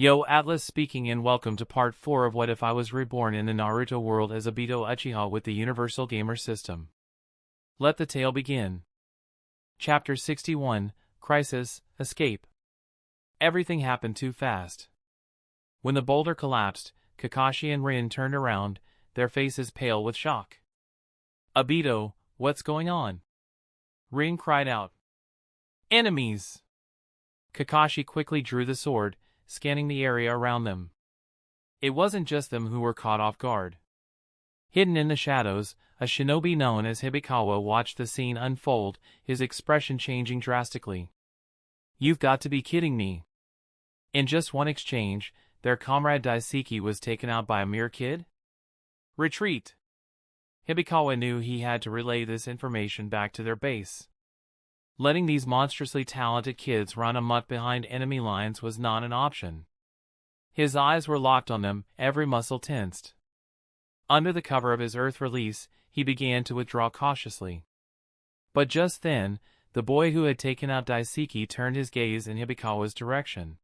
Yo, Atlas speaking and welcome to part 4 of What If I Was Reborn in the Naruto world as Obito Uchiha with the Universal Gamer System. Let the tale begin. Chapter 61, Crisis, Escape. Everything happened too fast. When the boulder collapsed, Kakashi and Rin turned around, their faces pale with shock. Obito, what's going on? Rin cried out. Enemies! Kakashi quickly drew the sword, scanning the area around them. It wasn't just them who were caught off guard. Hidden in the shadows, a shinobi known as Hibikawa watched the scene unfold, his expression changing drastically. You've got to be kidding me. In just one exchange, their comrade Daisuke was taken out by a mere kid? Retreat! Hibikawa knew he had to relay this information back to their base. Letting these monstrously talented kids run amok behind enemy lines was not an option. His eyes were locked on them, every muscle tensed. Under the cover of his earth release, he began to withdraw cautiously. But just then, the boy who had taken out Daisuke turned his gaze in Hibikawa's direction.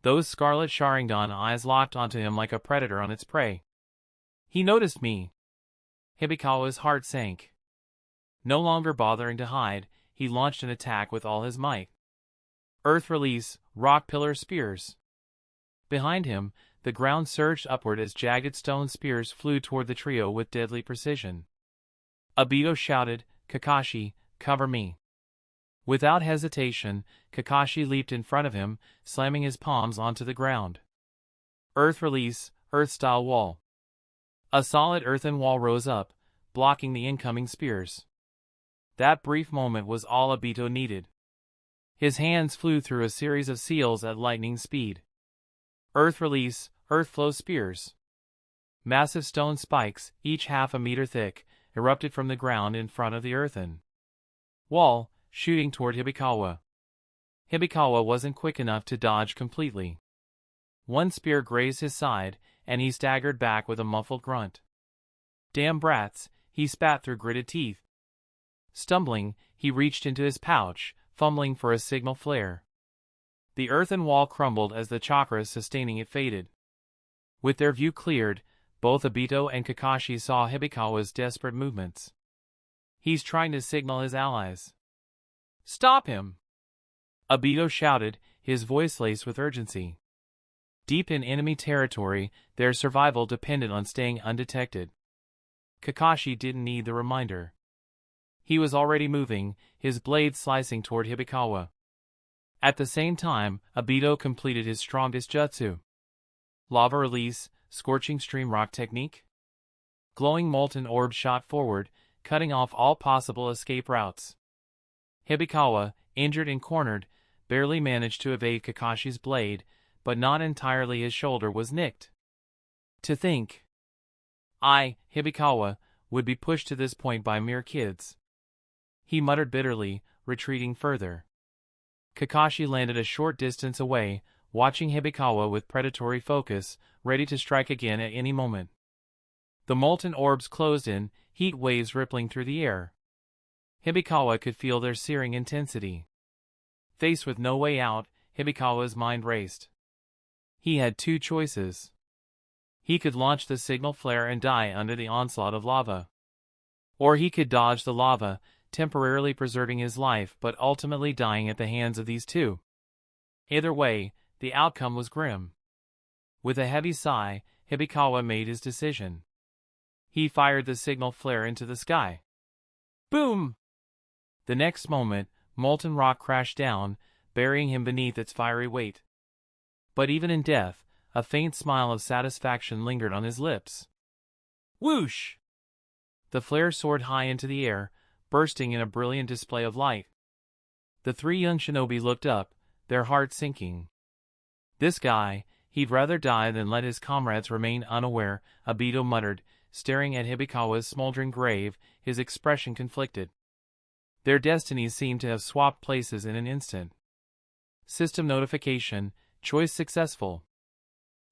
Those scarlet Sharingan eyes locked onto him like a predator on its prey. He noticed me. Hibikawa's heart sank. No longer bothering to hide, he launched an attack with all his might. Earth release, rock pillar spears. Behind him, the ground surged upward as jagged stone spears flew toward the trio with deadly precision. Obito shouted, Kakashi, cover me. Without hesitation, Kakashi leaped in front of him, slamming his palms onto the ground. Earth release, earth-style wall. A solid earthen wall rose up, blocking the incoming spears. That brief moment was all Obito needed. His hands flew through a series of seals at lightning speed. Earth release, earth flow spears. Massive stone spikes, each half a meter thick, erupted from the ground in front of the earthen wall, shooting toward Hibikawa. Hibikawa wasn't quick enough to dodge completely. One spear grazed his side, and he staggered back with a muffled grunt. Damn brats, he spat through gritted teeth. Stumbling, he reached into his pouch, fumbling for a signal flare. The earthen wall crumbled as the chakras sustaining it faded. With their view cleared, both Obito and Kakashi saw Hibikawa's desperate movements. He's trying to signal his allies. Stop him! Obito shouted, his voice laced with urgency. Deep in enemy territory, their survival depended on staying undetected. Kakashi didn't need the reminder. He was already moving, his blade slicing toward Hibikawa. At the same time, Obito completed his strongest jutsu. Lava release, scorching stream rock technique. Glowing molten orbs shot forward, cutting off all possible escape routes. Hibikawa, injured and cornered, barely managed to evade Kakashi's blade, but not entirely. His shoulder was nicked. To think, Hibikawa, would be pushed to this point by mere kids. He muttered bitterly, retreating further. Kakashi landed a short distance away, watching Hibikawa with predatory focus, ready to strike again at any moment. The molten orbs closed in, heat waves rippling through the air. Hibikawa could feel their searing intensity. Faced with no way out, Hibikawa's mind raced. He had two choices. He could launch the signal flare and die under the onslaught of lava. Or he could dodge the lava, temporarily preserving his life but ultimately dying at the hands of these two. Either way, the outcome was grim. With a heavy sigh, Hibikawa made his decision. He fired the signal flare into the sky. Boom! The next moment, molten rock crashed down, burying him beneath its fiery weight. But even in death, a faint smile of satisfaction lingered on his lips. Whoosh! The flare soared high into the air, bursting in a brilliant display of light. The three young shinobi looked up, their hearts sinking. This guy, he'd rather die than let his comrades remain unaware, Obito muttered, staring at Hibikawa's smoldering grave, his expression conflicted. Their destinies seemed to have swapped places in an instant. System notification, choice successful.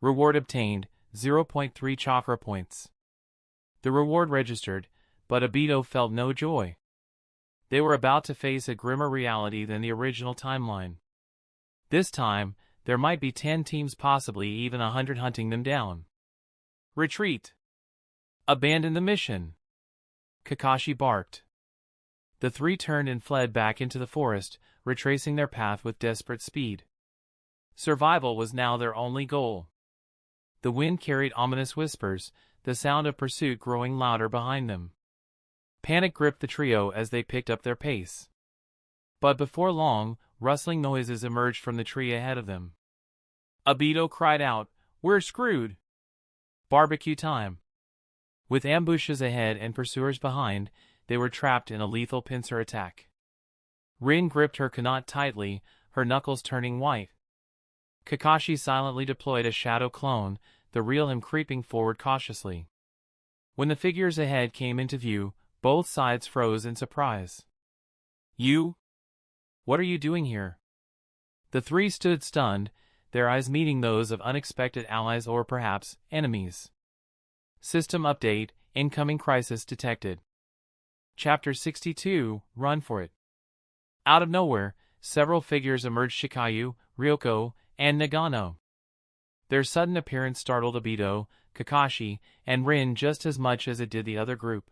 Reward obtained, 0.3 chakra points. The reward registered, but Obito felt no joy. They were about to face a grimmer reality than the original timeline. This time, there might be 10 teams, possibly even 100, hunting them down. Retreat! Abandon the mission! Kakashi barked. The three turned and fled back into the forest, retracing their path with desperate speed. Survival was now their only goal. The wind carried ominous whispers, the sound of pursuit growing louder behind them. Panic gripped the trio as they picked up their pace. But before long, rustling noises emerged from the tree ahead of them. Obito cried out, "We're screwed! Barbecue time!" With ambushes ahead and pursuers behind, they were trapped in a lethal pincer attack. Rin gripped her kunai tightly, her knuckles turning white. Kakashi silently deployed a shadow clone, the real him creeping forward cautiously. When the figures ahead came into view, both sides froze in surprise. "You? What are you doing here?" The three stood stunned, their eyes meeting those of unexpected allies or perhaps enemies. System update, incoming crisis detected. Chapter 62, Run for it. Out of nowhere, several figures emerged: Shikayu, Ryoko, and Nagano. Their sudden appearance startled Obito, Kakashi, and Rin just as much as it did the other group.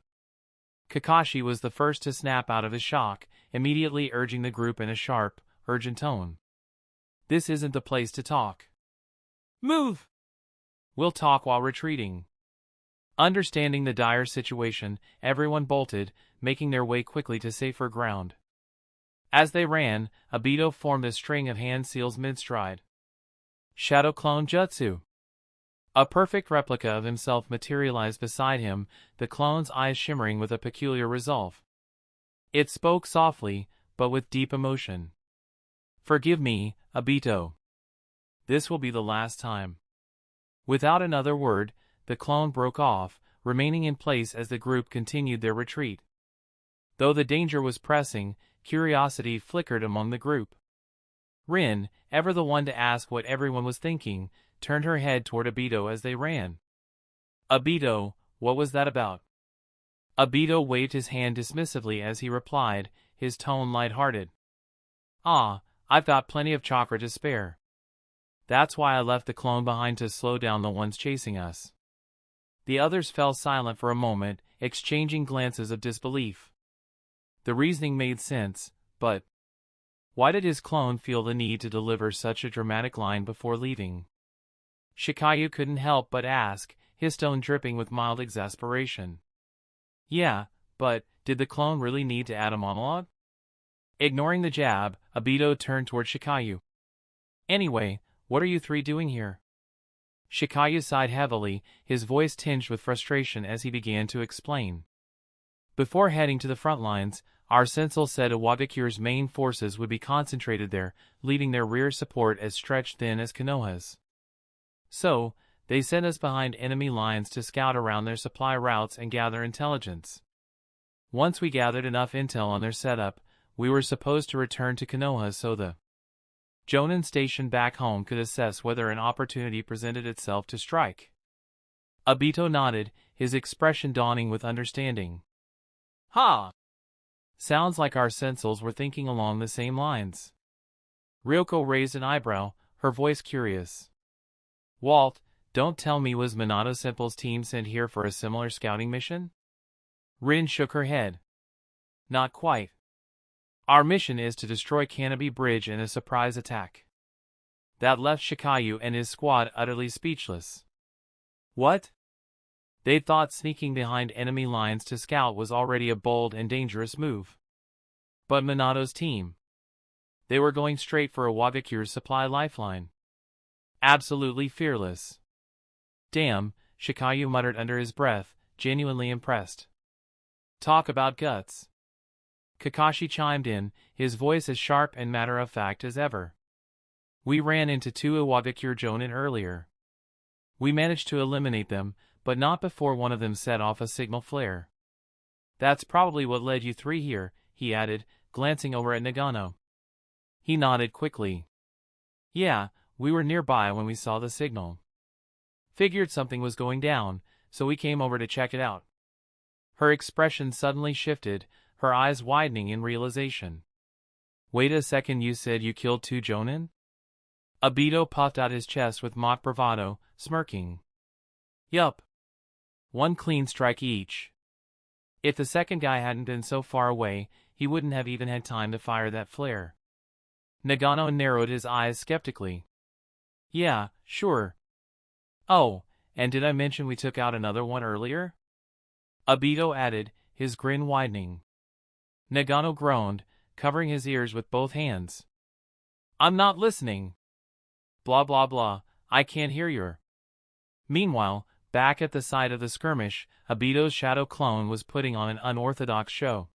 Kakashi was the first to snap out of his shock, immediately urging the group in a sharp, urgent tone. "This isn't the place to talk. Move! We'll talk while retreating." Understanding the dire situation, everyone bolted, making their way quickly to safer ground. As they ran, Obito formed a string of hand seals mid-stride. Shadow Clone Jutsu. A perfect replica of himself materialized beside him, the clone's eyes shimmering with a peculiar resolve. It spoke softly, but with deep emotion. "Forgive me, Obito. This will be the last time." Without another word, the clone broke off, remaining in place as the group continued their retreat. Though the danger was pressing, curiosity flickered among the group. Rin, ever the one to ask what everyone was thinking, turned her head toward Obito as they ran. "Obito, what was that about?" Obito waved his hand dismissively as he replied, his tone light-hearted. "Ah, I've got plenty of chakra to spare. That's why I left the clone behind to slow down the ones chasing us." The others fell silent for a moment, exchanging glances of disbelief. The reasoning made sense, but why did his clone feel the need to deliver such a dramatic line before leaving? Shikayu couldn't help but ask, his tone dripping with mild exasperation. "Yeah, but did the clone really need to add a monologue?" Ignoring the jab, Obito turned toward Shikayu. "Anyway, what are you three doing here?" Shikayu sighed heavily, his voice tinged with frustration as he began to explain. "Before heading to the front lines, our sensei said Iwagakure's main forces would be concentrated there, leaving their rear support as stretched thin as Konoha's. So, they sent us behind enemy lines to scout around their supply routes and gather intelligence. Once we gathered enough intel on their setup, we were supposed to return to Konoha so the Jonin station back home could assess whether an opportunity presented itself to strike." Obito nodded, his expression dawning with understanding. "Ha! Sounds like our senseis were thinking along the same lines." Ryoko raised an eyebrow, her voice curious. "Walt, don't tell me was Minato Senpai's team sent here for a similar scouting mission?" Rin shook her head. "Not quite. Our mission is to destroy Canopy Bridge in a surprise attack." That left Shikayu and his squad utterly speechless. What? They thought sneaking behind enemy lines to scout was already a bold and dangerous move. But Minato's team? They were going straight for Iwagakure's supply lifeline. Absolutely fearless. "Damn," Shikayu muttered under his breath, genuinely impressed. "Talk about guts." Kakashi chimed in, his voice as sharp and matter-of-fact as ever. "We ran into 2 Iwagakure Jonin earlier. We managed to eliminate them, but not before one of them set off a signal flare. That's probably what led you 3 here," he added, glancing over at Nagano. He nodded quickly. "Yeah, we were nearby when we saw the signal. Figured something was going down, so we came over to check it out." Her expression suddenly shifted, her eyes widening in realization. "Wait a second, you said you killed 2 Jonin?" Obito puffed out his chest with mock bravado, smirking. Yup. One clean strike each. If the second guy hadn't been so far away, he wouldn't have even had time to fire that flare. Nagano narrowed his eyes skeptically. Yeah, sure. Oh, and did I mention we took out another one earlier? Obito added, his grin widening. Nagano groaned, covering his ears with both hands. I'm not listening. Blah blah blah, I can't hear you. Meanwhile, back at the site of the skirmish, Obito's shadow clone was putting on an unorthodox show.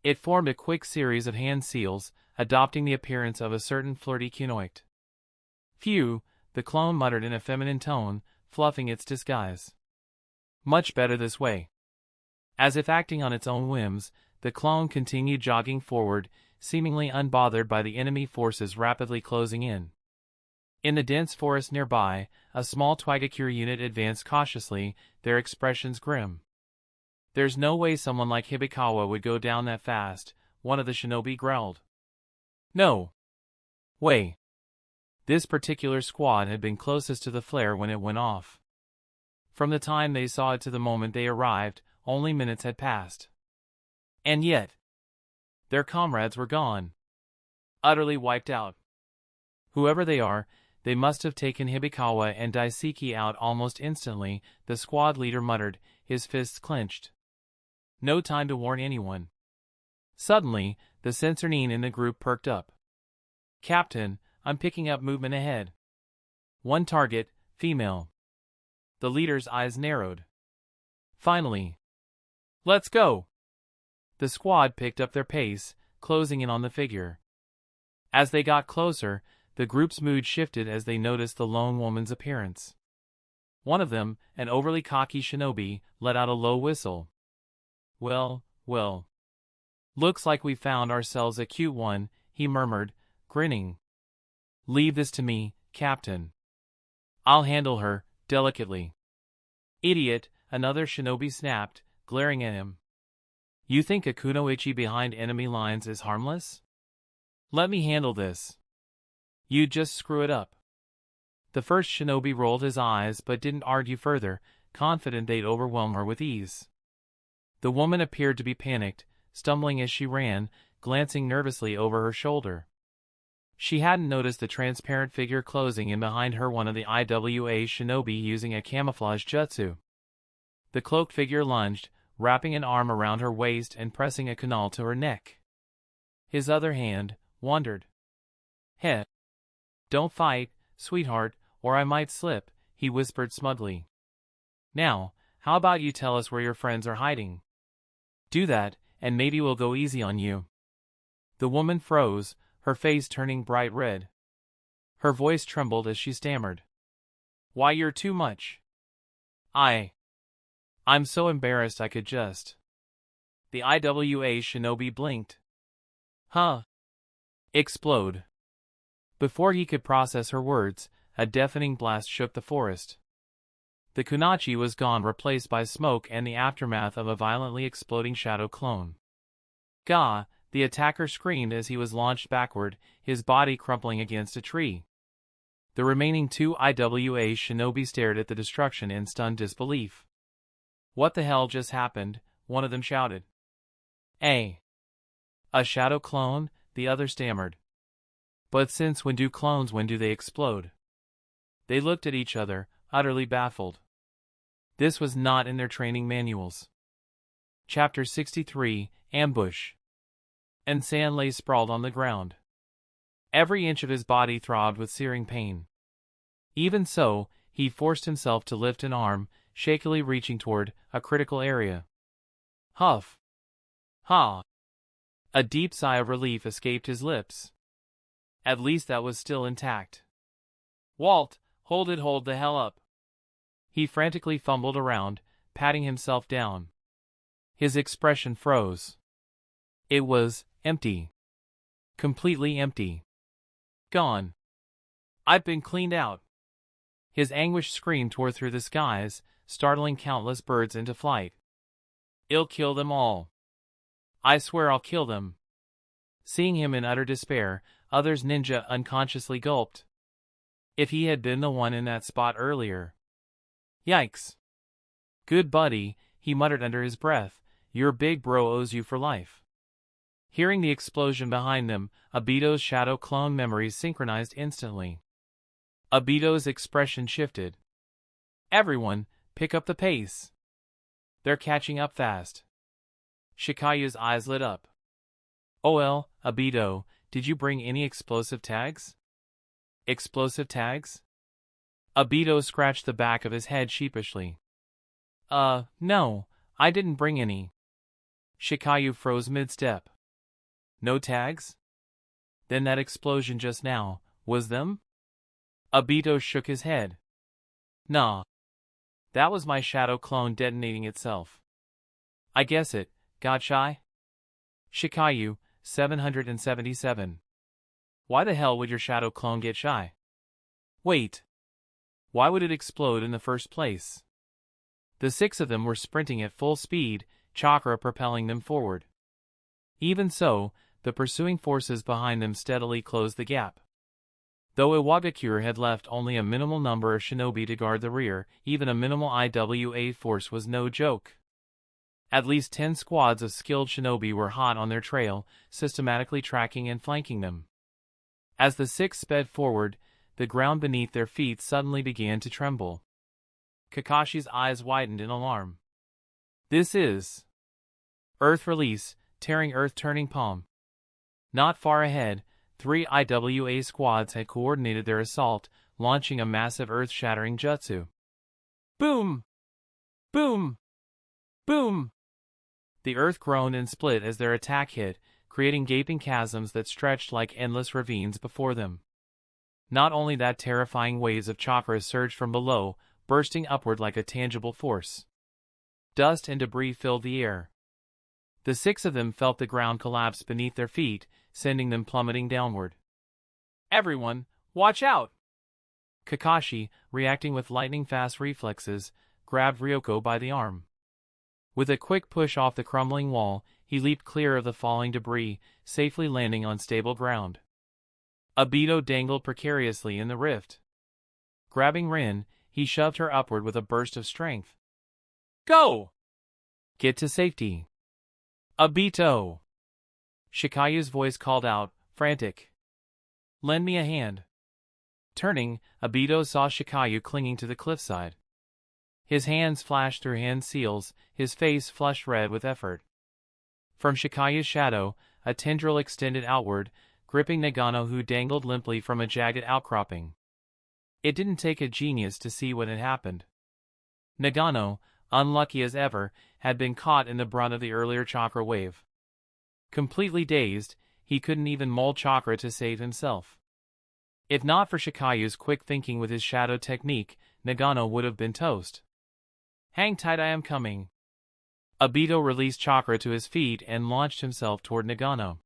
It formed a quick series of hand seals, adopting the appearance of a certain flirty kunoict. Phew, the clone muttered in a feminine tone, fluffing its disguise. Much better this way. As if acting on its own whims, the clone continued jogging forward, seemingly unbothered by the enemy forces rapidly closing in. In the dense forest nearby, a small Twagakure unit advanced cautiously, their expressions grim. There's no way someone like Hibikawa would go down that fast, one of the shinobi growled. No way. This particular squad had been closest to the flare when it went off. From the time they saw it to the moment they arrived, only minutes had passed. And yet, their comrades were gone. Utterly wiped out. Whoever they are, they must have taken Hibikawa and Daisuke out almost instantly, the squad leader muttered, his fists clenched. No time to warn anyone. Suddenly, the censorine in the group perked up. Captain, I'm picking up movement ahead. One target, female. The leader's eyes narrowed. Finally. Let's go. The squad picked up their pace, closing in on the figure. As they got closer, the group's mood shifted as they noticed the lone woman's appearance. One of them, an overly cocky shinobi, let out a low whistle. Well, well. Looks like we found ourselves a cute one, he murmured, grinning. Leave this to me, Captain. I'll handle her, delicately. Idiot, another shinobi snapped, glaring at him. You think a kunoichi behind enemy lines is harmless? Let me handle this. You'd just screw it up. The first shinobi rolled his eyes but didn't argue further, confident they'd overwhelm her with ease. The woman appeared to be panicked, stumbling as she ran, glancing nervously over her shoulder. She hadn't noticed the transparent figure closing in behind her, one of the IWA shinobi using a camouflage jutsu. The cloaked figure lunged, wrapping an arm around her waist and pressing a kunai to her neck. His other hand wandered. Heh. Don't fight, sweetheart, or I might slip, he whispered smugly. Now, how about you tell us where your friends are hiding? Do that, and maybe we'll go easy on you. The woman froze, her face turning bright red. Her voice trembled as she stammered. Why, you're too much. I'm so embarrassed I could just. The IWA shinobi blinked. Huh? Explode. Before he could process her words, a deafening blast shook the forest. The kunachi was gone, replaced by smoke and the aftermath of a violently exploding shadow clone. Gah! The attacker screamed as he was launched backward, his body crumpling against a tree. The remaining two IWA shinobi stared at the destruction in stunned disbelief. What the hell just happened? One of them shouted. A shadow clone? The other stammered. But since when do they explode? They looked at each other, utterly baffled. This was not in their training manuals. Chapter 63, Ambush. And San lay sprawled on the ground. Every inch of his body throbbed with searing pain. Even so, he forced himself to lift an arm, shakily reaching toward a critical area. Huff. Ha. A deep sigh of relief escaped his lips. At least that was still intact. Walt, hold the hell up. He frantically fumbled around, patting himself down. His expression froze. It was empty. Completely empty. Gone. I've been cleaned out. His anguished scream tore through the skies, startling countless birds into flight. I'll kill them all. I swear I'll kill them. Seeing him in utter despair, others ninja unconsciously gulped. If he had been the one in that spot earlier. Yikes. Good buddy, he muttered under his breath, your big bro owes you for life. Hearing the explosion behind them, Obito's shadow clone memories synchronized instantly. Obito's expression shifted. Everyone, pick up the pace. They're catching up fast. Shikayu's eyes lit up. OL, Obito, did you bring any explosive tags? Explosive tags? Obito scratched the back of his head sheepishly. No, I didn't bring any. Shikayu froze mid-step. No tags? Then that explosion just now, was them? Obito shook his head. Nah. That was my shadow clone detonating itself. I guess it got shy? Shikayu, 777. Why the hell would your shadow clone get shy? Wait. Why would it explode in the first place? The 6 of them were sprinting at full speed, chakra propelling them forward. Even so, the pursuing forces behind them steadily closed the gap. Though Iwagakure had left only a minimal number of shinobi to guard the rear, even a minimal IWA force was no joke. At least 10 squads of skilled shinobi were hot on their trail, systematically tracking and flanking them. As the 6 sped forward, the ground beneath their feet suddenly began to tremble. Kakashi's eyes widened in alarm. This is Earth release, tearing Earth turning palm. Not far ahead, 3 IWA squads had coordinated their assault, launching a massive earth-shattering jutsu. Boom! Boom! Boom! The earth groaned and split as their attack hit, creating gaping chasms that stretched like endless ravines before them. Not only that, terrifying waves of chakra surged from below, bursting upward like a tangible force. Dust and debris filled the air. The 6 of them felt the ground collapse beneath their feet, sending them plummeting downward. Everyone, watch out! Kakashi, reacting with lightning-fast reflexes, grabbed Ryoko by the arm. With a quick push off the crumbling wall, he leaped clear of the falling debris, safely landing on stable ground. Obito dangled precariously in the rift. Grabbing Rin, he shoved her upward with a burst of strength. Go! Get to safety. Obito! Shikayu's voice called out, frantic. Lend me a hand. Turning, Obito saw Shikayu clinging to the cliffside. His hands flashed through hand seals, his face flushed red with effort. From Shikayu's shadow, a tendril extended outward, gripping Nagano, who dangled limply from a jagged outcropping. It didn't take a genius to see what had happened. Nagano, unlucky as ever, had been caught in the brunt of the earlier chakra wave. Completely dazed, he couldn't even mold chakra to save himself. If not for Shikayu's quick thinking with his shadow technique, Nagano would have been toast. Hang tight, I am coming. Obito released chakra to his feet and launched himself toward Nagano.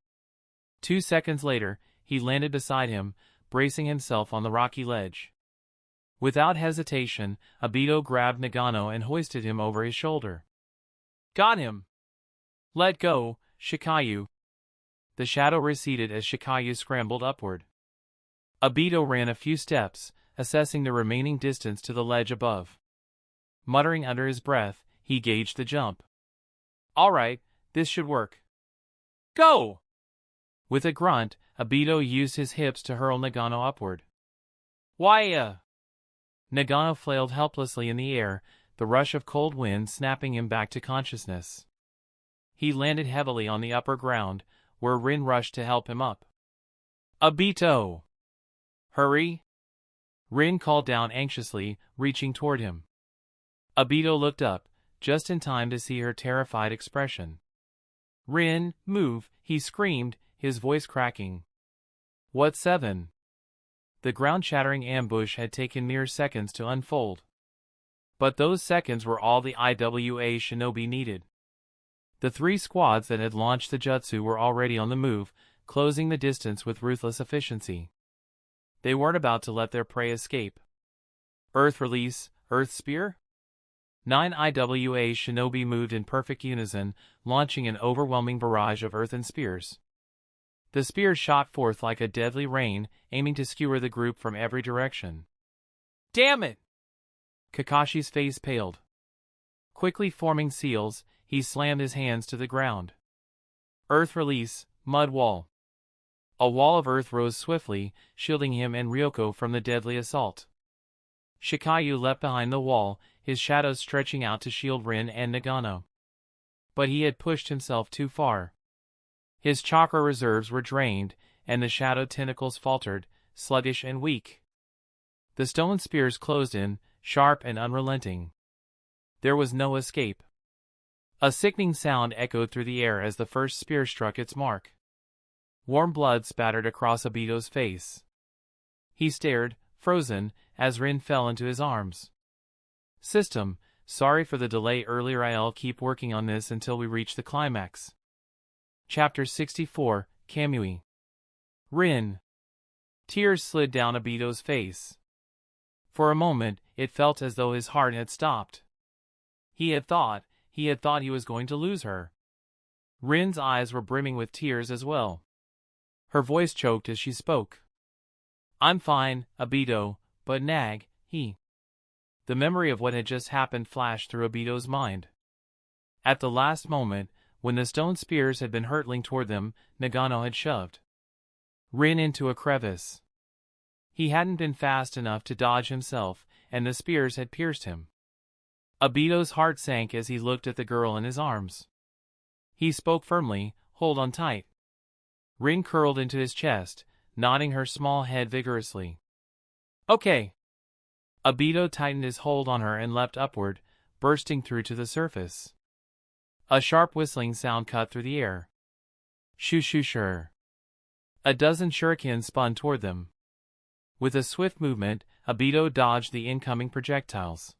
2 seconds later, he landed beside him, bracing himself on the rocky ledge. Without hesitation, Obito grabbed Nagano and hoisted him over his shoulder. Got him! Let go, Shikayu. The shadow receded as Shikayu scrambled upward. Obito ran a few steps, assessing the remaining distance to the ledge above. Muttering under his breath, he gauged the jump. All right, this should work. Go! With a grunt, Obito used his hips to hurl Nagano upward. Why, Nagano flailed helplessly in the air, the rush of cold wind snapping him back to consciousness. He landed heavily on the upper ground, where Rin rushed to help him up. Obito! Hurry! Rin called down anxiously, reaching toward him. Obito looked up, just in time to see her terrified expression. Rin, move, he screamed, his voice cracking. What 7? The ground-shattering ambush had taken mere seconds to unfold. But those seconds were all the IWA shinobi needed. The 3 squads that had launched the jutsu were already on the move, closing the distance with ruthless efficiency. They weren't about to let their prey escape. Earth release, Earth spear? 9 IWA shinobi moved in perfect unison, launching an overwhelming barrage of earthen spears. The spears shot forth like a deadly rain, aiming to skewer the group from every direction. Damn it! Kakashi's face paled. Quickly forming seals, he slammed his hands to the ground. Earth release, mud wall. A wall of earth rose swiftly, shielding him and Ryoko from the deadly assault. Shikayu leapt behind the wall, his shadows stretching out to shield Rin and Nagano. But he had pushed himself too far. His chakra reserves were drained, and the shadow tentacles faltered, sluggish and weak. The stone spears closed in, sharp and unrelenting. There was no escape. A sickening sound echoed through the air as the first spear struck its mark. Warm blood spattered across Obito's face. He stared, frozen, as Rin fell into his arms. System, sorry for the delay earlier. I'll keep working on this until we reach the climax. Chapter 64, Kamui. Rin. Tears slid down Obito's face. For a moment, it felt as though his heart had stopped. He had thought he was going to lose her. Rin's eyes were brimming with tears as well. Her voice choked as she spoke. I'm fine, Obito, but Nag, he. The memory of what had just happened flashed through Obito's mind. At the last moment, when the stone spears had been hurtling toward them, Nagano had shoved Rin into a crevice. He hadn't been fast enough to dodge himself, and the spears had pierced him. Obito's heart sank as he looked at the girl in his arms. He spoke firmly, hold on tight. Rin curled into his chest, nodding her small head vigorously. Okay. Obito tightened his hold on her and leapt upward, bursting through to the surface. A sharp whistling sound cut through the air. Shoo shoo shur. A dozen shurikens spun toward them. With a swift movement, Obito dodged the incoming projectiles.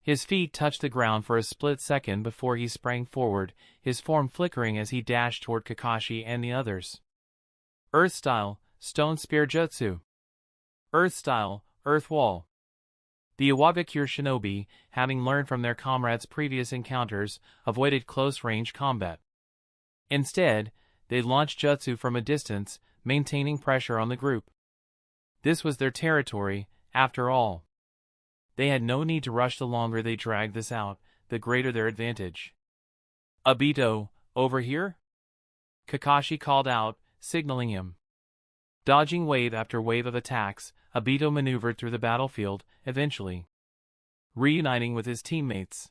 His feet touched the ground for a split second before he sprang forward, his form flickering as he dashed toward Kakashi and the others. Earth Style, Stone Spear Jutsu. Earth Style, Earth Wall. The Iwabikure shinobi, having learned from their comrades' previous encounters, avoided close-range combat. Instead, they launched jutsu from a distance, maintaining pressure on the group. This was their territory, after all. They had no need to rush. The longer they dragged this out, the greater their advantage. Obito, over here? Kakashi called out, signaling him. Dodging wave after wave of attacks, Obito maneuvered through the battlefield, eventually reuniting with his teammates.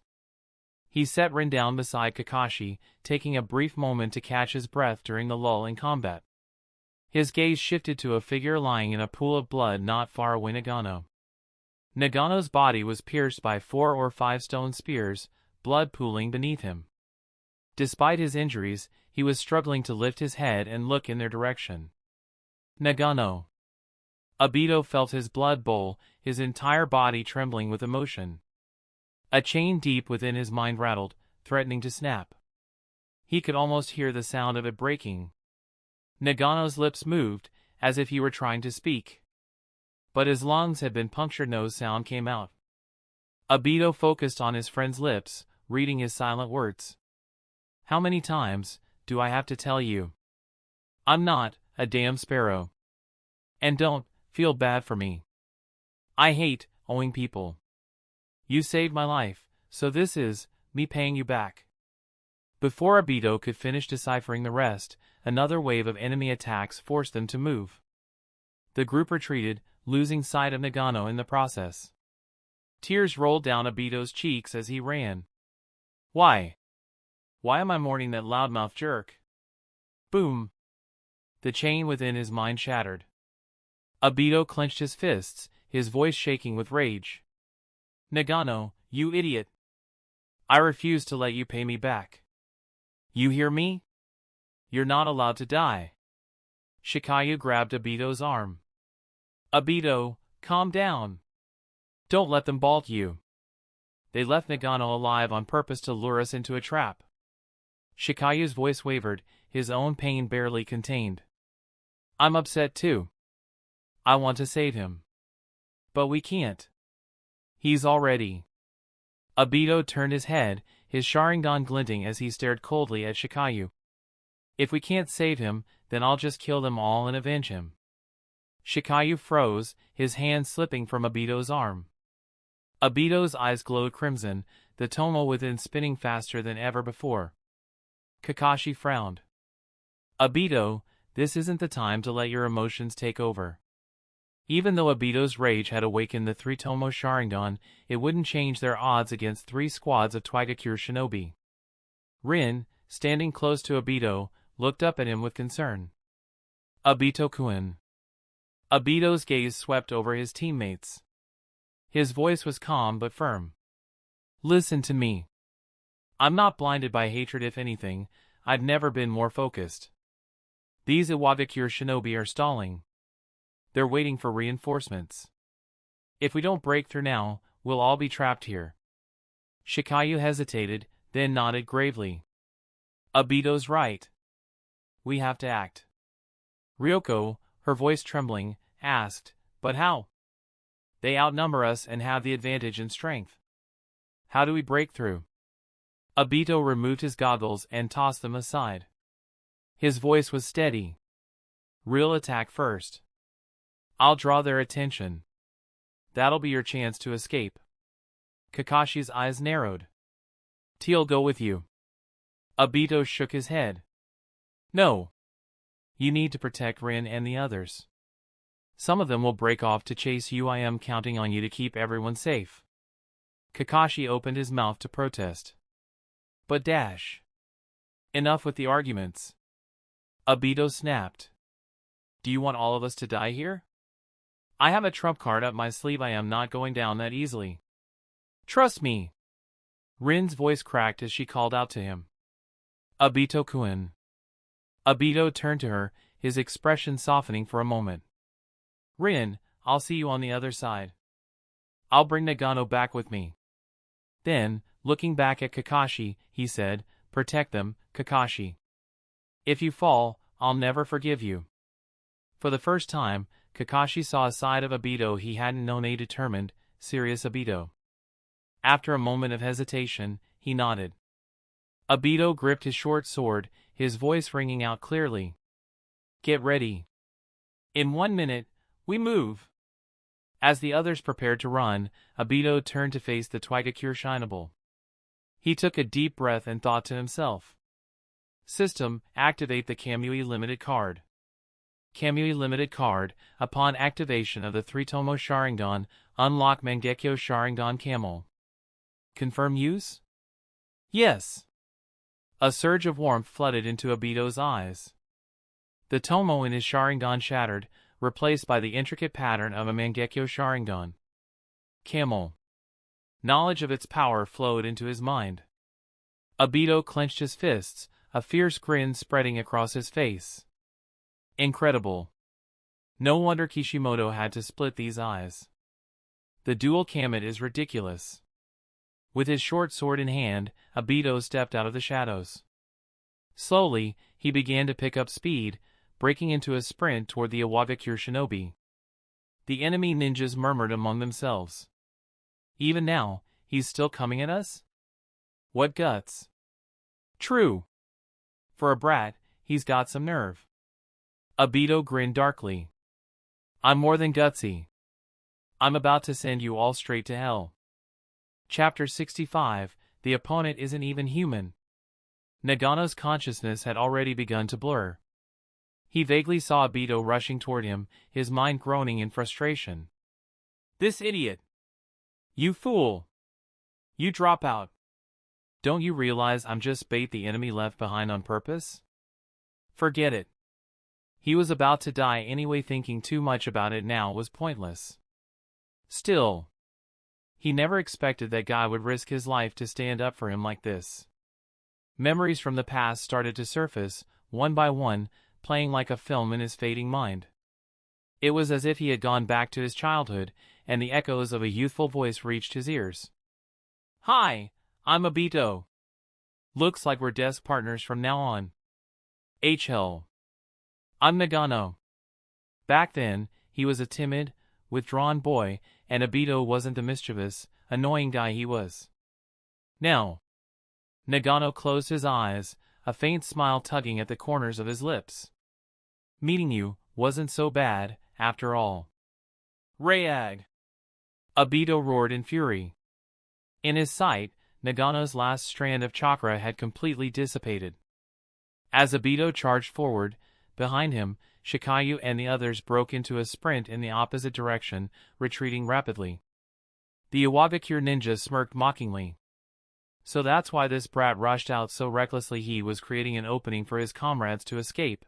He set Rin down beside Kakashi, taking a brief moment to catch his breath during the lull in combat. His gaze shifted to a figure lying in a pool of blood not far away. Nagano's body was pierced by 4 or 5 stone spears, blood pooling beneath him. Despite his injuries, he was struggling to lift his head and look in their direction. Nagano. Obito felt his blood boil, his entire body trembling with emotion. A chain deep within his mind rattled, threatening to snap. He could almost hear the sound of it breaking. Nagano's lips moved, as if he were trying to speak. But his lungs had been punctured. No sound came out. Obito focused on his friend's lips, reading his silent words. How many times do I have to tell you? I'm not a damn sparrow. And don't feel bad for me. I hate owing people. You saved my life, so this is me paying you back. Before Obito could finish deciphering the rest, another wave of enemy attacks forced them to move. The group retreated, losing sight of Nagano in the process. Tears rolled down Obito's cheeks as he ran. Why? Why am I mourning that loudmouth jerk? Boom! The chain within his mind shattered. Obito clenched his fists, his voice shaking with rage. Nagano, you idiot! I refuse to let you pay me back. You hear me? You're not allowed to die. Shikayu grabbed Obito's arm. Obito, calm down. Don't let them bolt you. They left Nagano alive on purpose to lure us into a trap. Shikayu's voice wavered, his own pain barely contained. I'm upset too. I want to save him. But we can't. He's already. Obito turned his head, his Sharingan glinting as he stared coldly at Shikayu. If we can't save him, then I'll just kill them all and avenge him. Shikayu froze, his hand slipping from Obito's arm. Obito's eyes glowed crimson, the tomo within spinning faster than ever before. Kakashi frowned. Obito, this isn't the time to let your emotions take over. Even though Obito's rage had awakened the three Tomo Sharingan, it wouldn't change their odds against three squads of Twiga-Cure shinobi. Rin, standing close to Obito, looked up at him with concern. Obito-kun. Obito's gaze swept over his teammates. His voice was calm but firm. Listen to me. I'm not blinded by hatred. If anything, I've never been more focused. These Iwabikure shinobi are stalling. They're waiting for reinforcements. If we don't break through now, we'll all be trapped here. Shikayu hesitated, then nodded gravely. Obito's right. We have to act. Ryoko, her voice trembling, asked, but how? They outnumber us and have the advantage in strength. How do we break through? Obito removed his goggles and tossed them aside. His voice was steady. Real attack first. I'll draw their attention. That'll be your chance to escape. Kakashi's eyes narrowed. T'll go with you. Obito shook his head. No. You need to protect Rin and the others. Some of them will break off to chase you. I am counting on you to keep everyone safe. Kakashi opened his mouth to protest. But Dash. Enough with the arguments. Obito snapped. Do you want all of us to die here? I have a trump card up my sleeve. I am not going down that easily. Trust me. Rin's voice cracked as she called out to him. Obito-kun. Obito turned to her, his expression softening for a moment. Rin, I'll see you on the other side. I'll bring Nagano back with me. Then, looking back at Kakashi, he said, protect them, Kakashi. If you fall, I'll never forgive you. For the first time, Kakashi saw a side of Obito he hadn't known, a determined, serious Obito. After a moment of hesitation, he nodded. Obito gripped his short sword, his voice ringing out clearly. Get ready. In 1 minute, we move. As the others prepared to run, Obito turned to face the Twiga-Cure Shinable. He took a deep breath and thought to himself. System, activate the Kamui Limited card. Kamui Limited card, upon activation of the 3 Tomo Sharingan, unlock Mangekyo Sharingan Camel. Confirm use? Yes. A surge of warmth flooded into Obito's eyes. The Tomo in his Sharingan shattered, replaced by the intricate pattern of a Mangekyo Sharingan. Camel. Knowledge of its power flowed into his mind. Obito clenched his fists, a fierce grin spreading across his face. Incredible. No wonder Kishimoto had to split these eyes. The dual Kamet is ridiculous. With his short sword in hand, Obito stepped out of the shadows. Slowly, he began to pick up speed, breaking into a sprint toward the Iwabikure shinobi. The enemy ninjas murmured among themselves. Even now, he's still coming at us? What guts. True. For a brat, he's got some nerve. Obito grinned darkly. I'm more than gutsy. I'm about to send you all straight to hell. Chapter 65, The opponent isn't even human. Nagano's consciousness had already begun to blur. He vaguely saw Obito rushing toward him, his mind groaning in frustration. This idiot! You fool! You drop out! Don't you realize I'm just bait the enemy left behind on purpose? Forget it. He was about to die anyway. Thinking too much about it now was pointless. Still, he never expected that guy would risk his life to stand up for him like this. Memories from the past started to surface, one by one, playing like a film in his fading mind. It was as if he had gone back to his childhood, and the echoes of a youthful voice reached his ears. Hi, I'm Obito. Looks like we're desk partners from now on. Hell. I'm Nagano. Back then, he was a timid, withdrawn boy, and Obito wasn't the mischievous, annoying guy he was. Now. Nagano closed his eyes, a faint smile tugging at the corners of his lips. Meeting you wasn't so bad, after all. Rayag! Obito roared in fury. In his sight, Nagano's last strand of chakra had completely dissipated. As Obito charged forward, behind him, Shikayu and the others broke into a sprint in the opposite direction, retreating rapidly. The Iwabikure ninja smirked mockingly. So that's why this brat rushed out so recklessly. He was creating an opening for his comrades to escape.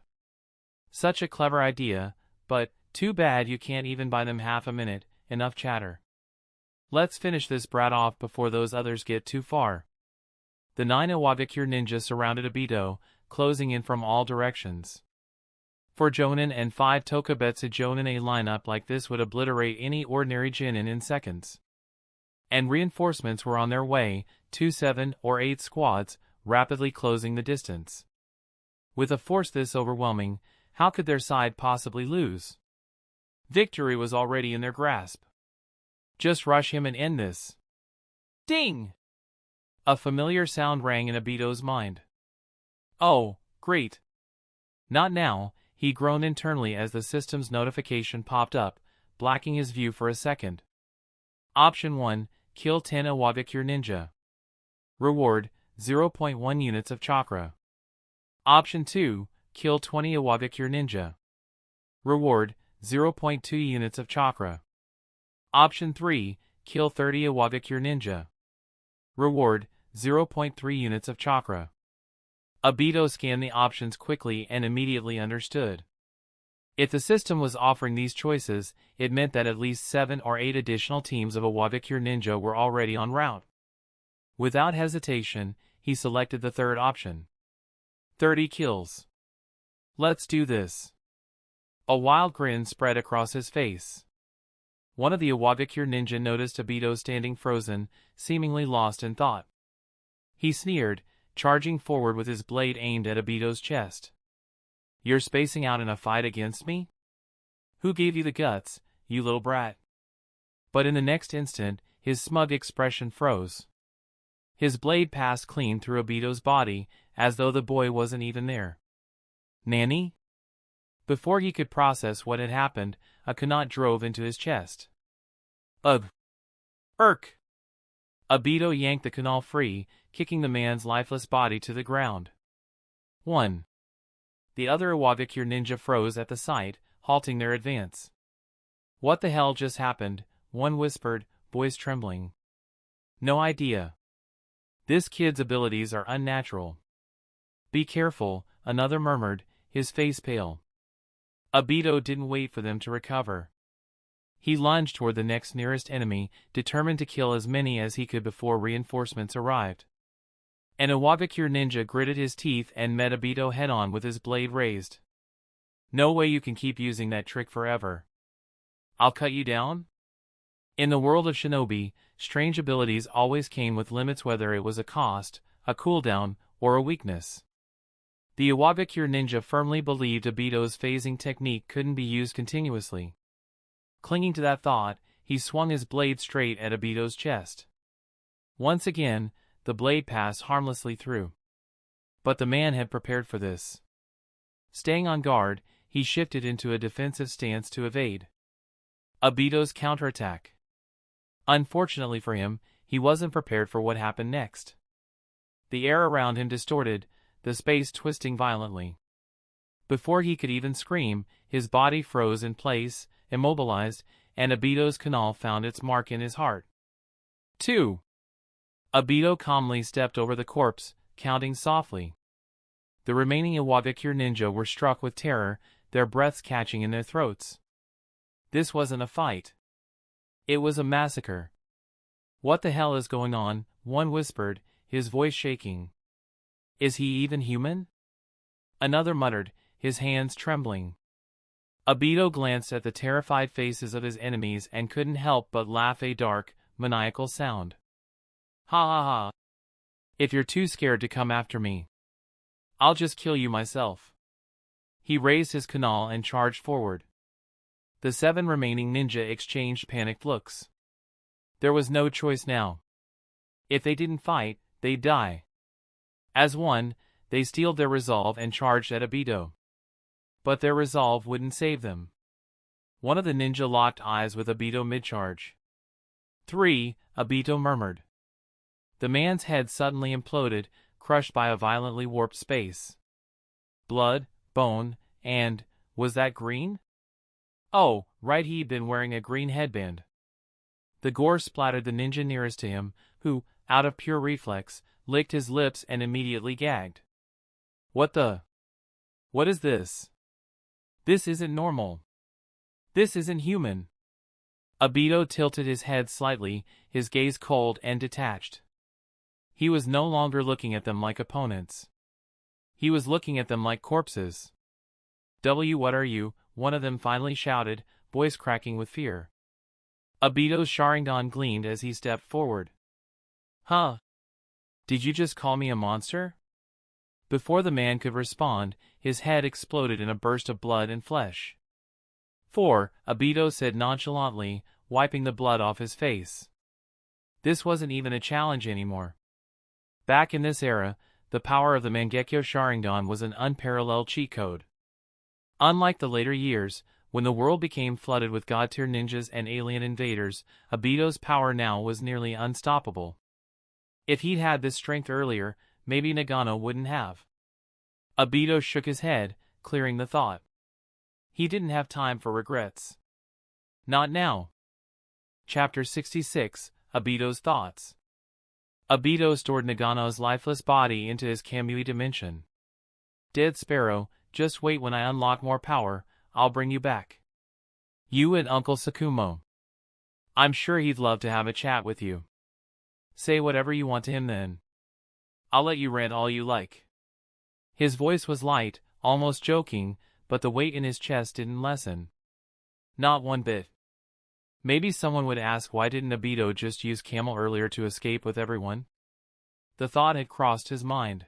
Such a clever idea, but too bad you can't even buy them half a minute. Enough chatter. Let's finish this brat off before those others get too far. The 9 Iwabikure ninja surrounded Obito, closing in from all directions. For Jonin and 5 Tokubetsu Jonin, a lineup like this would obliterate any ordinary Jonin in seconds. And reinforcements were on their way, 2 7 or 8 squads, rapidly closing the distance. With a force this overwhelming, how could their side possibly lose? Victory was already in their grasp. Just rush him and end this. Ding! A familiar sound rang in Obito's mind. Oh, great. Not now, he groaned internally as the system's notification popped up, blacking his view for a second. Option 1, kill 10 Iwabikure ninja. Reward, 0.1 units of chakra. Option 2, kill 20 Iwabikure ninja. Reward, 0.2 units of chakra. Option 3, kill 30 Iwabikure ninja. Reward, 0.3 units of chakra. Obito scanned the options quickly and immediately understood. If the system was offering these choices, it meant that at least 7 or 8 additional teams of Iwabikure ninja were already en route. Without hesitation, he selected the third option. 30 kills. Let's do this. A wild grin spread across his face. One of the Iwabikure ninja noticed Obito standing frozen, seemingly lost in thought. He sneered, charging forward with his blade aimed at Obito's chest. You're spacing out in a fight against me? Who gave you the guts, you little brat? But in the next instant, his smug expression froze. His blade passed clean through Obito's body, as though the boy wasn't even there. Nanny? Before he could process what had happened, a kunai drove into his chest. Ugh! Irk! Obito yanked the kunai free, kicking the man's lifeless body to the ground. 1. The other Iwabikure ninja froze at the sight, halting their advance. What the hell just happened? One whispered, voice trembling. No idea. This kid's abilities are unnatural. Be careful, another murmured, his face pale. Obito didn't wait for them to recover. He lunged toward the next nearest enemy, determined to kill as many as he could before reinforcements arrived. An Iwabikure ninja gritted his teeth and met Obito head-on with his blade raised. No way you can keep using that trick forever. I'll cut you down? In the world of shinobi, strange abilities always came with limits, whether it was a cost, a cooldown, or a weakness. The Iwabikure ninja firmly believed Obito's phasing technique couldn't be used continuously. Clinging to that thought, he swung his blade straight at Obito's chest. Once again, the blade passed harmlessly through. But the man had prepared for this. Staying on guard, he shifted into a defensive stance to evade Obito's counterattack. Unfortunately for him, he wasn't prepared for what happened next. The air around him distorted, the space twisting violently. Before he could even scream, his body froze in place, immobilized, and Obito's kunai found its mark in his heart. 2. Obito calmly stepped over the corpse, counting softly. The remaining Iwabikure ninja were struck with terror, their breaths catching in their throats. This wasn't a fight. It was a massacre. What the hell is going on? One whispered, his voice shaking. Is he even human? Another muttered, his hands trembling. Obito glanced at the terrified faces of his enemies and couldn't help but laugh, a dark, maniacal sound. Ha ha ha. If you're too scared to come after me, I'll just kill you myself. He raised his kunai and charged forward. The 7 remaining ninja exchanged panicked looks. There was no choice now. If they didn't fight, they'd die. As one, they steeled their resolve and charged at Obito. But their resolve wouldn't save them. One of the ninja locked eyes with Obito mid-charge. 3, Obito murmured. The man's head suddenly imploded, crushed by a violently warped space. Blood, bone, and, was that green? Oh, right, he'd been wearing a green headband. The gore splattered the ninja nearest to him, who, out of pure reflex, licked his lips and immediately gagged. What is this? This isn't normal. This isn't human. Obito tilted his head slightly, his gaze cold and detached. He was no longer looking at them like opponents. He was looking at them like corpses. What are you? One of them finally shouted, voice cracking with fear. Obito's Sharingan gleamed as he stepped forward. Huh? Did you just call me a monster? Before the man could respond, his head exploded in a burst of blood and flesh. 4, Obito said nonchalantly, wiping the blood off his face. This wasn't even a challenge anymore. Back in this era, the power of the Mangekyo Sharingan was an unparalleled cheat code. Unlike the later years, when the world became flooded with god-tier ninjas and alien invaders, Obito's power now was nearly unstoppable. If he'd had this strength earlier, maybe Nagano wouldn't have. Obito shook his head, clearing the thought. He didn't have time for regrets. Not now. Chapter 66, Obito's Thoughts. Obito stored Nagano's lifeless body into his Kamui dimension. Dead Sparrow, just wait, when I unlock more power, I'll bring you back. You and Uncle Sakumo. I'm sure he'd love to have a chat with you. Say whatever you want to him then. I'll let you rant all you like. His voice was light, almost joking, but the weight in his chest didn't lessen. Not one bit. Maybe someone would ask, why didn't Obito just use Camel earlier to escape with everyone? The thought had crossed his mind.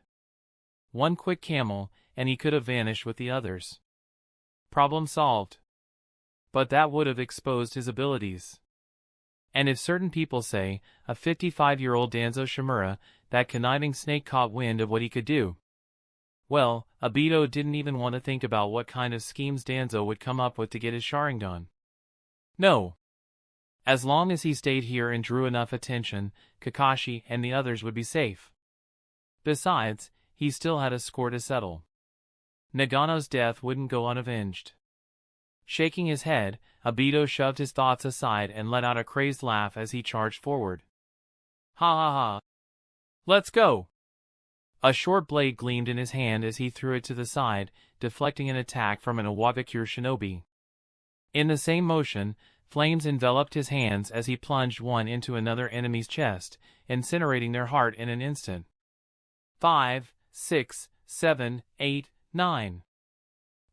One quick Camel, and he could have vanished with the others. Problem solved. But that would have exposed his abilities. And if certain people say, a 55-year-old Danzo Shimura, that conniving snake caught wind of what he could do. Well, Obito didn't even want to think about what kind of schemes Danzo would come up with to get his Sharingan. No. As long as he stayed here and drew enough attention, Kakashi and the others would be safe. Besides, he still had a score to settle. Nagano's death wouldn't go unavenged. Shaking his head, Obito shoved his thoughts aside and let out a crazed laugh as he charged forward. Ha ha ha. Let's go! A short blade gleamed in his hand as he threw it to the side, deflecting an attack from an Iwagakure shinobi. In the same motion, flames enveloped his hands as he plunged one into another enemy's chest, incinerating their heart in an instant. 5, 6, 7, 8, 9.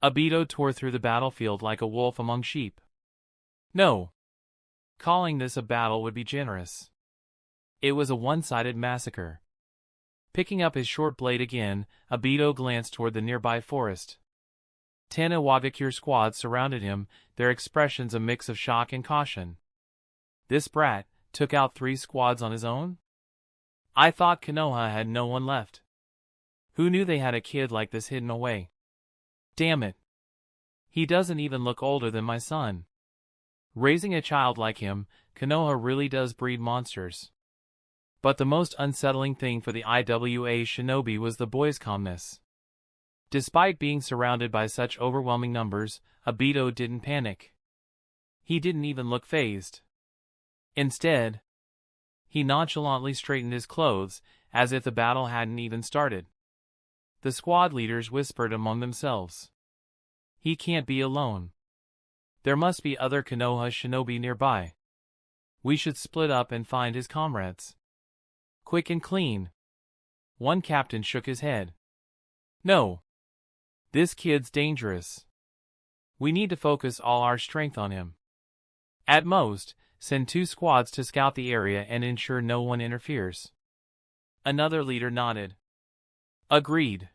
Obito tore through the battlefield like a wolf among sheep. No. Calling this a battle would be generous. It was a one-sided massacre. Picking up his short blade again, Obito glanced toward the nearby forest. 10 Iwagakure squads surrounded him, their expressions a mix of shock and caution. This brat took out 3 squads on his own? I thought Konoha had no one left. Who knew they had a kid like this hidden away? Damn it. He doesn't even look older than my son. Raising a child like him, Konoha really does breed monsters. But the most unsettling thing for the IWA shinobi was the boy's calmness. Despite being surrounded by such overwhelming numbers, Obito didn't panic. He didn't even look fazed. Instead, he nonchalantly straightened his clothes, as if the battle hadn't even started. The squad leaders whispered among themselves. He can't be alone. There must be other Konoha shinobi nearby. We should split up and find his comrades. Quick and clean. One captain shook his head. No. This kid's dangerous. We need to focus all our strength on him. At most, send 2 squads to scout the area and ensure no one interferes. Another leader nodded. Agreed.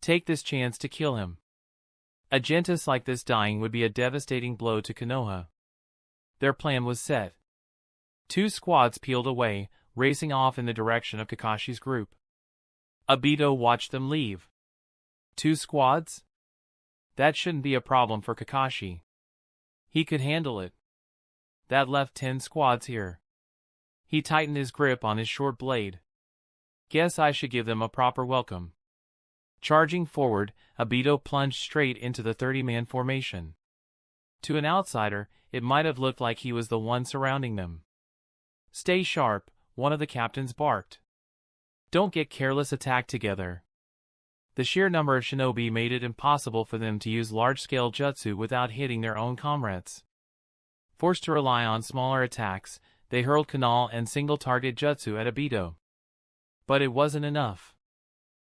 Take this chance to kill him. A Gentis like this dying would be a devastating blow to Konoha. Their plan was set. 2 squads peeled away, racing off in the direction of Kakashi's group. Obito watched them leave. 2 squads? That shouldn't be a problem for Kakashi. He could handle it. That left 10 squads here. He tightened his grip on his short blade. Guess I should give them a proper welcome. Charging forward, Obito plunged straight into the 30-man formation. To an outsider, it might have looked like he was the one surrounding them. Stay sharp, one of the captains barked. Don't get careless, attack together. The sheer number of shinobi made it impossible for them to use large-scale jutsu without hitting their own comrades. Forced to rely on smaller attacks, they hurled Konoha and single-target jutsu at Obito. But it wasn't enough.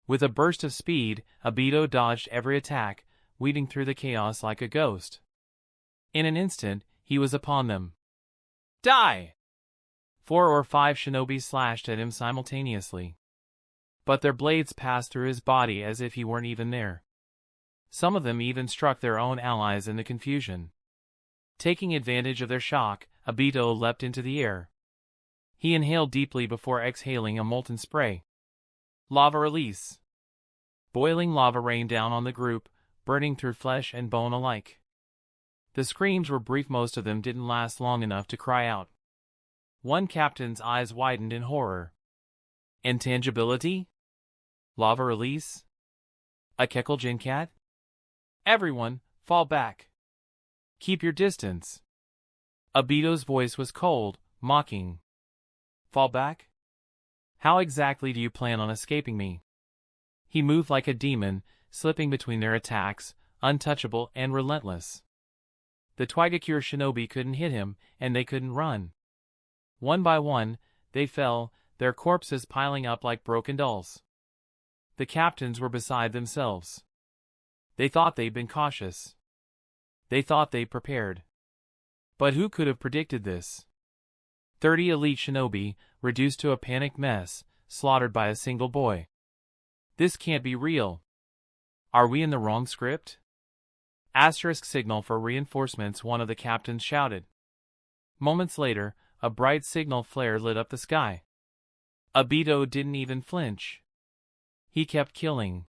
With a burst of speed, Obito dodged every attack, weaving through the chaos like a ghost. In an instant, he was upon them. Die! 4 or 5 shinobi slashed at him simultaneously. But their blades passed through his body as if he weren't even there. Some of them even struck their own allies in the confusion. Taking advantage of their shock, Obito leapt into the air. He inhaled deeply before exhaling a molten spray. Lava release. Boiling lava rained down on the group, burning through flesh and bone alike. The screams were brief, most of them didn't last long enough to cry out. One captain's eyes widened in horror. Intangibility? Lava release? A Kekkojinkat? Everyone, fall back. Keep your distance. Obito's voice was cold, mocking. Fall back? How exactly do you plan on escaping me? He moved like a demon, slipping between their attacks, untouchable and relentless. The Twaigakure shinobi couldn't hit him, and they couldn't run. One by one, they fell, their corpses piling up like broken dolls. The captains were beside themselves. They thought they'd been cautious. They thought they'd prepared. But who could have predicted this? 30 elite shinobi, reduced to a panicked mess, slaughtered by a single boy. This can't be real. Are we in the wrong script? Asterisk signal for reinforcements, one of the captains shouted. Moments later, a bright signal flare lit up the sky. Obito didn't even flinch. He kept killing.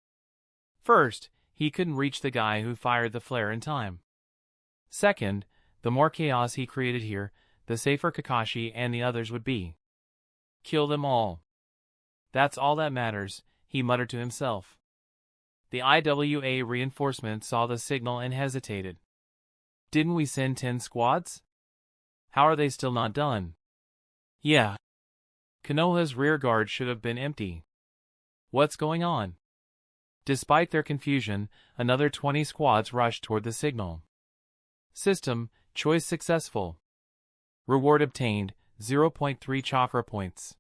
First, he couldn't reach the guy who fired the flare in time. Second, the more chaos he created here, the safer Kakashi and the others would be. Kill them all. That's all that matters, he muttered to himself. The IWA reinforcement saw the signal and hesitated. Didn't we send 10 squads? How are they still not done? Yeah. Konoha's rearguard should have been empty. What's going on? Despite their confusion, another 20 squads rushed toward the signal. System, choice successful. Reward obtained, 0.3 chakra points.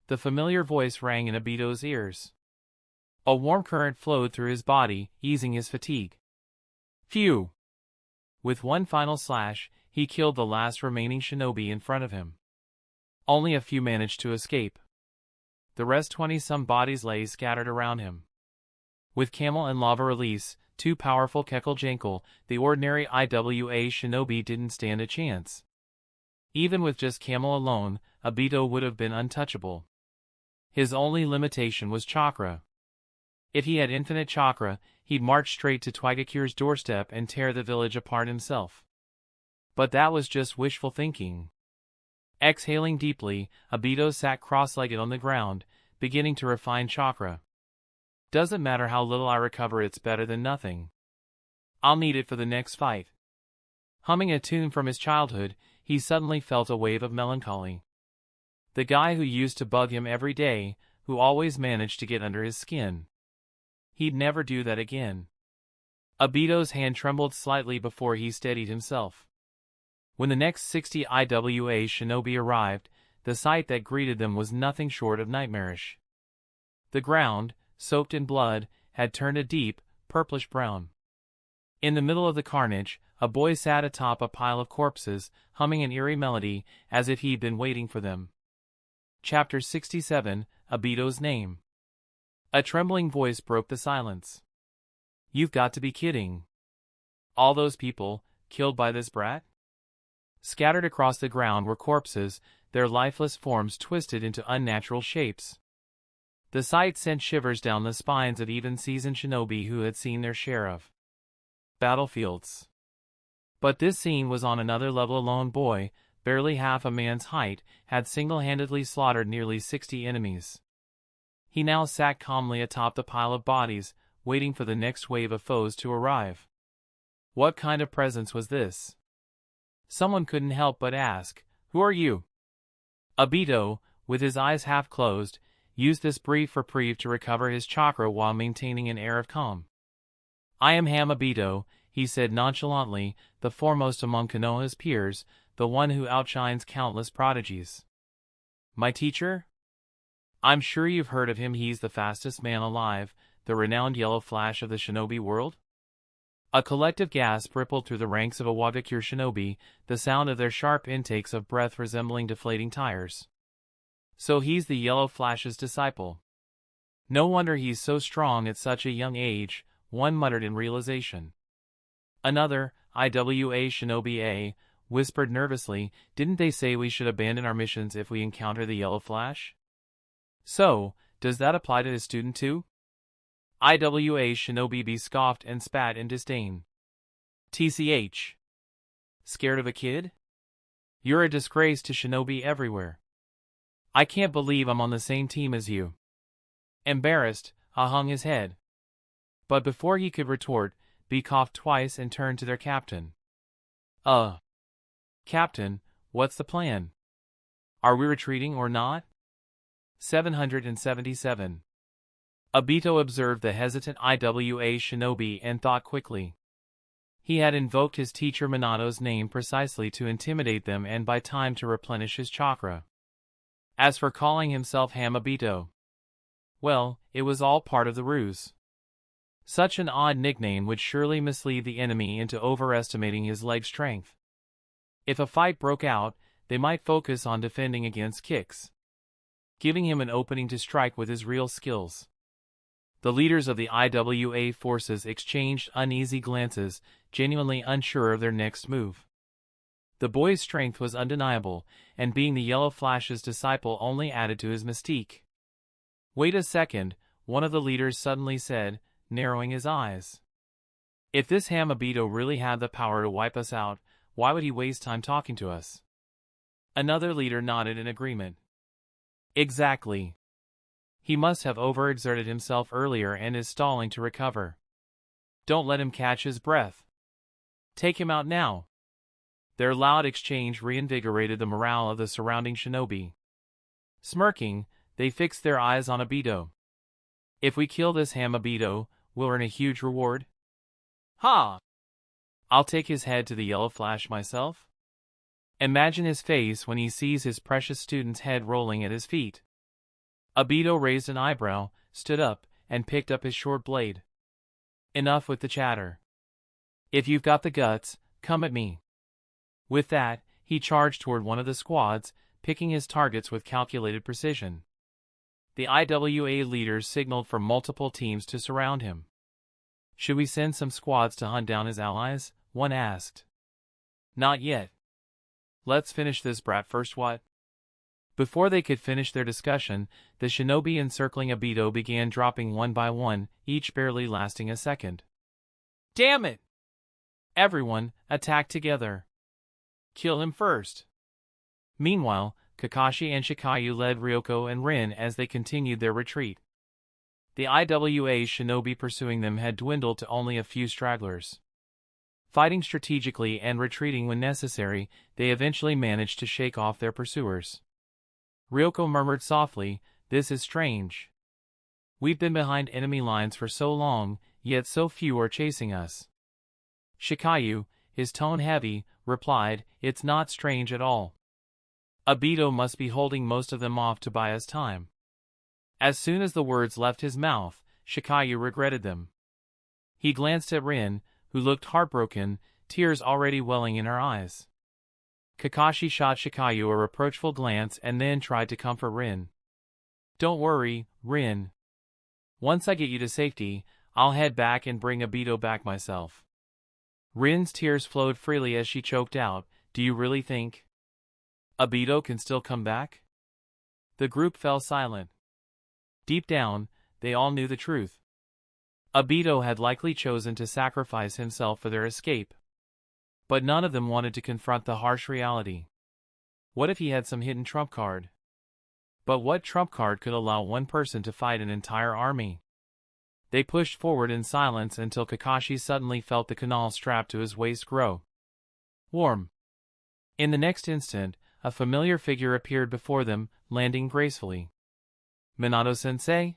The familiar voice rang in Obito's ears. A warm current flowed through his body, easing his fatigue. Phew! With one final slash, he killed the last remaining shinobi in front of him. Only a few managed to escape. The rest 20-some bodies lay scattered around him. With Camel and Lava Release, 2 powerful Kekkojinkat, the ordinary IWA shinobi didn't stand a chance. Even with just Camel alone, Obito would have been untouchable. His only limitation was chakra. If he had infinite chakra, he'd march straight to Twigakure's doorstep and tear the village apart himself. But that was just wishful thinking. Exhaling deeply, Obito sat cross-legged on the ground, beginning to refine chakra. Doesn't matter how little I recover, it's better than nothing. I'll need it for the next fight. Humming a tune from his childhood, he suddenly felt a wave of melancholy. The guy who used to bug him every day, who always managed to get under his skin. He'd never do that again. Obito's hand trembled slightly before he steadied himself. When the next 60 IWA shinobi arrived, the sight that greeted them was nothing short of nightmarish. The ground, soaked in blood, had turned a deep, purplish brown. In the middle of the carnage, a boy sat atop a pile of corpses, humming an eerie melody, as if he'd been waiting for them. Chapter 67, Obito's Name. A trembling voice broke the silence. You've got to be kidding. All those people, killed by this brat? Scattered across the ground were corpses, their lifeless forms twisted into unnatural shapes. The sight sent shivers down the spines of even seasoned shinobi who had seen their share of battlefields. But this scene was on another level. A lone boy, barely half a man's height, had single-handedly slaughtered nearly 60 enemies. He now sat calmly atop the pile of bodies, waiting for the next wave of foes to arrive. What kind of presence was this? Someone couldn't help but ask, "Who are you?" Obito, with his eyes half closed, used this brief reprieve to recover his chakra while maintaining an air of calm. "I am Obito," he said nonchalantly, "the foremost among Konoha's peers, the one who outshines countless prodigies." "My teacher? I'm sure you've heard of him. He's the fastest man alive, the renowned Yellow Flash of the shinobi world?" A collective gasp rippled through the ranks of Awatakure shinobi, the sound of their sharp intakes of breath resembling deflating tires. So he's the Yellow Flash's disciple. No wonder he's so strong at such a young age, one muttered in realization. Another, IWA Shinobi A, whispered nervously, "Didn't they say we should abandon our missions if we encounter the Yellow Flash?" "So, does that apply to his student too?" IWA Shinobi B scoffed and spat in disdain. "TCH. Scared of a kid? You're a disgrace to shinobi everywhere. I can't believe I'm on the same team as you." Embarrassed, A hung his head. But before he could retort, B coughed twice and turned to their captain. Captain, what's the plan? Are we retreating or not?" 777. Obito observed the hesitant IWA shinobi and thought quickly. He had invoked his teacher Minato's name precisely to intimidate them and buy time to replenish his chakra. As for calling himself Obito, well, it was all part of the ruse. Such an odd nickname would surely mislead the enemy into overestimating his leg strength. If a fight broke out, they might focus on defending against kicks, giving him an opening to strike with his real skills. The leaders of the IWA forces exchanged uneasy glances, genuinely unsure of their next move. The boy's strength was undeniable, and being the Yellow Flash's disciple only added to his mystique. "Wait a second," one of the leaders suddenly said, narrowing his eyes. "If this Obito really had the power to wipe us out, why would he waste time talking to us?" Another leader nodded in agreement. "Exactly. He must have overexerted himself earlier and is stalling to recover. Don't let him catch his breath. Take him out now." Their loud exchange reinvigorated the morale of the surrounding shinobi. Smirking, they fixed their eyes on Obito. "If we kill this Obito, we'll earn a huge reward." "Ha! I'll take his head to the Yellow Flash myself." Imagine his face when he sees his precious student's head rolling at his feet. Obito raised an eyebrow, stood up, and picked up his short blade. "Enough with the chatter. If you've got the guts, come at me." With that, he charged toward one of the squads, picking his targets with calculated precision. The IWA leaders signaled for multiple teams to surround him. "Should we send some squads to hunt down his allies?" one asked. "Not yet. Let's finish this brat first. What?" Before they could finish their discussion, the shinobi encircling Obito began dropping one by one, each barely lasting a second. "Damn it! Everyone, attack together. Kill him first." Meanwhile, Kakashi and Shikayu led Ryoko and Rin as they continued their retreat. The IWA shinobi pursuing them had dwindled to only a few stragglers. Fighting strategically and retreating when necessary, they eventually managed to shake off their pursuers. Ryoko murmured softly, "This is strange. We've been behind enemy lines for so long, yet so few are chasing us." Shikayu, his tone heavy, replied, "It's not strange at all. Obito must be holding most of them off to buy us time." As soon as the words left his mouth, Shikayu regretted them. He glanced at Rin, who looked heartbroken, tears already welling in her eyes. Kakashi shot Shikayu a reproachful glance and then tried to comfort Rin. "Don't worry, Rin. Once I get you to safety, I'll head back and bring Obito back myself." Rin's tears flowed freely as she choked out, "Do you really think Obito can still come back?" The group fell silent. Deep down, they all knew the truth. Obito had likely chosen to sacrifice himself for their escape. But none of them wanted to confront the harsh reality. What if he had some hidden trump card? But what trump card could allow one person to fight an entire army? They pushed forward in silence until Kakashi suddenly felt the kunai strapped to his waist grow warm. In the next instant, a familiar figure appeared before them, landing gracefully. "Minato-sensei?"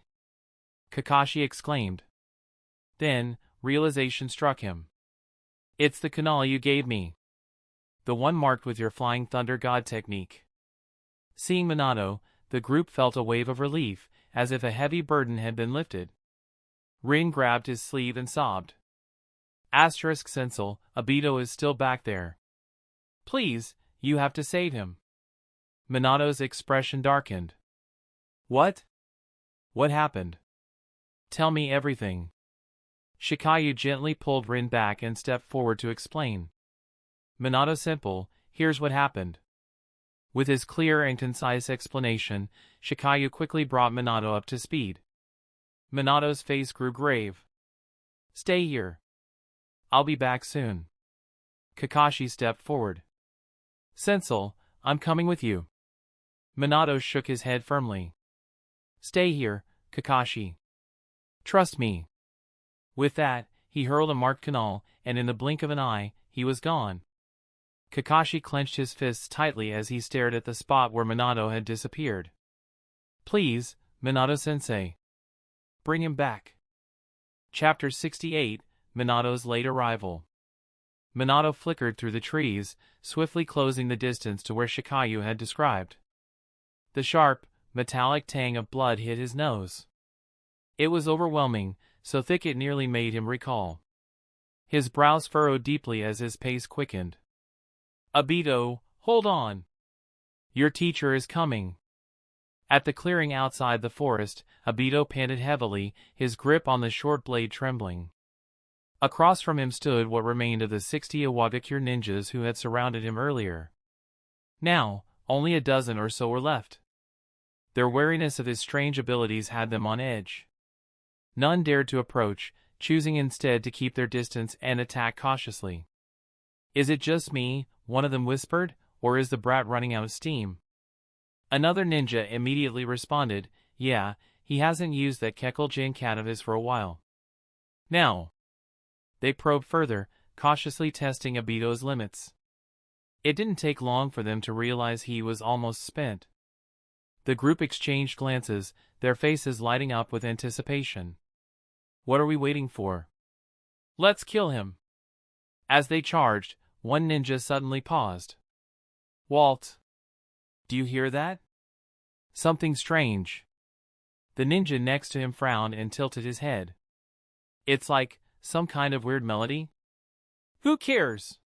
Kakashi exclaimed. Then, realization struck him. "It's the kunai you gave me. The one marked with your Flying Thunder God technique." Seeing Minato, the group felt a wave of relief, as if a heavy burden had been lifted. Rin grabbed his sleeve and sobbed. Sensei, Obito is still back there. Please, you have to save him. Minato's expression darkened. What? What happened? Tell me everything. Shikayu gently pulled Rin back and stepped forward to explain. Minato simple, here's what happened. With his clear and concise explanation, Shikayu quickly brought Minato up to speed. Minato's face grew grave. Stay here. I'll be back soon. Kakashi stepped forward. Sensei, I'm coming with you. Minato shook his head firmly. Stay here, Kakashi. Trust me. With that, he hurled a marked kunai, and in the blink of an eye, he was gone. Kakashi clenched his fists tightly as he stared at the spot where Minato had disappeared. Please, Minato-sensei. Bring him back. Chapter 68, Minato's Late Arrival. Minato flickered through the trees, swiftly closing the distance to where Shikayu had described. The sharp, metallic tang of blood hit his nose. It was overwhelming, so thick it nearly made him recoil. His brows furrowed deeply as his pace quickened. Obito, hold on. Your teacher is coming. At the clearing outside the forest, Obito panted heavily, his grip on the short blade trembling. Across from him stood what remained of the 60 Iwagakure ninjas who had surrounded him earlier. Now, only a dozen or so were left. Their wariness of his strange abilities had them on edge. None dared to approach, choosing instead to keep their distance and attack cautiously. Is it just me, one of them whispered, or is the brat running out of steam? Another ninja immediately responded, yeah, he hasn't used that Kekkle Jinkat of his for a while. Now. They probed further, cautiously testing Obito's limits. It didn't take long for them to realize he was almost spent. The group exchanged glances, their faces lighting up with anticipation. What are we waiting for? Let's kill him. As they charged, one ninja suddenly paused. Walt. Do you hear that? Something strange. The ninja next to him frowned and tilted his head. It's like some kind of weird melody? Who cares?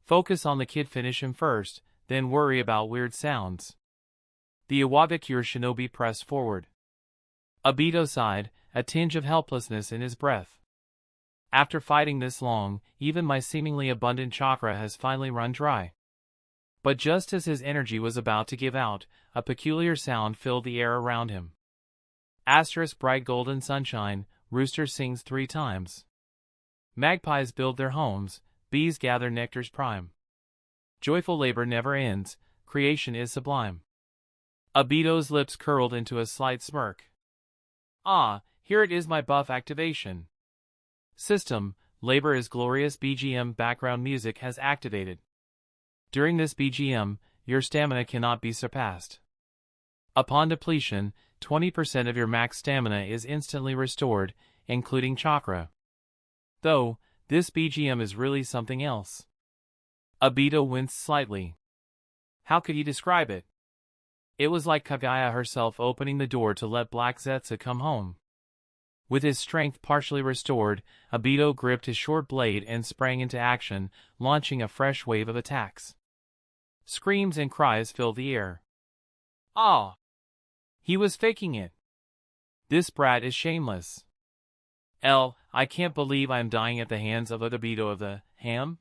Focus on the kid, finish him first, then worry about weird sounds. The Iwagakure shinobi pressed forward. Obito sighed, a tinge of helplessness in his breath. After fighting this long, even my seemingly abundant chakra has finally run dry. But just as his energy was about to give out, a peculiar sound filled the air around him. Bright golden sunshine, rooster sings 3 times. Magpies build their homes, bees gather nectar's prime. Joyful labor never ends, creation is sublime. Obito's lips curled into a slight smirk. Ah, here it is, my buff activation. System, labor is glorious. BGM background music has activated. During this BGM, your stamina cannot be surpassed. Upon depletion, 20% of your max stamina is instantly restored, including chakra. Though, this BGM is really something else. Obito winced slightly. How could he describe it? It was like Kaguya herself opening the door to let Black Zetsu come home. With his strength partially restored, Obito gripped his short blade and sprang into action, launching a fresh wave of attacks. Screams and cries filled the air. Ah! He was faking it. This brat is shameless. I can't believe I am dying at the hands of Obito of the Ham.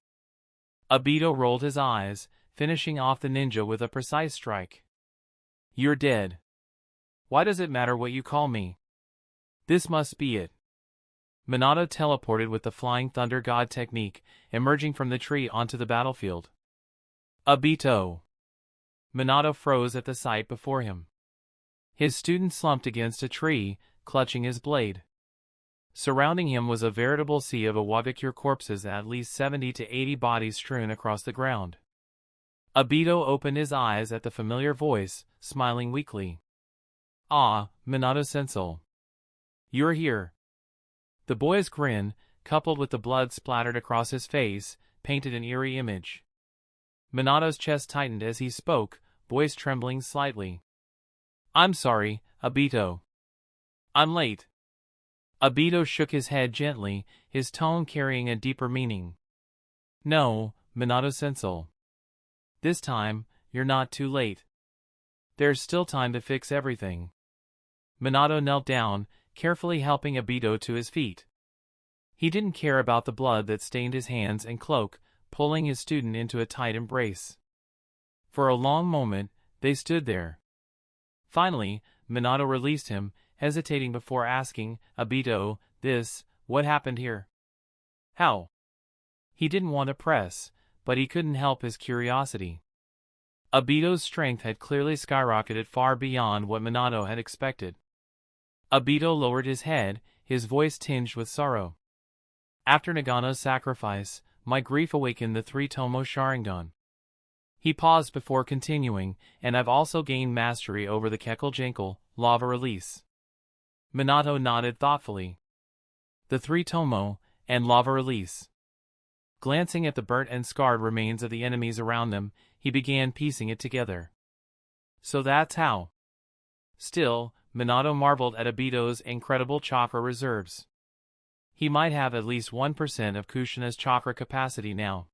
Obito rolled his eyes, finishing off the ninja with a precise strike. You're dead. Why does it matter what you call me? This must be it. Minato teleported with the Flying Thunder God technique, emerging from the tree onto the battlefield. Obito! Minato froze at the sight before him. His student slumped against a tree, clutching his blade. Surrounding him was a veritable sea of Iwagakure corpses, at least 70 to 80 bodies strewn across the ground. Obito opened his eyes at the familiar voice, smiling weakly. "Ah, Minato-sensei. You're here." The boy's grin, coupled with the blood splattered across his face, painted an eerie image. Minato's chest tightened as he spoke, voice trembling slightly. "I'm sorry, Obito. I'm late." Obito shook his head gently, his tone carrying a deeper meaning. "No, Minato-sensei. This time, you're not too late. There's still time to fix everything." Minato knelt down, carefully helping Obito to his feet. He didn't care about the blood that stained his hands and cloak, pulling his student into a tight embrace. For a long moment, they stood there. Finally, Minato released him, hesitating before asking, "Obito, what happened here? How?" He didn't want to press, but he couldn't help his curiosity. Obito's strength had clearly skyrocketed far beyond what Minato had expected. Obito lowered his head, his voice tinged with sorrow. "After Nagano's sacrifice, my grief awakened the three Tomo Sharingan." He paused before continuing, "And I've also gained mastery over the Kekkle Jenkle, Lava Release." Minato nodded thoughtfully. The three Tomo, and Lava Release. Glancing at the burnt and scarred remains of the enemies around them, he began piecing it together. So that's how. Still, Minato marveled at Obito's incredible chakra reserves. He might have at least 1% of Kushina's chakra capacity now.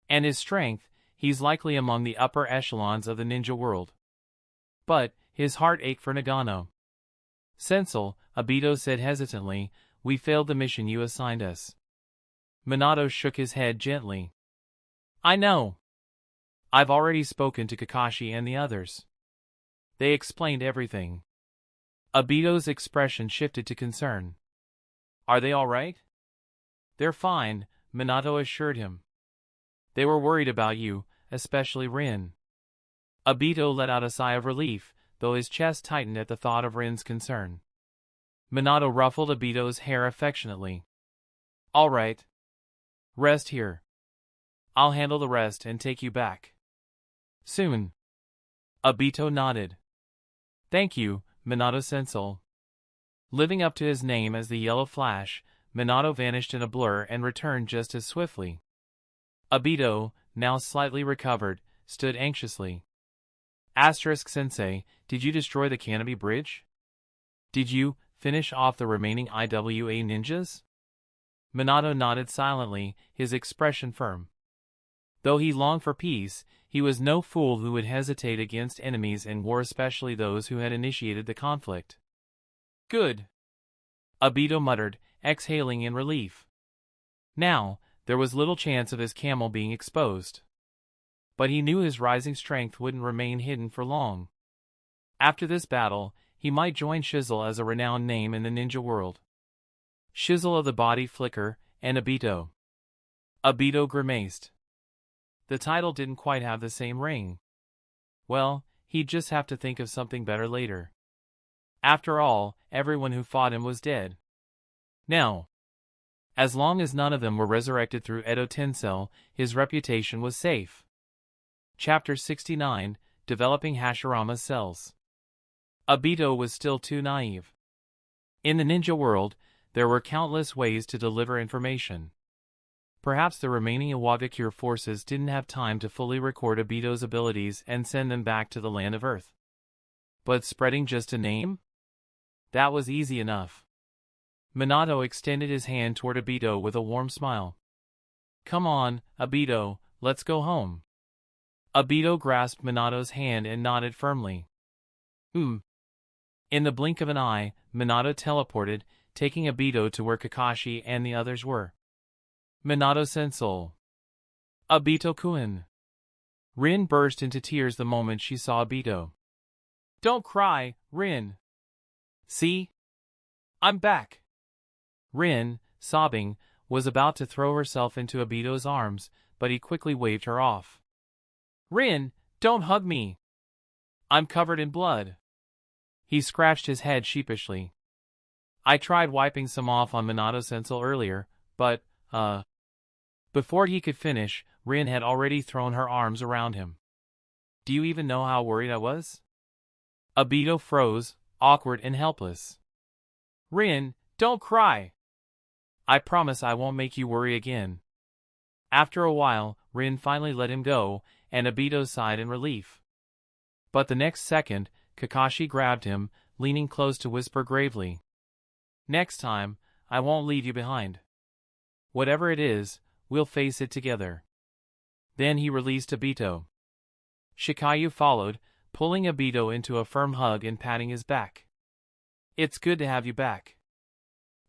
And his strength, he's likely among the upper echelons of the ninja world. But, his heart ached for Nagano. "Sensei," Obito said hesitantly, "we failed the mission you assigned us." Minato shook his head gently. "I know. I've already spoken to Kakashi and the others. They explained everything." Obito's expression shifted to concern. "Are they all right?" "They're fine," Minato assured him. "They were worried about you, especially Rin." Obito let out a sigh of relief, though his chest tightened at the thought of Rin's concern. Minato ruffled Obito's hair affectionately. "All right. Rest here. I'll handle the rest and take you back soon." Obito nodded. "Thank you, Minato-sensei." Living up to his name as the Yellow Flash, Minato vanished in a blur and returned just as swiftly. Obito, now slightly recovered, stood anxiously. "Sensei, did you destroy the Canopy Bridge? Did you finish off the remaining IWA ninjas?" Minato nodded silently, his expression firm. Though he longed for peace, he was no fool who would hesitate against enemies in war, especially those who had initiated the conflict. "Good," Obito muttered, exhaling in relief. Now, there was little chance of his camel being exposed. But he knew his rising strength wouldn't remain hidden for long. After this battle, he might join Shizzle as a renowned name in the ninja world. Shizzle of the Body Flicker, and Obito. Obito grimaced. The title didn't quite have the same ring. Well, he'd just have to think of something better later. After all, everyone who fought him was dead. Now, as long as none of them were resurrected through Edo Tensei, his reputation was safe. Chapter 69, Developing Hashirama's Cells. Obito was still too naive. In the ninja world, there were countless ways to deliver information. Perhaps the remaining Iwagakure forces didn't have time to fully record Obito's abilities and send them back to the land of Earth. But spreading just a name? That was easy enough. Minato extended his hand toward Obito with a warm smile. "Come on, Obito, let's go home." Obito grasped Minato's hand and nodded firmly. In the blink of an eye, Minato teleported, taking Obito to where Kakashi and the others were. "Minato-sensei. Obito-kun." Rin burst into tears the moment she saw Obito. "Don't cry, Rin. See? I'm back." Rin, sobbing, was about to throw herself into Obito's arms, but he quickly waved her off. "Rin, don't hug me! I'm covered in blood." He scratched his head sheepishly. "I tried wiping some off on Minato-sensei earlier, but, Before he could finish, Rin had already thrown her arms around him. "Do you even know how worried I was?" Obito froze, awkward and helpless. "Rin, don't cry! I promise I won't make you worry again." After a while, Rin finally let him go, and Obito sighed in relief. But the next second, Kakashi grabbed him, leaning close to whisper gravely, "Next time, I won't leave you behind. Whatever it is, we'll face it together." Then he released Obito. Shikayu followed, pulling Obito into a firm hug and patting his back. "It's good to have you back.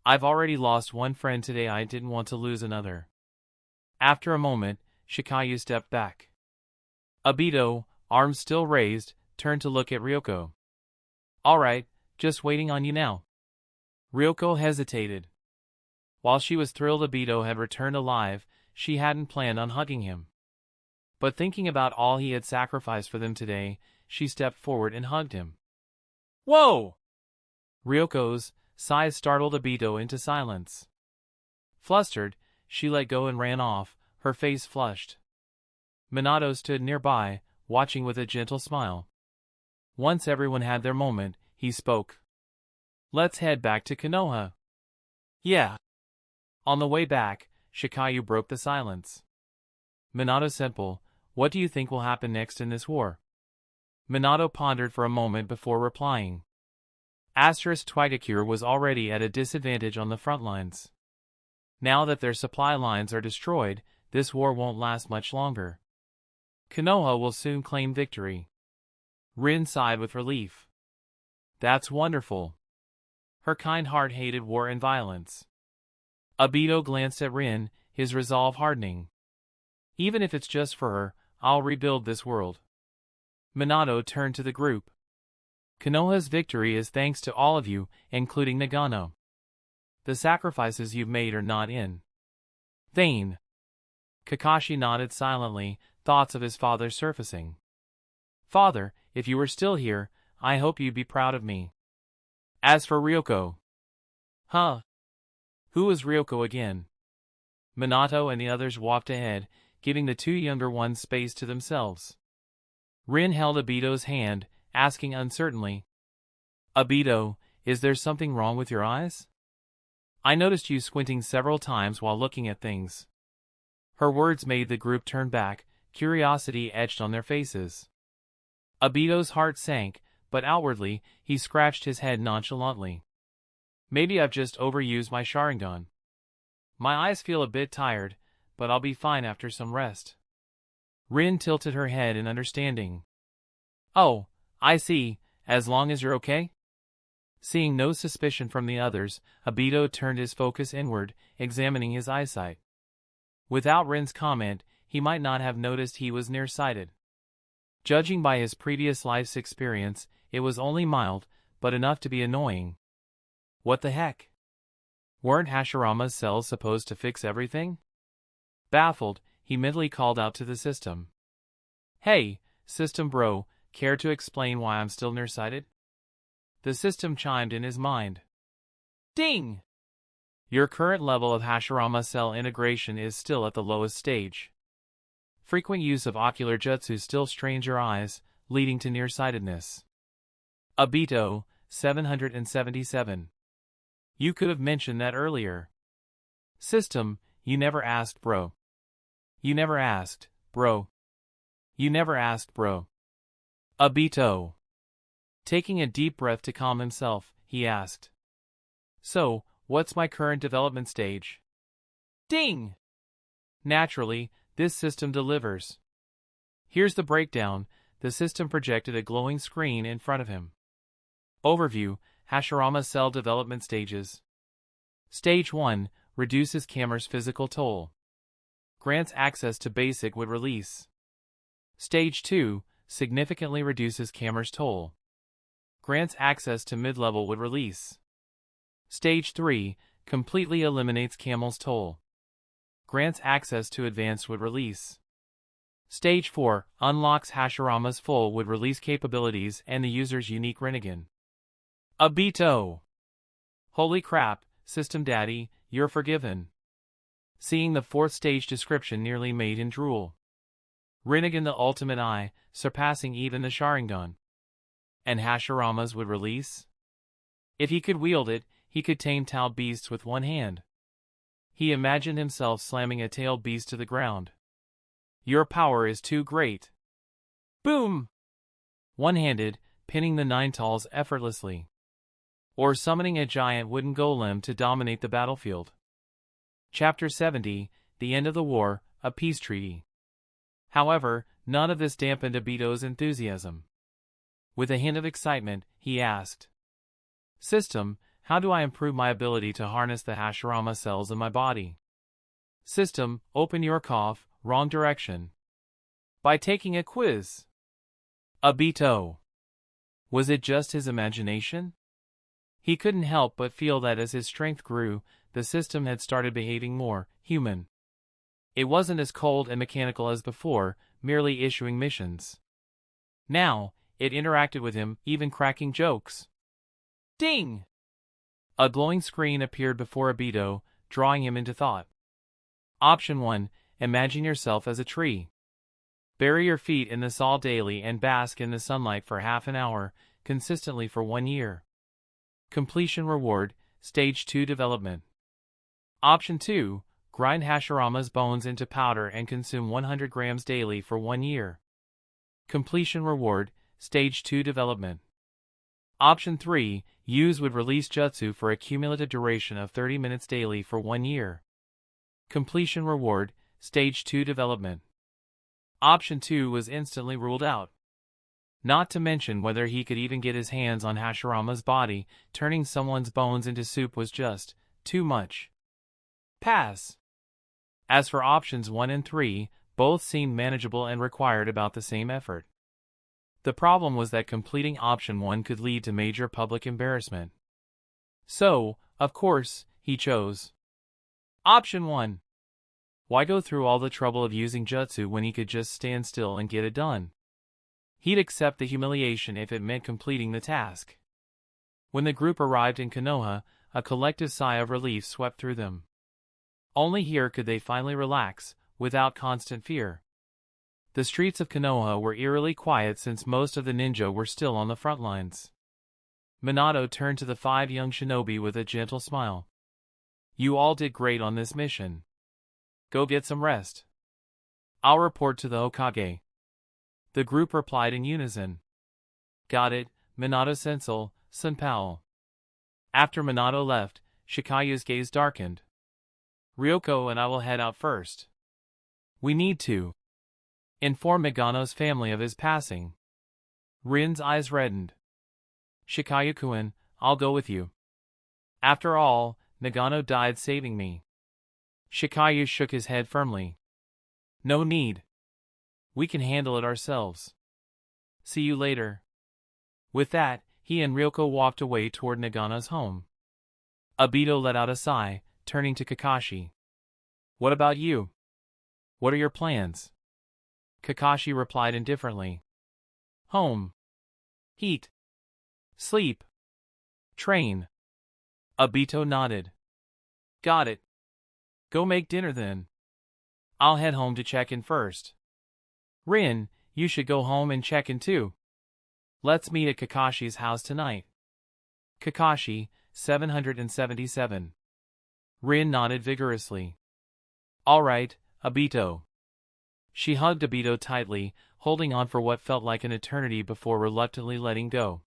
I've already lost one friend today, I didn't want to lose another." After a moment, Shikayu stepped back. Obito, arms still raised, turned to look at Ryoko. "All right, just waiting on you now." Ryoko hesitated. While she was thrilled Obito had returned alive, she hadn't planned on hugging him. But thinking about all he had sacrificed for them today, she stepped forward and hugged him. "Whoa!" Ryoko's sighs startled Obito into silence. Flustered, she let go and ran off, her face flushed. Minato stood nearby, watching with a gentle smile. Once everyone had their moment, he spoke. "Let's head back to Konoha." "Yeah." On the way back, Shikayu broke the silence. "Minato-senpai, what do you think will happen next in this war?" Minato pondered for a moment before replying. Twigakur was already at a disadvantage on the front lines. Now that their supply lines are destroyed, this war won't last much longer. Konoha will soon claim victory. Rin sighed with relief. "That's wonderful." Her kind heart hated war and violence. Obito glanced at Rin, his resolve hardening. "Even if it's just for her, I'll rebuild this world." Minato turned to the group. "Konoha's victory is thanks to all of you, including Nagano. The sacrifices you've made are not in vain." Kakashi nodded silently, thoughts of his father surfacing. "Father, if you were still here, I hope you'd be proud of me." As for Ryoko. "Huh? Who is Ryoko again?" Minato and the others walked ahead, giving the two younger ones space to themselves. Rin held Obito's hand, asking uncertainly, "Obito, is there something wrong with your eyes? I noticed you squinting several times while looking at things." Her words made the group turn back, curiosity etched on their faces. Obito's heart sank, but outwardly, he scratched his head nonchalantly. "Maybe I've just overused my Sharingan. My eyes feel a bit tired, but I'll be fine after some rest." Rin tilted her head in understanding. "Oh, I see, as long as you're okay?" Seeing no suspicion from the others, Obito turned his focus inward, examining his eyesight. Without Rin's comment, he might not have noticed he was nearsighted. Judging by his previous life's experience, it was only mild, but enough to be annoying. What the heck? Weren't Hashirama's cells supposed to fix everything? Baffled, he mentally called out to the system. "Hey, system bro, care to explain why I'm still nearsighted?" The system chimed in his mind. Ding! Your current level of Hashirama cell integration is still at the lowest stage. Frequent use of ocular jutsu still strains your eyes, leading to nearsightedness. Obito, 777. You could have mentioned that earlier. System, you never asked, bro. You never asked, bro. You never asked, bro. Obito. Taking a deep breath to calm himself, he asked. So, what's my current development stage? Ding! Naturally, this system delivers. Here's the breakdown. The system projected a glowing screen in front of him. Overview, Hashirama cell development stages. Stage 1, reduces Kammer's physical toll. Grants access to basic wood release. Stage 2, significantly reduces Kammer's toll. Grants access to mid-level wood release. Stage 3, completely eliminates Camel's Toll. Grants access to Advanced Wood Release. Stage 4 unlocks Hashirama's full wood release capabilities and the user's unique Rinnegan. Obito! Holy crap, System Daddy, you're forgiven. Seeing the 4th stage description nearly made him drool. Rinnegan the ultimate eye, surpassing even the Sharingan. And Hashirama's would release? If he could wield it, he could tame tailed beasts with one hand. He imagined himself slamming a tailed beast to the ground. Your power is too great. Boom! One-handed, pinning the Nine-Tails effortlessly. Or summoning a giant wooden golem to dominate the battlefield. Chapter 70, The End of the War, a Peace Treaty. However, none of this dampened Obito's enthusiasm. With a hint of excitement, he asked, System, how do I improve my ability to harness the Hashirama cells in my body? System, open your cough, wrong direction. By taking a quiz. Obito. Was it just his imagination? He couldn't help but feel that as his strength grew, the system had started behaving more human. It wasn't as cold and mechanical as before, merely issuing missions. Now, it interacted with him, even cracking jokes. Ding! A glowing screen appeared before Obito, drawing him into thought. Option 1. Imagine yourself as a tree. Bury your feet in this all daily and bask in the sunlight for half an hour, consistently for 1 year. Completion reward, Stage 2 development. Option 2. Grind Hashirama's bones into powder and consume 100 grams daily for 1 year. Completion reward, Stage 2 development. Option 3. Use would release jutsu for a cumulative duration of 30 minutes daily for 1 year. Completion reward, Stage 2 development. Option 2 was instantly ruled out. Not to mention whether he could even get his hands on Hashirama's body, turning someone's bones into soup was just too much. Pass. As for options 1 and 3, both seemed manageable and required about the same effort. The problem was that completing option 1 could lead to major public embarrassment. So, of course, he chose option 1. Why go through all the trouble of using jutsu when he could just stand still and get it done? He'd accept the humiliation if it meant completing the task. When the group arrived in Konoha, a collective sigh of relief swept through them. Only here could they finally relax, without constant fear. The streets of Konoha were eerily quiet since most of the ninja were still on the front lines. Minato turned to the 5 young shinobi with a gentle smile. You all did great on this mission. Go get some rest. I'll report to the Hokage. The group replied in unison. Got it, Minato-sensei, Senpal. After Minato left, Shikaya's gaze darkened. Ryoko and I will head out first. We need to inform Nagano's family of his passing. Rin's eyes reddened. Shikaya-kun, I'll go with you. After all, Nagano died saving me. Shikaya shook his head firmly. No need. We can handle it ourselves. See you later. With that, he and Ryoko walked away toward Nagano's home. Obito let out a sigh, turning to Kakashi. What about you? What are your plans? Kakashi replied indifferently. Home. Heat. Sleep. Train. Obito nodded. Got it. Go make dinner then. I'll head home to check in first. Rin, you should go home and check in too. Let's meet at Kakashi's house tonight. Kakashi, 777. Rin nodded vigorously. All right, Obito. She hugged Obito tightly, holding on for what felt like an eternity before reluctantly letting go.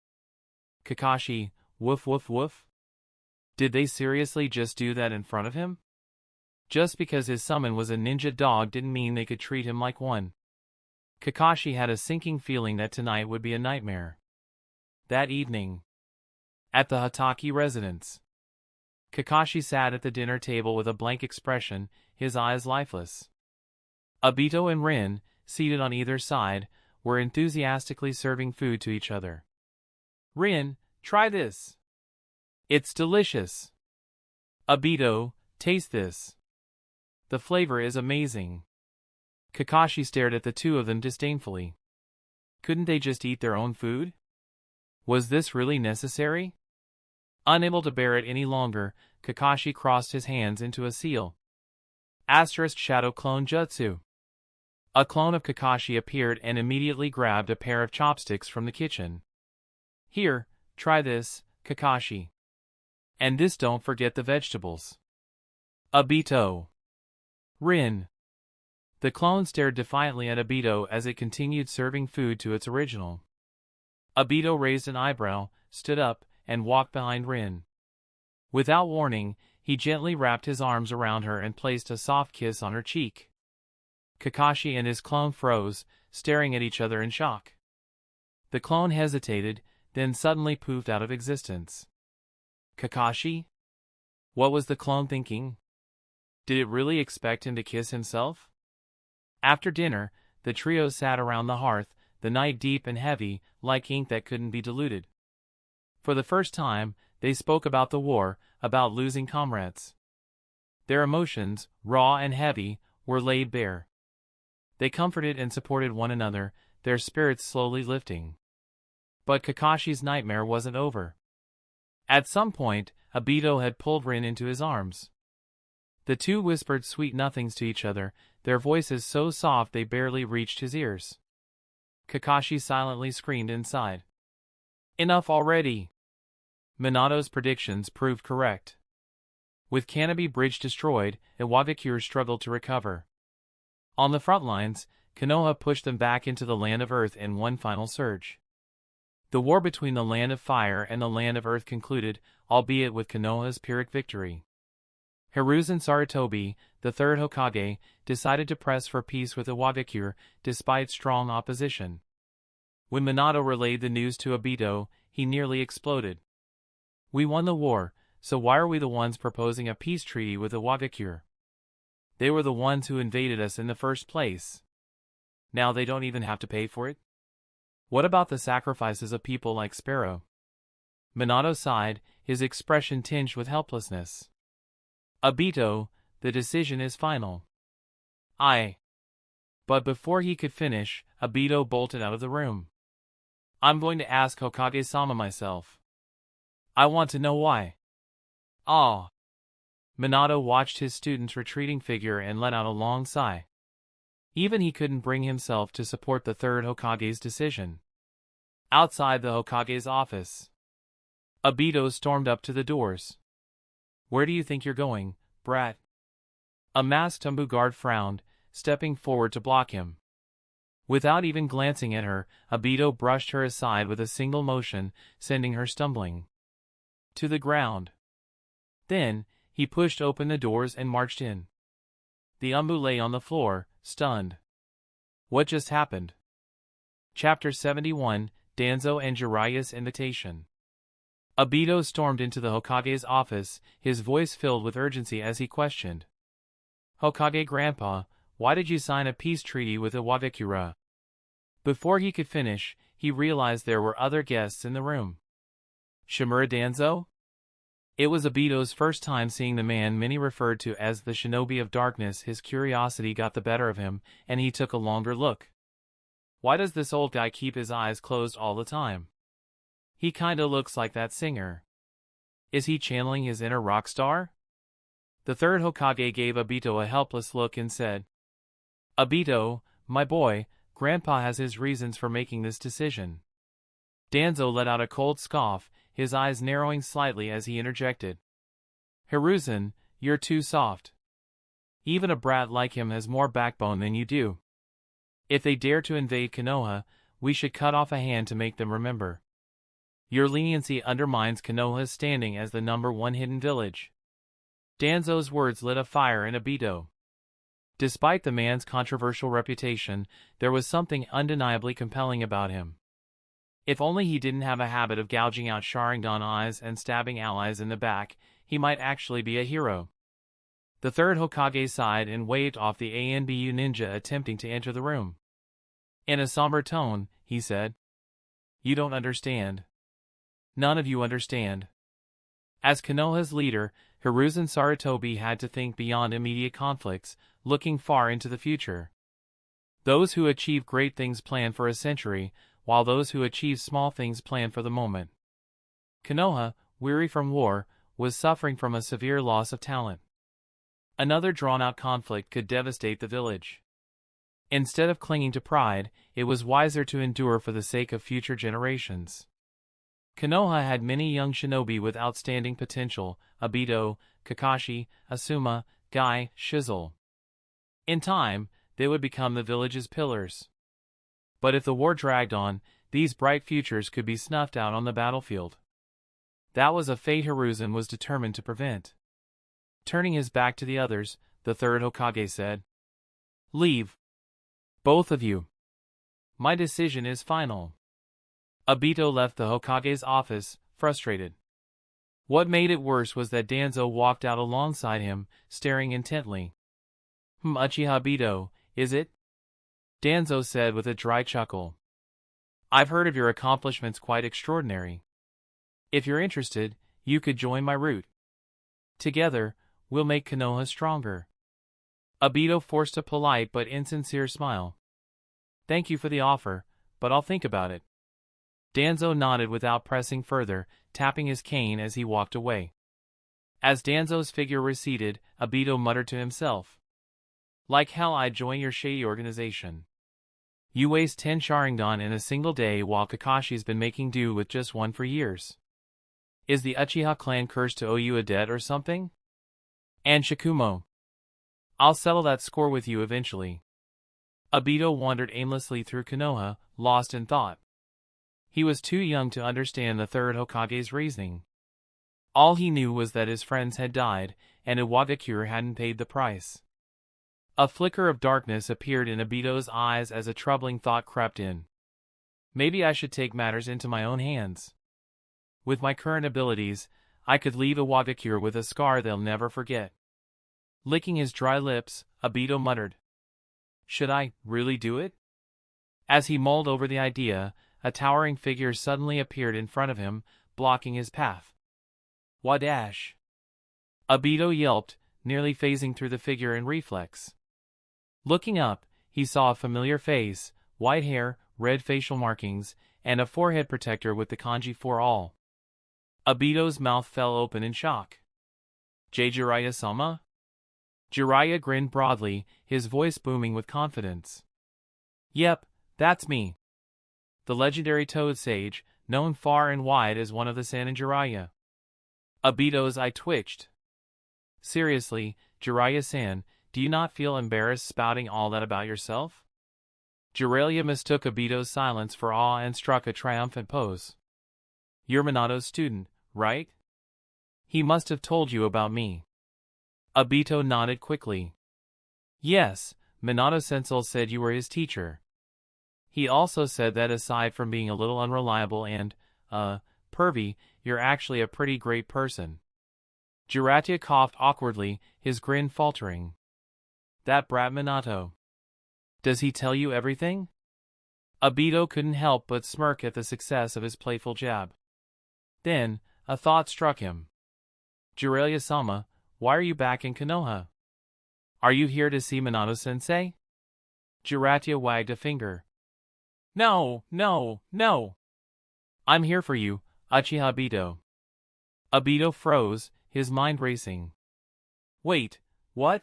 Kakashi, woof woof woof. Did they seriously just do that in front of him? Just because his summon was a ninja dog didn't mean they could treat him like one. Kakashi had a sinking feeling that tonight would be a nightmare. That evening, at the Hatake residence, Kakashi sat at the dinner table with a blank expression, his eyes lifeless. Obito and Rin, seated on either side, were enthusiastically serving food to each other. Rin, try this. It's delicious. Obito, taste this. The flavor is amazing. Kakashi stared at the two of them disdainfully. Couldn't they just eat their own food? Was this really necessary? Unable to bear it any longer, Kakashi crossed his hands into a seal. Asterisk Shadow Clone Jutsu. A clone of Kakashi appeared and immediately grabbed a pair of chopsticks from the kitchen. Here, try this, Kakashi. And this, don't forget the vegetables. Obito. Rin. The clone stared defiantly at Obito as it continued serving food to its original. Obito raised an eyebrow, stood up, and walked behind Rin. Without warning, he gently wrapped his arms around her and placed a soft kiss on her cheek. Kakashi and his clone froze, staring at each other in shock. The clone hesitated, then suddenly poofed out of existence. Kakashi? What was the clone thinking? Did it really expect him to kiss himself? After dinner, the trio sat around the hearth, the night deep and heavy, like ink that couldn't be diluted. For the first time, they spoke about the war, about losing comrades. Their emotions, raw and heavy, were laid bare. They comforted and supported one another, their spirits slowly lifting. But Kakashi's nightmare wasn't over. At some point, Obito had pulled Rin into his arms. The two whispered sweet nothings to each other, their voices so soft they barely reached his ears. Kakashi silently screamed inside. Enough already! Minato's predictions proved correct. With Canopy Bridge destroyed, Iwabikure struggled to recover. On the front lines, Konoha pushed them back into the Land of Earth in one final surge. The war between the Land of Fire and the Land of Earth concluded, albeit with Konoha's Pyrrhic victory. Hiruzen Sarutobi, the third Hokage, decided to press for peace with Iwabikure, despite strong opposition. When Minato relayed the news to Obito, he nearly exploded. We won the war, so why are we the ones proposing a peace treaty with Iwabikure? They were the ones who invaded us in the first place. Now they don't even have to pay for it? What about the sacrifices of people like Sparrow? Minato sighed, his expression tinged with helplessness. Obito, the decision is final. But before he could finish, Obito bolted out of the room. I'm going to ask Hokage-sama myself. I want to know why. Ah. Minato watched his student's retreating figure and let out a long sigh. Even he couldn't bring himself to support the third Hokage's decision. Outside the Hokage's office, Obito stormed up to the doors. Where do you think you're going, brat? A masked Umbu guard frowned, stepping forward to block him. Without even glancing at her, Obito brushed her aside with a single motion, sending her stumbling to the ground. Then, he pushed open the doors and marched in. The Umbu lay on the floor, stunned. What just happened? Chapter 71, Danzo and Jiraiya's Invitation. Obito stormed into the Hokage's office, his voice filled with urgency as he questioned. Hokage Grandpa, why did you sign a peace treaty with Iwabikure? Before he could finish, he realized there were other guests in the room. Shimura Danzo? It was Obito's first time seeing the man many referred to as the Shinobi of Darkness. His curiosity got the better of him, and he took a longer look. Why does this old guy keep his eyes closed all the time? He kinda looks like that singer. Is he channeling his inner rock star? The third Hokage gave Obito a helpless look and said, Obito, my boy, Grandpa has his reasons for making this decision. Danzo let out a cold scoff, his eyes narrowing slightly as he interjected. Hiruzen, you're too soft. Even a brat like him has more backbone than you do. If they dare to invade Konoha, we should cut off a hand to make them remember. Your leniency undermines Konoha's standing as the #1 hidden village. Danzo's words lit a fire in Obito. Despite the man's controversial reputation, there was something undeniably compelling about him. If only he didn't have a habit of gouging out Sharingan eyes and stabbing allies in the back, he might actually be a hero. The third Hokage sighed and waved off the ANBU ninja attempting to enter the room. In a somber tone, he said, You don't understand. None of you understand. As Konoha's leader, Hiruzen Sarutobi had to think beyond immediate conflicts, looking far into the future. Those who achieve great things plan for a century, while those who achieve small things plan for the moment. Konoha, weary from war, was suffering from a severe loss of talent. Another drawn-out conflict could devastate the village. Instead of clinging to pride, it was wiser to endure for the sake of future generations. Konoha had many young shinobi with outstanding potential: Obito, Kakashi, Asuma, Guy, Shizzle. In time, they would become the village's pillars. But if the war dragged on, these bright futures could be snuffed out on the battlefield. That was a fate Hiruzen was determined to prevent. Turning his back to the others, the third Hokage said, "Leave. Both of you. My decision is final." Obito left the Hokage's office, frustrated. What made it worse was that Danzo walked out alongside him, staring intently. Uchiha Obito, is it?" Danzo said with a dry chuckle. "I've heard of your accomplishments, quite extraordinary. If you're interested, you could join my route. Together, we'll make Konoha stronger." Obito forced a polite but insincere smile. "Thank you for the offer, but I'll think about it." Danzo nodded without pressing further, tapping his cane as he walked away. As Danzo's figure receded, Obito muttered to himself, "Like hell I'd join your shady organization. You waste 10 Sharingan in a single day while Kakashi's been making do with just one for years. Is the Uchiha clan cursed to owe you a debt or something? And Shikumo, I'll settle that score with you eventually." Obito wandered aimlessly through Konoha, lost in thought. He was too young to understand the third Hokage's reasoning. All he knew was that his friends had died, and Iwagakure hadn't paid the price. A flicker of darkness appeared in Obito's eyes as a troubling thought crept in. Maybe I should take matters into my own hands. With my current abilities, I could leave Iwagakure with a scar they'll never forget. Licking his dry lips, Obito muttered, "Should I really do it?" As he mulled over the idea, a towering figure suddenly appeared in front of him, blocking his path. "Wadash!" Obito yelped, nearly phasing through the figure in reflex. Looking up, he saw a familiar face, white hair, red facial markings, and a forehead protector with the kanji for all. Obito's mouth fell open in shock. "Jiraiya-sama?" Jiraiya grinned broadly, his voice booming with confidence. "Yep, that's me. The legendary Toad Sage, known far and wide as one of the Sannin Jiraiya." Obito's eye twitched. "Seriously, Jiraiya-san, do you not feel embarrassed spouting all that about yourself?" Jiraiya mistook Obito's silence for awe and struck a triumphant pose. "You're Minato's student, right? He must have told you about me." Obito nodded quickly. "Yes, Minato-sensei said you were his teacher. He also said that aside from being a little unreliable and, pervy, you're actually a pretty great person." Jiraiya coughed awkwardly, his grin faltering. "That brat Minato. Does he tell you everything?" Obito couldn't help but smirk at the success of his playful jab. Then, a thought struck him. "Jiraiya-sama, why are you back in Konoha? Are you here to see Minato-sensei?" Jiraiya wagged a finger. No. I'm here for you, Uchiha Obito." Obito froze, his mind racing. "Wait, what?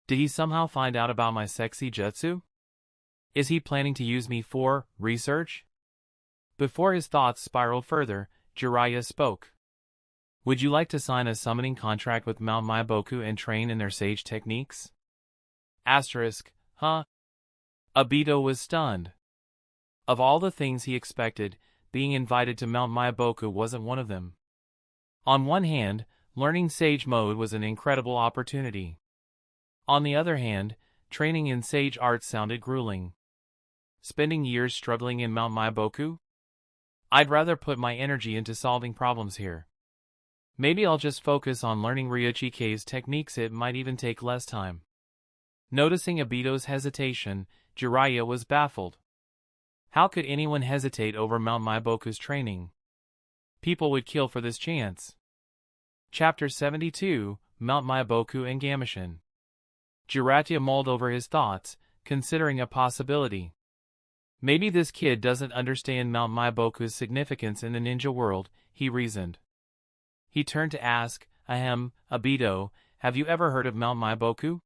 Did he somehow find out about my sexy jutsu? Is he planning to use me for research?" Before his thoughts spiraled further, Jiraiya spoke. "Would you like to sign a summoning contract with Mount Myaboku and train in their sage techniques?" Huh? Obito was stunned. Of all the things he expected, being invited to Mount Myaboku wasn't one of them. On one hand, learning Sage Mode was an incredible opportunity. On the other hand, training in Sage Arts sounded grueling. Spending years struggling in Mount Myaboku? I'd rather put my energy into solving problems here. Maybe I'll just focus on learning Ryuchike's techniques, it might even take less time. Noticing Obito's hesitation, Jiraiya was baffled. How could anyone hesitate over Mount Myaboku's training? People would kill for this chance. Chapter 72, Mount Myaboku and Gameshin. Jiraiya mulled over his thoughts, considering a possibility. Maybe this kid doesn't understand Mount Myaboku's significance in the ninja world, he reasoned. He turned to ask, Obito, have you ever heard of Mount Myaboku?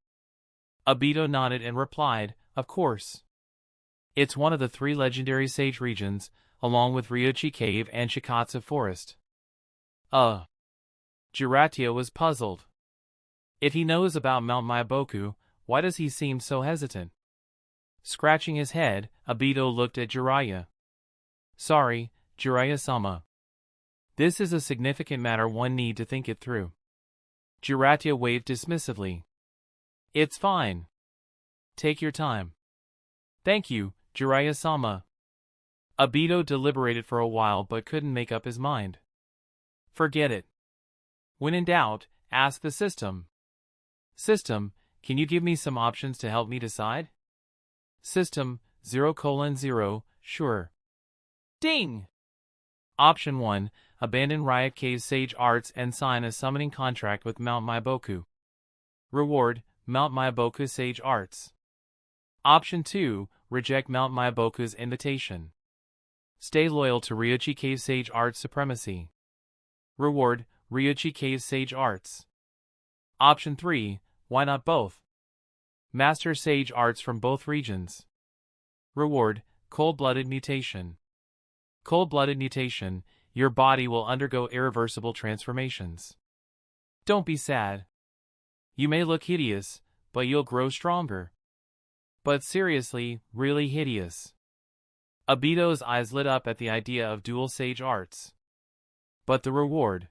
Obito nodded and replied, of course. It's one of the 3 legendary sage regions, along with Ryuchi Cave and Shikatsu Forest. Jiraiya was puzzled. If he knows about Mount Myaboku, why does he seem so hesitant? Scratching his head, Obito looked at Jiraiya. Sorry, Jiraiya-sama. This is a significant matter, one need to think it through. Jiraiya waved dismissively. It's fine. Take your time. Thank you, Jiraiya-sama. Obito deliberated for a while but couldn't make up his mind. Forget it. When in doubt, ask the system. System, can you give me some options to help me decide? System, 0:0, sure. Ding! Option 1, abandon Riot Cave's Sage Arts and sign a summoning contract with Mount Myaboku. Reward, Mount Myaboku's Sage Arts. Option 2, reject Mount Myaboku's invitation. Stay loyal to Ryuchi Cave's Sage Arts supremacy. Reward, Ryuchi Cave's Sage Arts. Option 3, why not both? Master Sage Arts from both regions. Reward, cold-blooded mutation. Cold-blooded mutation, your body will undergo irreversible transformations. Don't be sad. You may look hideous, but you'll grow stronger. But seriously, really hideous. Obito's eyes lit up at the idea of dual Sage Arts. But the reward.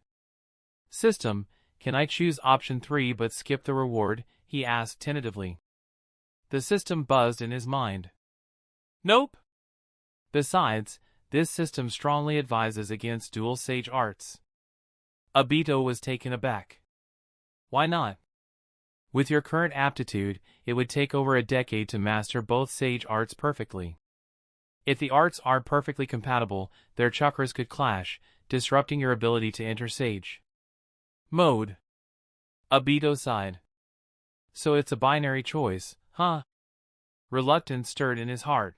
System, can I choose option 3 but skip the reward? He asked tentatively. The system buzzed in his mind. Nope. Besides, this system strongly advises against dual Sage Arts. Obito was taken aback. Why not? With your current aptitude, it would take over a decade to master both Sage Arts perfectly. If the arts are perfectly compatible, their chakras could clash, disrupting your ability to enter Sage mode. Obito sighed. So it's a binary choice, huh? Reluctance stirred in his heart.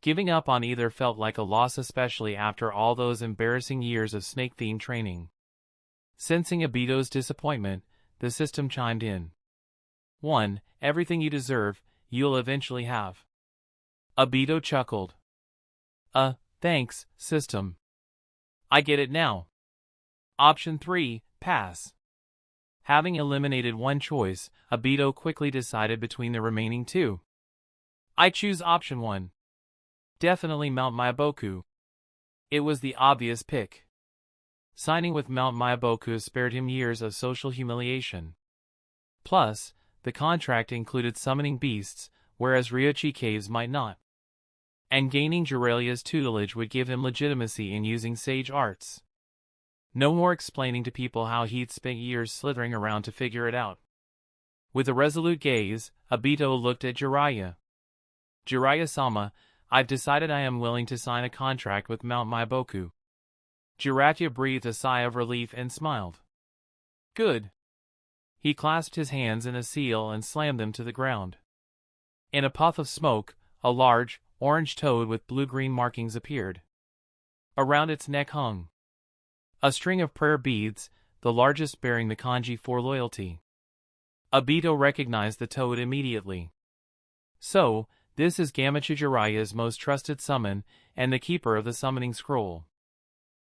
Giving up on either felt like a loss, especially after all those embarrassing years of snake-themed training. Sensing Obito's disappointment, the system chimed in. 1. Everything you deserve, you'll eventually have. Obito chuckled. Thanks, system. I get it now. Option 3, pass. Having eliminated one choice, Obito quickly decided between the remaining 2. I choose option 1. Definitely Mount Myaboku. It was the obvious pick. Signing with Mount Myaboku spared him years of social humiliation. Plus, the contract included summoning beasts, whereas Ryuchi Caves might not. And gaining Jiraiya's tutelage would give him legitimacy in using Sage Arts. No more explaining to people how he'd spent years slithering around to figure it out. With a resolute gaze, Obito looked at Jiraiya. Jiraiya-sama, I've decided I am willing to sign a contract with Mount Myaboku. Jiraiya breathed a sigh of relief and smiled. Good. He clasped his hands in a seal and slammed them to the ground. In a puff of smoke, a large, orange toad with blue-green markings appeared. Around its neck hung a string of prayer beads, the largest bearing the kanji for loyalty. Obito recognized the toad immediately. So, this is Gamechu Jiraiya's most trusted summon, and the keeper of the summoning scroll.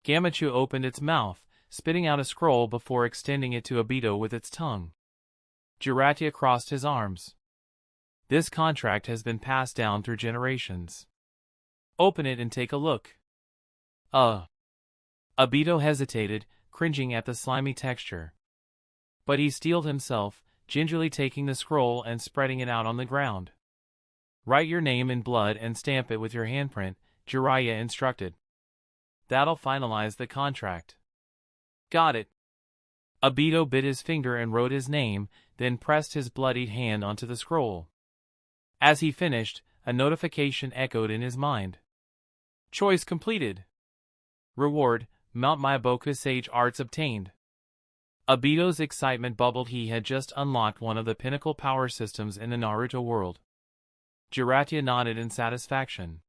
Gamechu opened its mouth, spitting out a scroll before extending it to Obito with its tongue. Jiraiya crossed his arms. This contract has been passed down through generations. Open it and take a look. Obito hesitated, cringing at the slimy texture. But he steeled himself, gingerly taking the scroll and spreading it out on the ground. Write your name in blood and stamp it with your handprint, Jiraiya instructed. That'll finalize the contract. Got it. Obito bit his finger and wrote his name, then pressed his bloodied hand onto the scroll. As he finished, a notification echoed in his mind. Choice completed. Reward, Mount Myaboku Sage Arts obtained. Obito's excitement bubbled. He had just unlocked one of the pinnacle power systems in the Naruto world. Jiraiya nodded in satisfaction.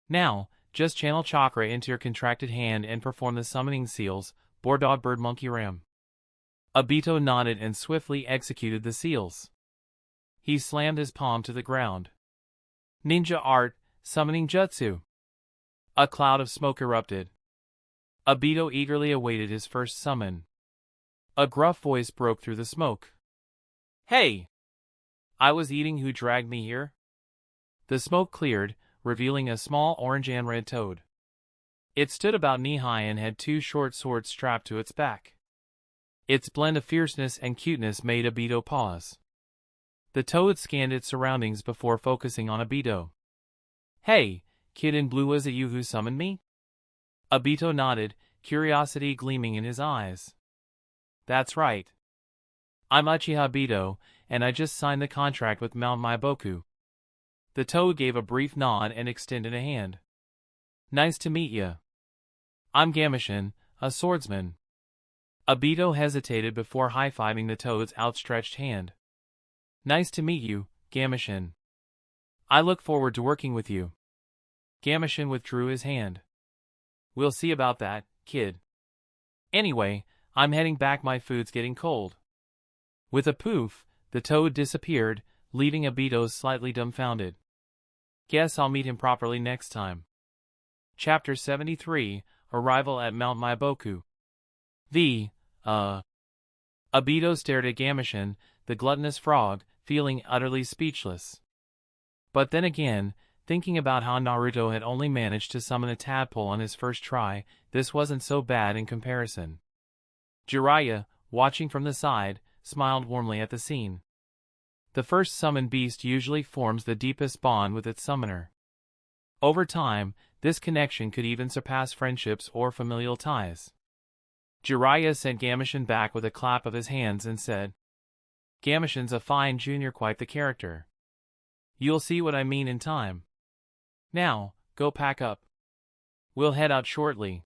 Now, just channel chakra into your contracted hand and perform the summoning seals, boar dog bird monkey ram. Obito nodded and swiftly executed the seals. He slammed his palm to the ground. Ninja art, summoning jutsu. A cloud of smoke erupted. Obito eagerly awaited his first summon. A gruff voice broke through the smoke. Hey! I was eating. Who dragged me here? The smoke cleared, revealing a small orange and red toad. It stood about knee-high and had two short swords strapped to its back. Its blend of fierceness and cuteness made Obito pause. The toad scanned its surroundings before focusing on Obito. Hey, kid in blue, was it you who summoned me? Obito nodded, curiosity gleaming in his eyes. That's right. I'm Uchiha Obito, and I just signed the contract with Mount Mangekyo. The toad gave a brief nod and extended a hand. Nice to meet ya. I'm Gameshin, a swordsman. Obito hesitated before high-fiving the toad's outstretched hand. Nice to meet you, Gameshin. I look forward to working with you. Gameshin withdrew his hand. We'll see about that, kid. Anyway, I'm heading back. My food's getting cold. With a poof, the toad disappeared, leaving Obito slightly dumbfounded. Guess I'll meet him properly next time. Chapter 73, Arrival at Mount Mangekyo. Obito stared at Gameshin, the gluttonous frog, feeling utterly speechless. But then again, thinking about how Naruto had only managed to summon a tadpole on his first try, this wasn't so bad in comparison. Jiraiya, watching from the side, smiled warmly at the scene. The first summoned beast usually forms the deepest bond with its summoner. Over time, this connection could even surpass friendships or familial ties. Jiraiya sent Gameshin back with a clap of his hands and said, Gameshin's a fine junior, quite the character. You'll see what I mean in time. Now, go pack up. We'll head out shortly.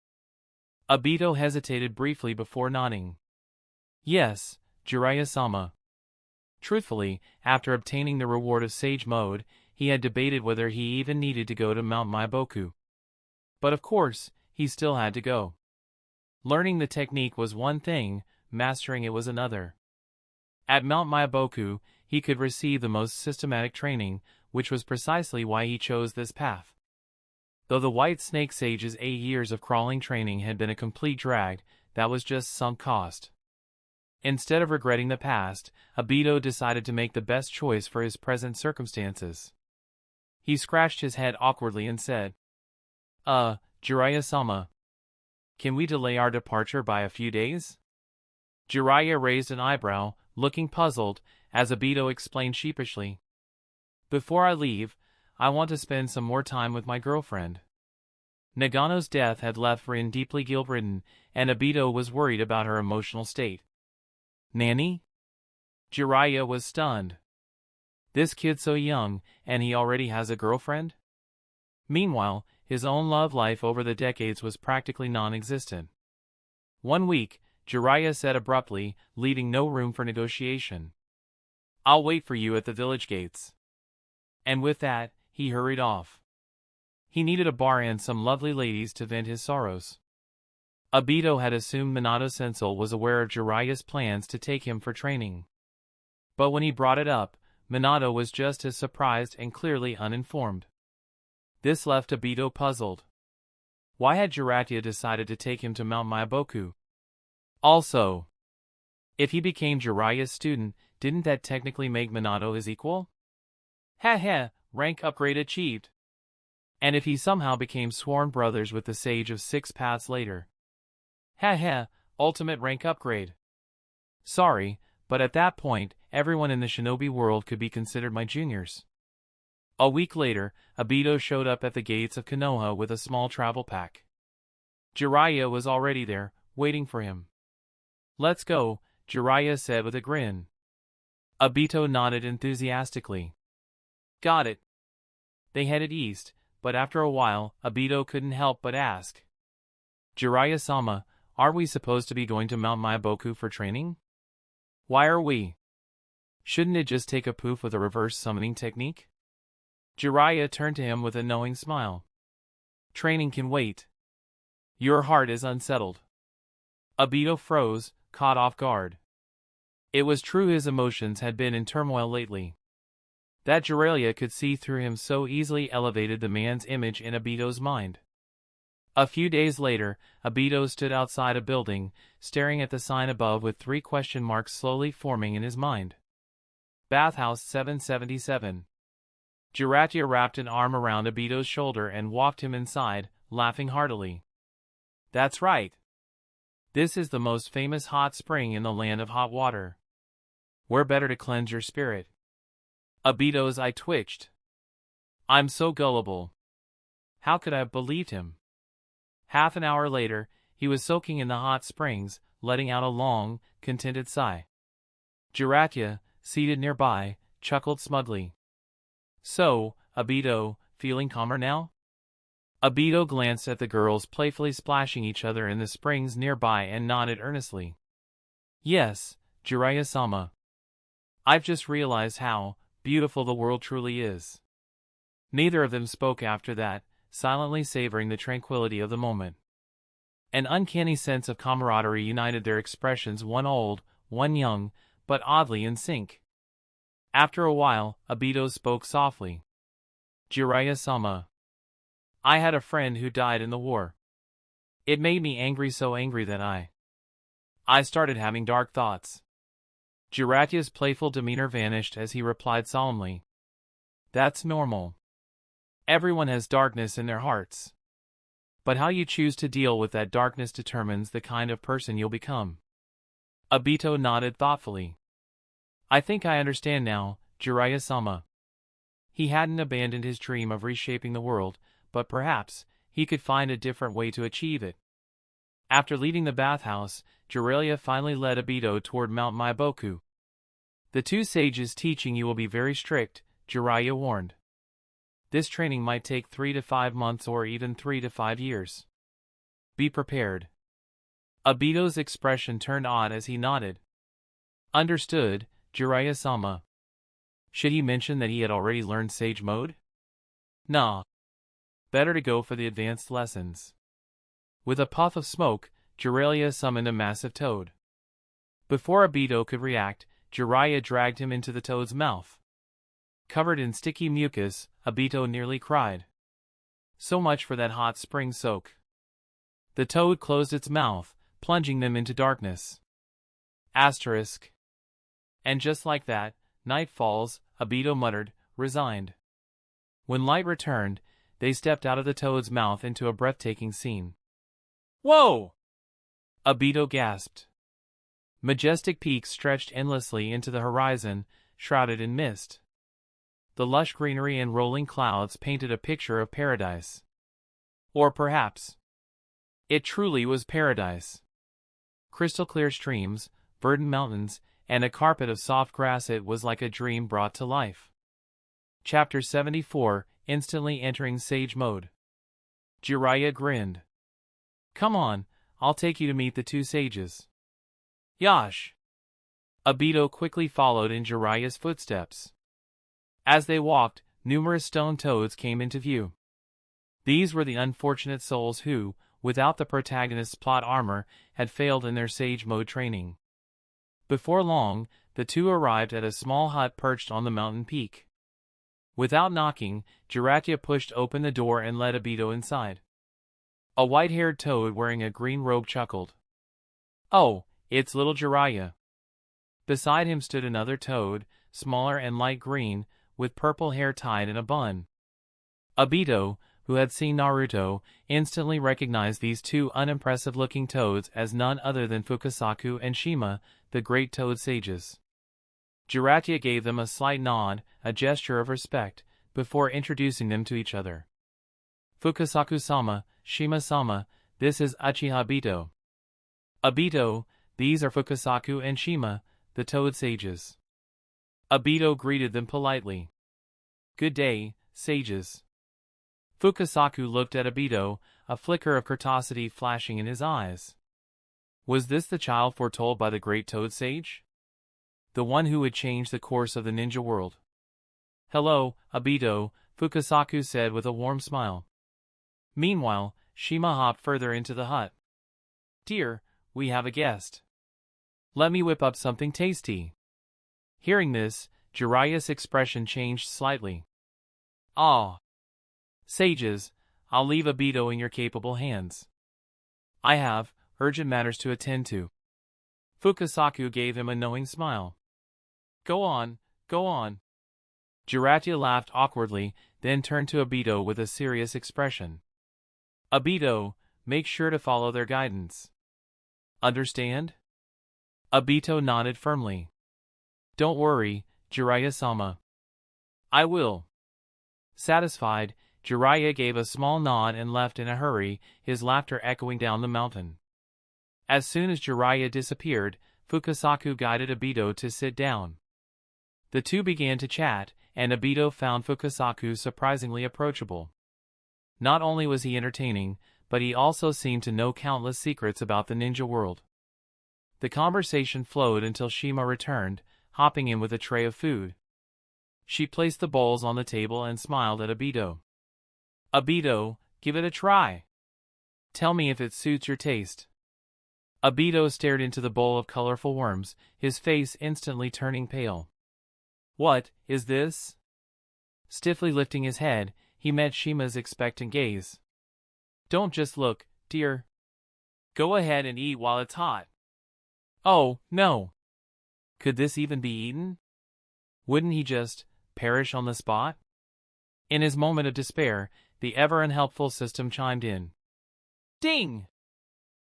Obito hesitated briefly before nodding. Yes, Jiraiya-sama. Truthfully, after obtaining the reward of Sage Mode, he had debated whether he even needed to go to Mount Mangekyo. But of course, he still had to go. Learning the technique was one thing, mastering it was another. At Mount Mangekyo, he could receive the most systematic training, which was precisely why he chose this path. Though the White Snake Sage's 8 years of crawling training had been a complete drag, that was just sunk cost. Instead of regretting the past, Obito decided to make the best choice for his present circumstances. He scratched his head awkwardly and said, Jiraiya-sama. Can we delay our departure by a few days? Jiraiya raised an eyebrow, looking puzzled, as Obito explained sheepishly. Before I leave, I want to spend some more time with my girlfriend. Nagano's death had left Rin deeply guilt-ridden, and Obito was worried about her emotional state. Nanny? Jiraiya was stunned. This kid so young, and he already has a girlfriend? Meanwhile, his own love life over the decades was practically non-existent. 1 week, Jiraiya said abruptly, leaving no room for negotiation. I'll wait for you at the village gates. And with that, he hurried off. He needed a bar and some lovely ladies to vent his sorrows. Obito had assumed Minato Sensei was aware of Jiraiya's plans to take him for training. But when he brought it up, Minato was just as surprised and clearly uninformed. This left Obito puzzled. Why had Jiraiya decided to take him to Mount Mangekyo? Also, if he became Jiraiya's student, didn't that technically make Minato his equal? Rank upgrade achieved. And if he somehow became sworn brothers with the Sage of Six Paths later? Ultimate rank upgrade. Sorry, but at that point, everyone in the shinobi world could be considered my juniors. A week later, Obito showed up at the gates of Konoha with a small travel pack. Jiraiya was already there, waiting for him. Let's go, Jiraiya said with a grin. Obito nodded enthusiastically. Got it. They headed east, but after a while, Obito couldn't help but ask. Jiraiya-sama, Are we supposed to be going to Mount Myaboku for training? Why are we? Shouldn't it just take a poof with a reverse summoning technique? Jiraiya turned to him with a knowing smile. Training can wait. Your heart is unsettled. Obito froze, caught off guard. It was true his emotions had been in turmoil lately. That Jiraiya could see through him so easily elevated the man's image in Obito's mind. A few days later, Obito stood outside a building, staring at the sign above with 3 question marks slowly forming in his mind. Bathhouse 777. Jiraiya wrapped an arm around Obito's shoulder and walked him inside, laughing heartily. That's right. This is the most famous hot spring in the land of hot water. Where better to cleanse your spirit? Obito's eye twitched. I'm so gullible. How could I have believed him? Half an hour later, he was soaking in the hot springs, letting out a long, contented sigh. Jiraiya, seated nearby, chuckled smugly. So, Obito, feeling calmer now? Obito glanced at the girls playfully splashing each other in the springs nearby and nodded earnestly. Yes, Jiraiya-sama. I've just realized how beautiful the world truly is. Neither of them spoke after that, silently savoring the tranquility of the moment. An uncanny sense of camaraderie united their expressions, one old, one young, but oddly in sync. After a while, Obito spoke softly. Jiraiya-sama. I had a friend who died in the war. It made me angry, so angry that I started having dark thoughts. Jiraiya's playful demeanor vanished as he replied solemnly. That's normal. Everyone has darkness in their hearts. But how you choose to deal with that darkness determines the kind of person you'll become. Obito nodded thoughtfully. I think I understand now, Jiraiya-sama. He hadn't abandoned his dream of reshaping the world, but perhaps he could find a different way to achieve it. After leaving the bathhouse, Jiraiya finally led Obito toward Mount Myaboku. The 2 sages teaching you will be very strict, Jiraiya warned. This training might take 3 to 5 months or even 3 to 5 years. Be prepared. Obito's expression turned odd as he nodded. Understood, Jiraiya-sama. Should he mention that he had already learned Sage Mode? Nah. Better to go for the advanced lessons. With a puff of smoke, Jiraiya summoned a massive toad. Before Obito could react, Jiraiya dragged him into the toad's mouth. Covered in sticky mucus, Obito nearly cried. So much for that hot spring soak. The toad closed its mouth, plunging them into darkness. Asterisk. And just like that, night falls, Obito muttered, resigned. When light returned, they stepped out of the toad's mouth into a breathtaking scene. Whoa! Obito gasped. Majestic peaks stretched endlessly into the horizon, shrouded in mist. The lush greenery and rolling clouds painted a picture of paradise. Or perhaps it truly was paradise. Crystal clear streams, verdant mountains, and a carpet of soft grass. It was like a dream brought to life. Chapter 74, Instantly entering Sage Mode. Jiraiya grinned. Come on, I'll take you to meet the 2 sages. Yosh! Obito quickly followed in Jiraiya's footsteps. As they walked, numerous stone toads came into view. These were the unfortunate souls who, without the protagonist's plot armor, had failed in their Sage Mode training. Before long, the 2 arrived at a small hut perched on the mountain peak. Without knocking, Jiraiya pushed open the door and led Obito inside. A white-haired toad wearing a green robe chuckled. Oh, it's little Jiraiya. Beside him stood another toad, smaller and light green, with purple hair tied in a bun. Obito, who had seen Naruto, instantly recognized these 2 unimpressive-looking toads as none other than Fukasaku and Shima, the great toad sages. Jiraiya gave them a slight nod, a gesture of respect, before introducing them to each other. Fukasaku-sama, Shima-sama, this is Uchiha Obito. Obito, these are Fukasaku and Shima, the toad sages. Obito greeted them politely. Good day, sages. Fukasaku looked at Obito, a flicker of curiosity flashing in his eyes. Was this the child foretold by the great Toad Sage? The one who would change the course of the ninja world? "Hello, Obito," Fukasaku said with a warm smile. Meanwhile, Shima hopped further into the hut. "Dear, we have a guest. Let me whip up something tasty." Hearing this, Jiraiya's expression changed slightly. "Ah, sages, I'll leave Obito in your capable hands. I have urgent matters to attend to." Fukasaku gave him a knowing smile. Go on, go on." Jiraiya laughed awkwardly, then turned to Obito with a serious expression. "Obito, make sure to follow their guidance. Understand?" Obito nodded firmly. "Don't worry, Jiraiya-sama. I will." Satisfied, Jiraiya gave a small nod and left in a hurry, his laughter echoing down the mountain. As soon as Jiraiya disappeared, Fukasaku guided Obito to sit down. The two began to chat, and Obito found Fukasaku surprisingly approachable. Not only was he entertaining, but he also seemed to know countless secrets about the ninja world. The conversation flowed until Shima returned, hopping in with a tray of food. She placed the bowls on the table and smiled at Obito. "Obito, give it a try. Tell me if it suits your taste." Obito stared into the bowl of colorful worms, his face instantly turning pale. "What is this?" Stiffly lifting his head, he met Shima's expectant gaze. "Don't just look, dear. Go ahead and eat while it's hot." "Oh, no. Could this even be eaten? Wouldn't he just perish on the spot?" In his moment of despair, the ever-unhelpful system chimed in. "Ding!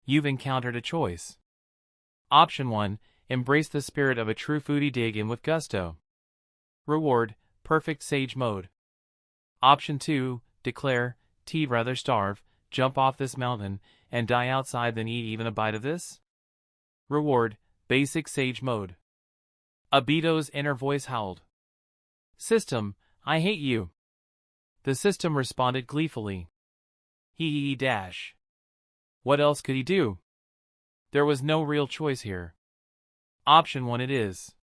You've encountered a choice. Option 1, embrace the spirit of a true foodie, dig in with gusto. Reward, perfect sage mode. Option 2, declare, rather starve, jump off this mountain, and die outside than eat even a bite of this. Reward, basic sage mode." Obito's inner voice howled. "System, I hate you." The system responded gleefully. Hee dash. What else could he do? There was no real choice here. Option 1 it is.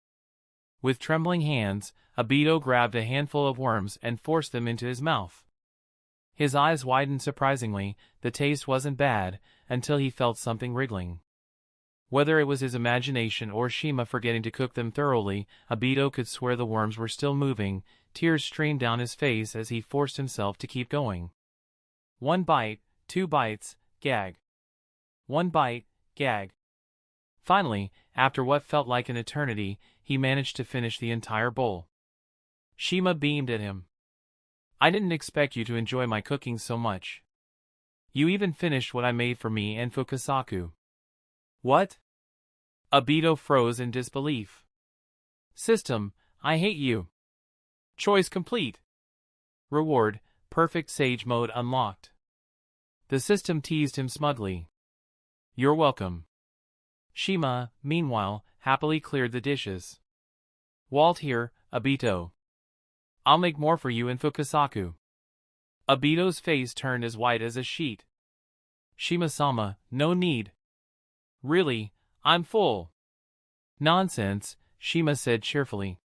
With trembling hands, Obito grabbed a handful of worms and forced them into his mouth. His eyes widened surprisingly. The taste wasn't bad, until he felt something wriggling. Whether it was his imagination or Shima forgetting to cook them thoroughly, Obito could swear the worms were still moving. Tears streamed down his face as he forced himself to keep going. 1 bite, 2 bites, gag. 1 bite, gag. Finally, after what felt like an eternity, he managed to finish the entire bowl. Shima beamed at him. "I didn't expect you to enjoy my cooking so much. You even finished what I made for me and Fukasaku." "What?" Obito froze in disbelief. "System, I hate you. Choice complete. Reward, perfect sage mode unlocked." The system teased him smugly. "You're welcome." Shima, meanwhile, happily cleared the dishes. "Walt here, Obito. I'll make more for you and Fukasaku." Obito's face turned as white as a sheet. "Shima-sama, no need. Really, I'm full." "Nonsense," Shima said cheerfully.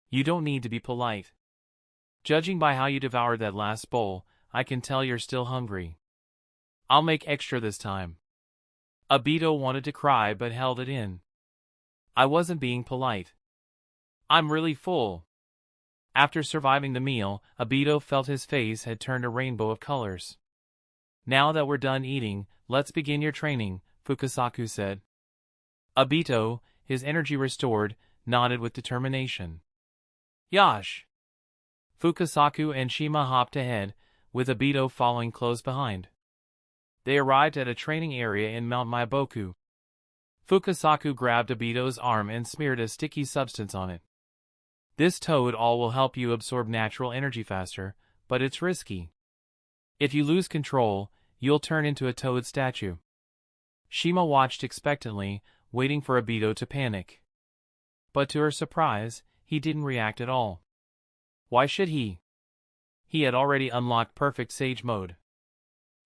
"You don't need to be polite. Judging by how you devoured that last bowl, I can tell you're still hungry. I'll make extra this time." Obito wanted to cry but held it in. "I wasn't being polite. I'm really full." After surviving the meal, Obito felt his face had turned a rainbow of colors. "Now that we're done eating, let's begin your training," Fukasaku said. Obito, his energy restored, nodded with determination. "Yosh!" Fukasaku and Shima hopped ahead, with Obito following close behind. They arrived at a training area in Mount Maiboku. Fukasaku grabbed Obito's arm and smeared a sticky substance on it. "This toad all will help you absorb natural energy faster, but it's risky. If you lose control, you'll turn into a toad statue." Shima watched expectantly, waiting for Obito to panic. But to her surprise, he didn't react at all. Why should he? He had already unlocked perfect sage mode.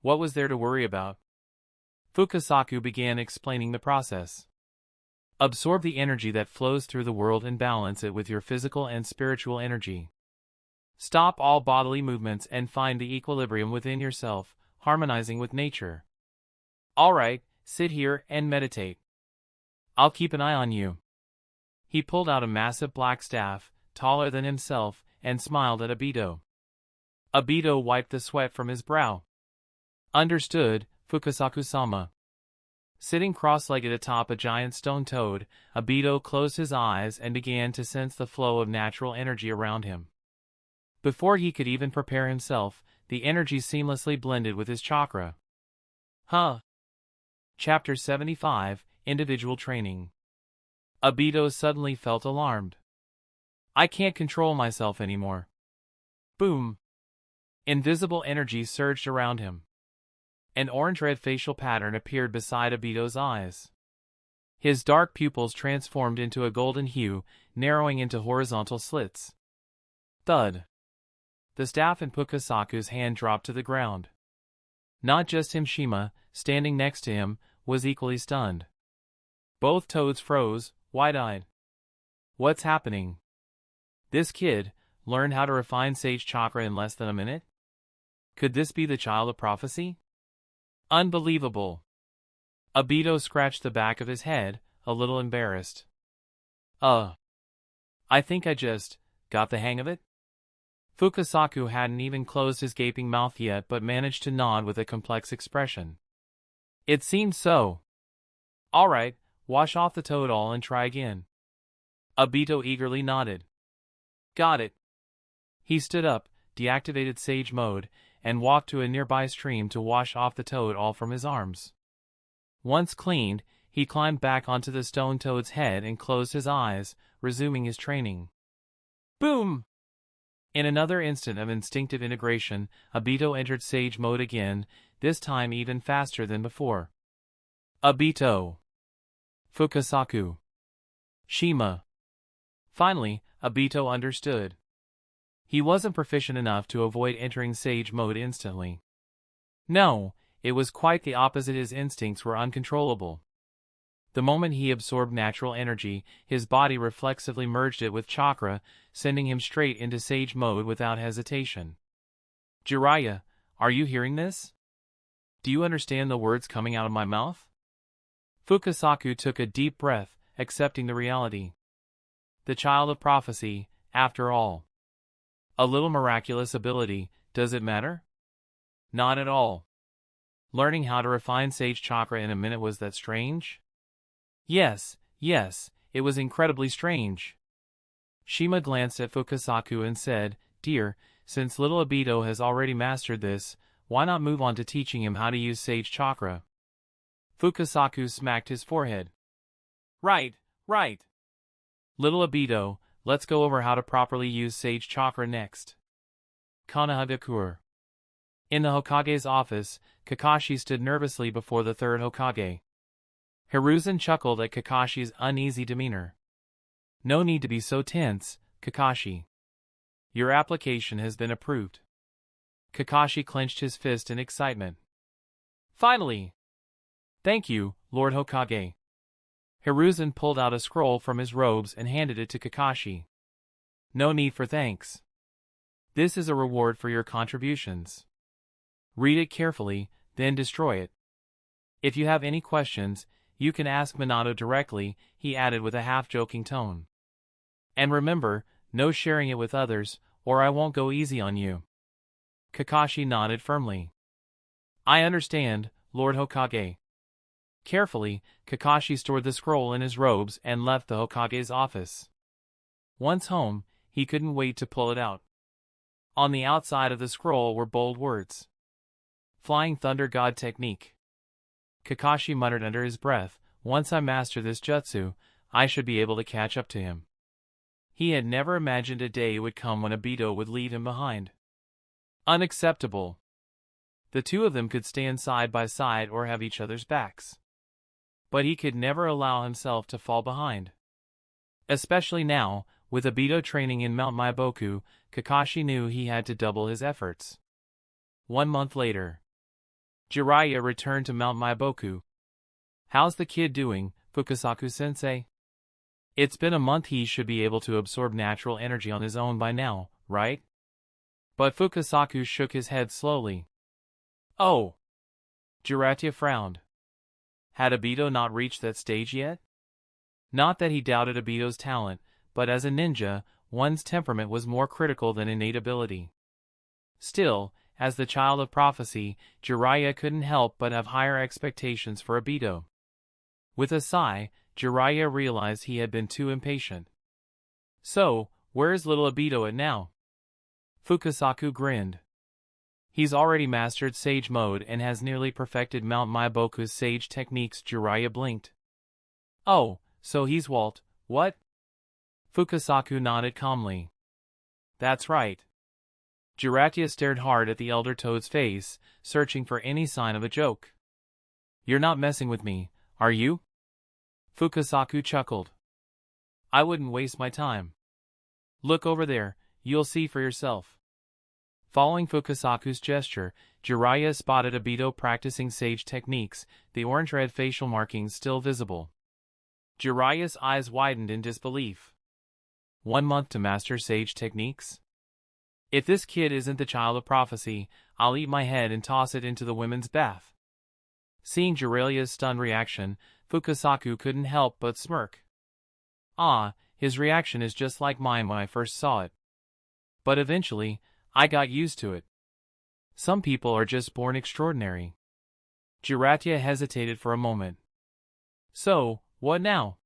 What was there to worry about? Fukasaku began explaining the process. Absorb the energy that flows through the world and balance it with your physical and spiritual energy. Stop all bodily movements and find the equilibrium within yourself, harmonizing with nature. Alright, sit here and meditate. I'll keep an eye on you. He pulled out a massive black staff, taller than himself, and smiled at Obito. Obito wiped the sweat from his brow. Understood, Fukasaku-sama. Sitting cross-legged atop a giant stone toad, Obito closed his eyes and began to sense the flow of natural energy around him. Before he could even prepare himself, the energy seamlessly blended with his chakra. Huh. Chapter 75, Individual Training. Obito suddenly felt alarmed. I can't control myself anymore. Boom. Invisible energy surged around him. An orange-red facial pattern appeared beside Obito's eyes. His dark pupils transformed into a golden hue, narrowing into horizontal slits. Thud. The staff in Fukasaku's hand dropped to the ground. Not just him, Shima, standing next to him, was equally stunned. Both toads froze, wide-eyed. What's happening? This kid learned how to refine sage chakra in less than a minute? Could this be the child of prophecy? Unbelievable. Obito scratched the back of his head, a little embarrassed. I think I just got the hang of it. Fukasaku hadn't even closed his gaping mouth yet but managed to nod with a complex expression. It seemed so. Alright, wash off the toad-all and try again. Obito eagerly nodded. Got it. He stood up, deactivated sage mode, and walked to a nearby stream to wash off the toad-all from his arms. Once cleaned, he climbed back onto the stone toad's head and closed his eyes, resuming his training. Boom! In another instant of instinctive integration, Obito entered sage mode again, this time even faster than before. Obito. Fukasaku. Shima. Finally, Obito understood. He wasn't proficient enough to avoid entering sage mode instantly. No, it was quite the opposite. His instincts were uncontrollable. The moment he absorbed natural energy, his body reflexively merged it with chakra, sending him straight into sage mode without hesitation. Jiraiya, are you hearing this? Do you understand the words coming out of my mouth? Fukasaku took a deep breath, accepting the reality. The child of prophecy, after all. A little miraculous ability, does it matter? Not at all. Learning how to refine sage chakra in a minute, was that strange? Yes, it was incredibly strange. Shima glanced at Fukasaku and said, Dear, since little Obito has already mastered this, why not move on to teaching him how to use sage chakra? Fukasaku smacked his forehead. Right. Little Obito, let's go over how to properly use sage chakra next. Konoha. In the Hokage's office, Kakashi stood nervously before the third Hokage. Hiruzen chuckled at Kakashi's uneasy demeanor. No need to be so tense, Kakashi. Your application has been approved. Kakashi clenched his fist in excitement. Finally! Thank you, Lord Hokage. Hiruzen pulled out a scroll from his robes and handed it to Kakashi. No need for thanks. This is a reward for your contributions. Read it carefully, then destroy it. If you have any questions, you can ask Minato directly, he added with a half-joking tone. And remember, no sharing it with others, or I won't go easy on you. Kakashi nodded firmly. I understand, Lord Hokage. Carefully, Kakashi stored the scroll in his robes and left the Hokage's office. Once home, he couldn't wait to pull it out. On the outside of the scroll were bold words. Flying Thunder God Technique. Kakashi muttered under his breath, once I master this jutsu, I should be able to catch up to him. He had never imagined a day would come when Obito would leave him behind. Unacceptable. The two of them could stand side by side or have each other's backs. But he could never allow himself to fall behind. Especially now, with Obito training in Mount Maiboku, Kakashi knew he had to double his efforts. 1 month later. Jiraiya returned to Mount Maiboku. How's the kid doing, Fukasaku-sensei? It's been a month. He should be able to absorb natural energy on his own by now, right? But Fukasaku shook his head slowly. Oh! Jiraiya frowned. Had Obito not reached that stage yet? Not that he doubted Obito's talent, but as a ninja, one's temperament was more critical than innate ability. Still, as the child of prophecy, Jiraiya couldn't help but have higher expectations for Obito. With a sigh, Jiraiya realized he had been too impatient. So, where's little Obito at now? Fukasaku grinned. He's already mastered Sage Mode and has nearly perfected Mount Maiboku's Sage techniques. Jiraiya blinked. Oh, so he's what? Fukasaku nodded calmly. That's right. Jiraiya stared hard at the elder toad's face, searching for any sign of a joke. You're not messing with me, are you? Fukasaku chuckled. I wouldn't waste my time. Look over there, you'll see for yourself. Following Fukasaku's gesture, Jiraiya spotted Obito practicing Sage techniques, the orange-red facial markings still visible. Jiraiya's eyes widened in disbelief. 1 month to master Sage techniques? If this kid isn't the child of prophecy, I'll eat my head and toss it into the women's bath. Seeing Jiraiya's stunned reaction, Fukasaku couldn't help but smirk. Ah, his reaction is just like mine when I first saw it. But eventually, I got used to it. Some people are just born extraordinary. Jiraiya hesitated for a moment. So, what now?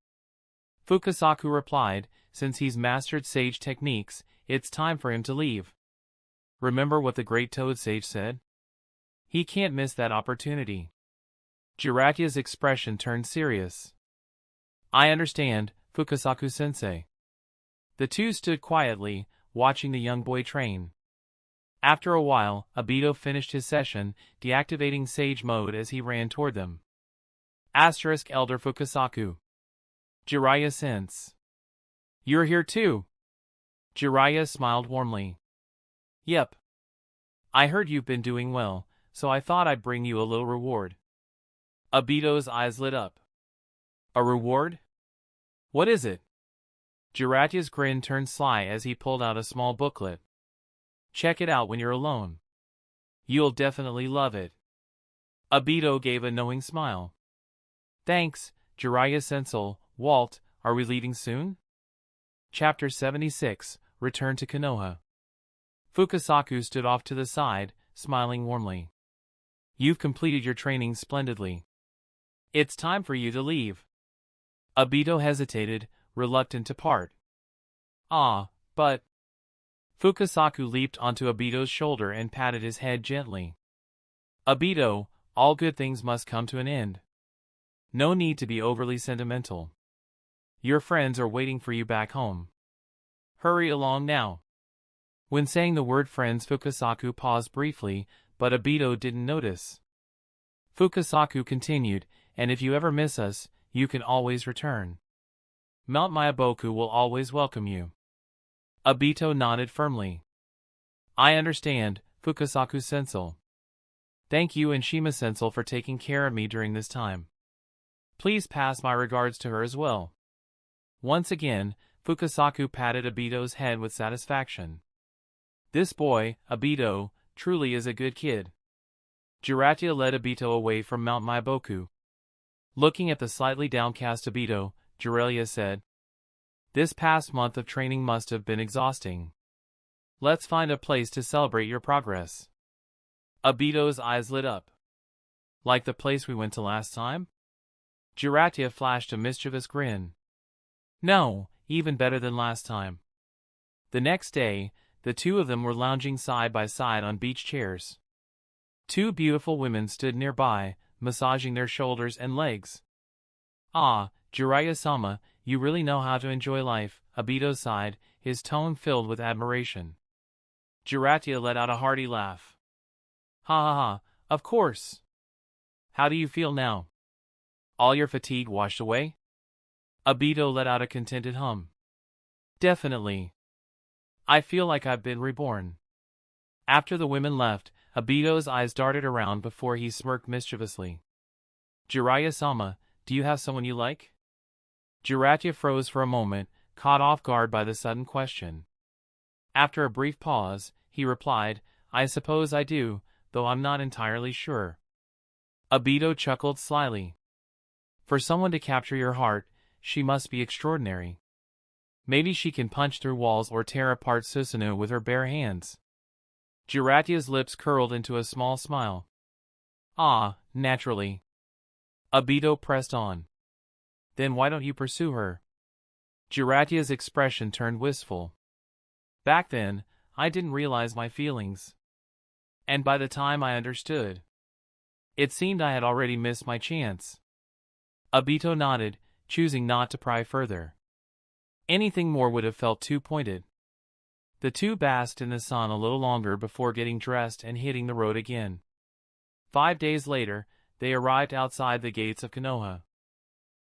Fukasaku replied, since he's mastered Sage techniques, it's time for him to leave. Remember what the great Toad Sage said? He can't miss that opportunity. Jiraiya's expression turned serious. I understand, Fukasaku-sensei. The two stood quietly, watching the young boy train. After a while, Obito finished his session, deactivating Sage Mode as he ran toward them. Asterisk Elder Fukasaku. Jiraiya sense. You're here too? Jiraiya smiled warmly. Yep. I heard you've been doing well, so I thought I'd bring you a little reward. Obito's eyes lit up. A reward? What is it? Jiraiya's grin turned sly as he pulled out a small booklet. Check it out when you're alone. You'll definitely love it. Obito gave a knowing smile. Thanks, Jiraiya-sensei. Walt, are we leaving soon? Chapter 76, Return to Konoha. Fukasaku stood off to the side, smiling warmly. You've completed your training splendidly. It's time for you to leave. Obito hesitated, reluctant to part. Ah, but... Fukasaku leaped onto Obito's shoulder and patted his head gently. Obito, all good things must come to an end. No need to be overly sentimental. Your friends are waiting for you back home. Hurry along now. When saying the word friends, Fukasaku paused briefly, but Obito didn't notice. Fukasaku continued, and if you ever miss us, you can always return. Mount Maiboku will always welcome you. Obito nodded firmly. I understand, Fukasaku-sensei. Thank you and Shima-sensei for taking care of me during this time. Please pass my regards to her as well. Once again, Fukasaku patted Obito's head with satisfaction. This boy, Obito, truly is a good kid. Jiraiya led Obito away from Mount Maiboku. Looking at the slightly downcast Obito, Jiraiya said, This past month of training must have been exhausting. Let's find a place to celebrate your progress. Obito's eyes lit up. Like the place we went to last time? Jiraiya flashed a mischievous grin. No, even better than last time. The next day, the two of them were lounging side by side on beach chairs. Two beautiful women stood nearby, massaging their shoulders and legs. Ah, Jiraiya-sama, you really know how to enjoy life, Obito sighed, his tone filled with admiration. Jiraiya let out a hearty laugh. Ha ha ha, of course. How do you feel now? All your fatigue washed away? Obito let out a contented hum. Definitely. I feel like I've been reborn. After the women left, Obito's eyes darted around before he smirked mischievously. Jiraiya-sama, do you have someone you like? Jiraiya froze for a moment, caught off guard by the sudden question. After a brief pause, he replied, I suppose I do, though I'm not entirely sure. Obito chuckled slyly. For someone to capture your heart, she must be extraordinary. Maybe she can punch through walls or tear apart Susanoo with her bare hands. Jiraiya's lips curled into a small smile. Ah, naturally. Obito pressed on. Then why don't you pursue her? Jiraiya's expression turned wistful. Back then, I didn't realize my feelings. And by the time I understood, it seemed I had already missed my chance. Obito nodded, choosing not to pry further. Anything more would have felt too pointed. The two basked in the sun a little longer before getting dressed and hitting the road again. 5 days later, they arrived outside the gates of Konoha.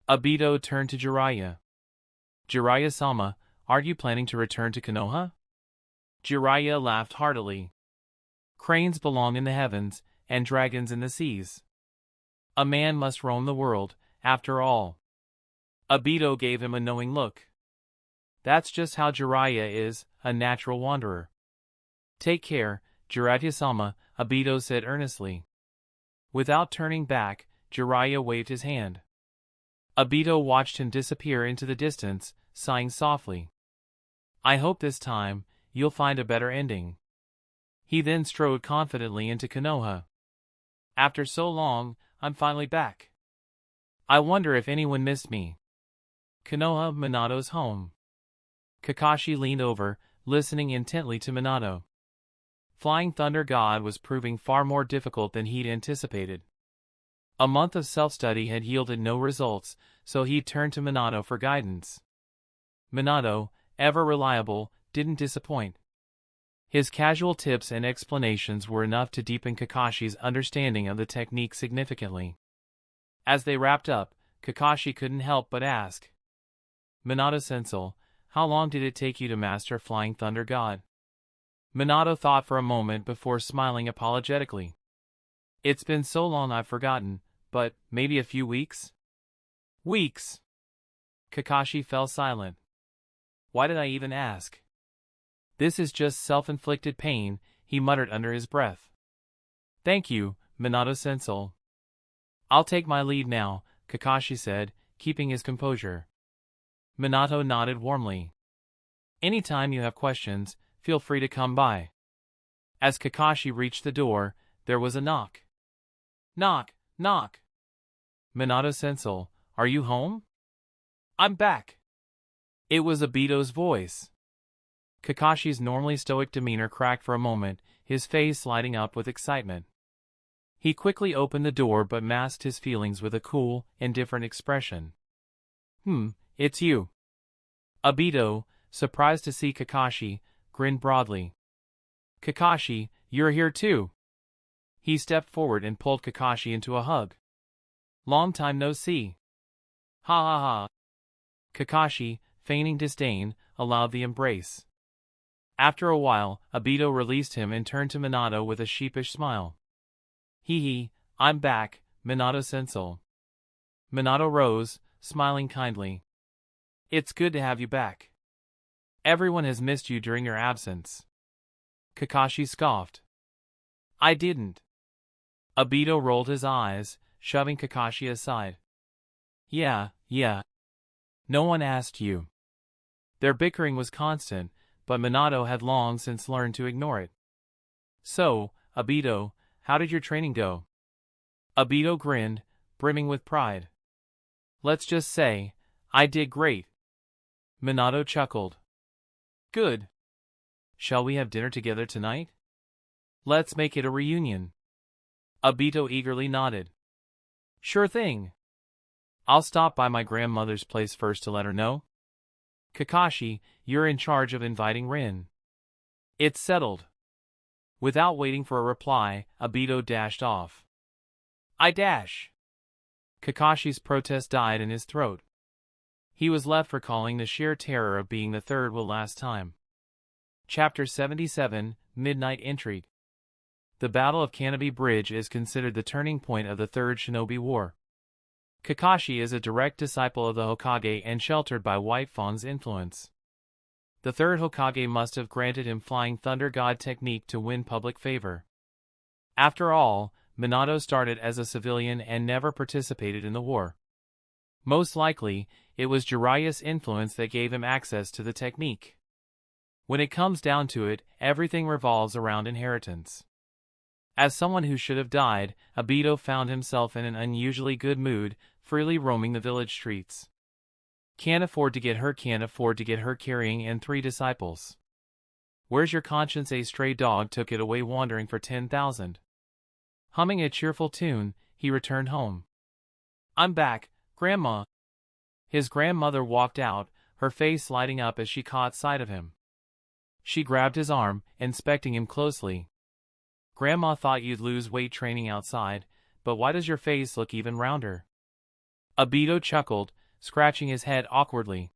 Obito turned to Jiraiya. Jiraiya-sama, aren't you planning to return to Konoha? Jiraiya laughed heartily. Cranes belong in the heavens, and dragons in the seas. A man must roam the world, after all. Obito gave him a knowing look. That's just how Jiraiya is, a natural wanderer. Take care, Jiraiya-sama, Obito said earnestly. Without turning back, Jiraiya waved his hand. Obito watched him disappear into the distance, sighing softly. I hope this time, you'll find a better ending. He then strode confidently into Konoha. After so long, I'm finally back. I wonder if anyone missed me. Konoha, Minato's home. Kakashi leaned over, listening intently to Minato. Flying Thunder God was proving far more difficult than he'd anticipated. A month of self-study had yielded no results, so he turned to Minato for guidance. Minato, ever reliable, didn't disappoint. His casual tips and explanations were enough to deepen Kakashi's understanding of the technique significantly. As they wrapped up, Kakashi couldn't help but ask. Minato-sensei, how long did it take you to master Flying Thunder God? Minato thought for a moment before smiling apologetically. It's been so long I've forgotten, but maybe a few weeks? Weeks! Kakashi fell silent. Why did I even ask? This is just self-inflicted pain, he muttered under his breath. Thank you, Minato-sensei. I'll take my leave now, Kakashi said, keeping his composure. Minato nodded warmly. Anytime you have questions, feel free to come by. As Kakashi reached the door, there was a knock. Knock, knock. Minato-sensei, are you home? I'm back. It was Obito's voice. Kakashi's normally stoic demeanor cracked for a moment, his face lighting up with excitement. He quickly opened the door but masked his feelings with a cool, indifferent expression. It's you. Obito, surprised to see Kakashi, grinned broadly. Kakashi, you're here too. He stepped forward and pulled Kakashi into a hug. Long time no see. Ha ha ha. Kakashi, feigning disdain, allowed the embrace. After a while, Obito released him and turned to Minato with a sheepish smile. Hee hee, I'm back, Minato-sensei. Minato rose, smiling kindly. It's good to have you back. Everyone has missed you during your absence. Kakashi scoffed. I didn't. Obito rolled his eyes, shoving Kakashi aside. Yeah. No one asked you. Their bickering was constant, but Minato had long since learned to ignore it. So, Obito, how did your training go? Obito grinned, brimming with pride. Let's just say, I did great. Minato chuckled. Good. Shall we have dinner together tonight? Let's make it a reunion. Obito eagerly nodded. Sure thing. I'll stop by my grandmother's place first to let her know. Kakashi, you're in charge of inviting Rin. It's settled. Without waiting for a reply, Obito dashed off. I dash. Kakashi's protest died in his throat. He was left recalling the sheer terror of being the third will last time. Chapter 77, Midnight Intrigue. The Battle of Canopy Bridge is considered the turning point of the Third Shinobi War. Kakashi is a direct disciple of the Hokage and sheltered by White Fawn's influence. The third Hokage must have granted him Flying Thunder God technique to win public favor. After all, Minato started as a civilian and never participated in the war. Most likely, it was Jiraiya's influence that gave him access to the technique. When it comes down to it, everything revolves around inheritance. As someone who should have died, Obito found himself in an unusually good mood, freely roaming the village streets. Can't afford to get hurt carrying in 3 disciples. Where's your conscience? A stray dog took it away wandering for 10,000. Humming a cheerful tune, he returned home. I'm back, Grandma. His grandmother walked out, her face lighting up as she caught sight of him. She grabbed his arm, inspecting him closely. Grandma thought you'd lose weight training outside, but why does your face look even rounder? Obito chuckled, scratching his head awkwardly.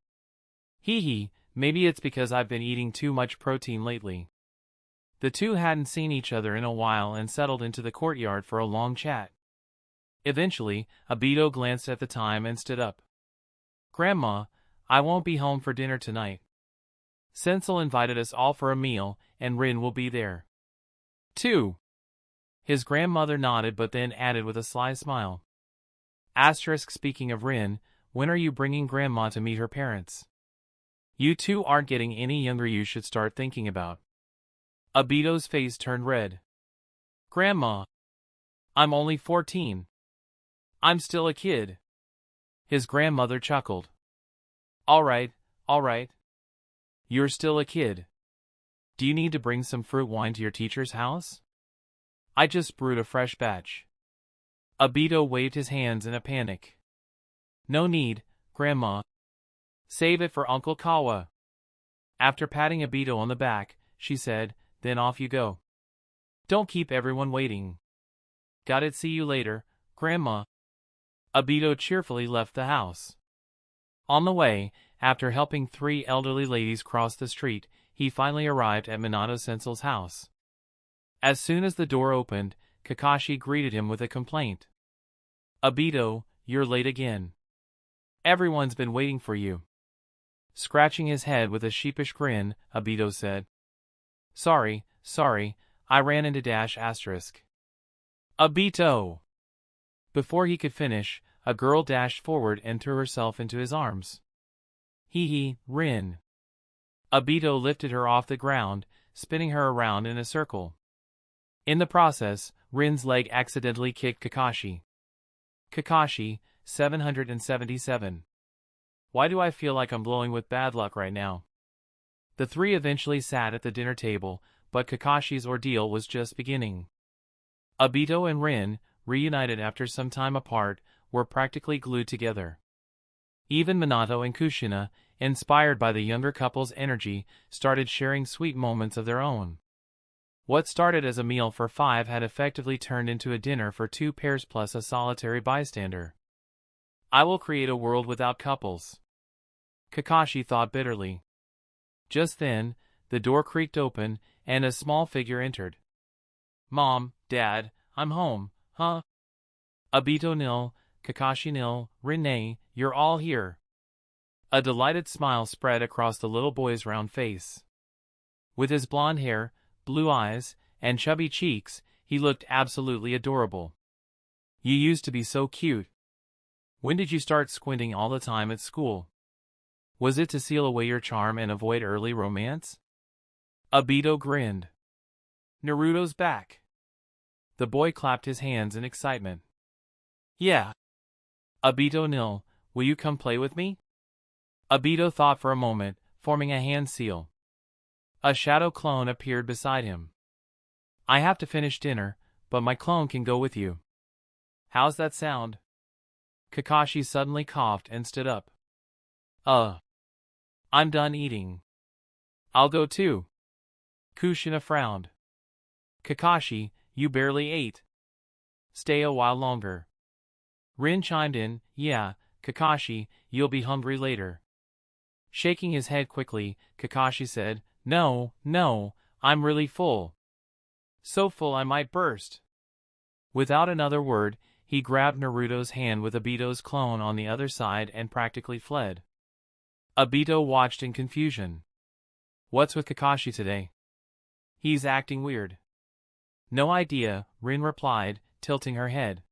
Hee hee, maybe it's because I've been eating too much protein lately. The two hadn't seen each other in a while and settled into the courtyard for a long chat. Eventually, Obito glanced at the time and stood up. Grandma, I won't be home for dinner tonight. Sensei invited us all for a meal, and Rin will be there. 2. His grandmother nodded but then added with a sly smile. Speaking of Rin, when are you bringing Grandma to meet her parents? You two aren't getting any younger, you should start thinking about. Obito's face turned red. Grandma. I'm only 14. I'm still a kid. His grandmother chuckled. All right. You're still a kid. Do you need to bring some fruit wine to your teacher's house? I just brewed a fresh batch. Obito waved his hands in a panic. No need, Grandma. Save it for Uncle Kawa. After patting Obito on the back, she said, then off you go. Don't keep everyone waiting. Got it, see you later, Grandma. Obito cheerfully left the house. On the way, after helping 3 elderly ladies cross the street, he finally arrived at Minato Sensei's house. As soon as the door opened, Kakashi greeted him with a complaint. Obito, you're late again. Everyone's been waiting for you. Scratching his head with a sheepish grin, Obito said. Sorry, I ran into dash asterisk. Obito! Before he could finish, a girl dashed forward and threw herself into his arms. Hee hee, Rin. Obito lifted her off the ground, spinning her around in a circle. In the process, Rin's leg accidentally kicked Kakashi. Kakashi, 777. Why do I feel like I'm blowing with bad luck right now? The 3 eventually sat at the dinner table, but Kakashi's ordeal was just beginning. Obito and Rin, reunited after some time apart, were practically glued together. Even Minato and Kushina, inspired by the younger couple's energy, started sharing sweet moments of their own. What started as a meal for 5 had effectively turned into a dinner for 2 pairs plus a solitary bystander. I will create a world without couples. Kakashi thought bitterly. Just then, the door creaked open, and a small figure entered. Mom, Dad, I'm home, huh? Obito nil, Kakashi nil, Rin, you're all here. A delighted smile spread across the little boy's round face. With his blonde hair, blue eyes, and chubby cheeks, he looked absolutely adorable. You used to be so cute. When did you start squinting all the time at school? Was it to seal away your charm and avoid early romance? Obito grinned. Naruto's back. The boy clapped his hands in excitement. Yeah. Obito nil, will you come play with me? Obito thought for a moment, forming a hand seal. A shadow clone appeared beside him. I have to finish dinner, but my clone can go with you. How's that sound? Kakashi suddenly coughed and stood up. I'm done eating. I'll go too. Kushina frowned. Kakashi, you barely ate. Stay a while longer. Rin chimed in, yeah, Kakashi, you'll be hungry later. Shaking his head quickly, Kakashi said, No, I'm really full. So full I might burst. Without another word, he grabbed Naruto's hand with Obito's clone on the other side and practically fled. Obito watched in confusion. What's with Kakashi today? He's acting weird. No idea, Rin replied, tilting her head.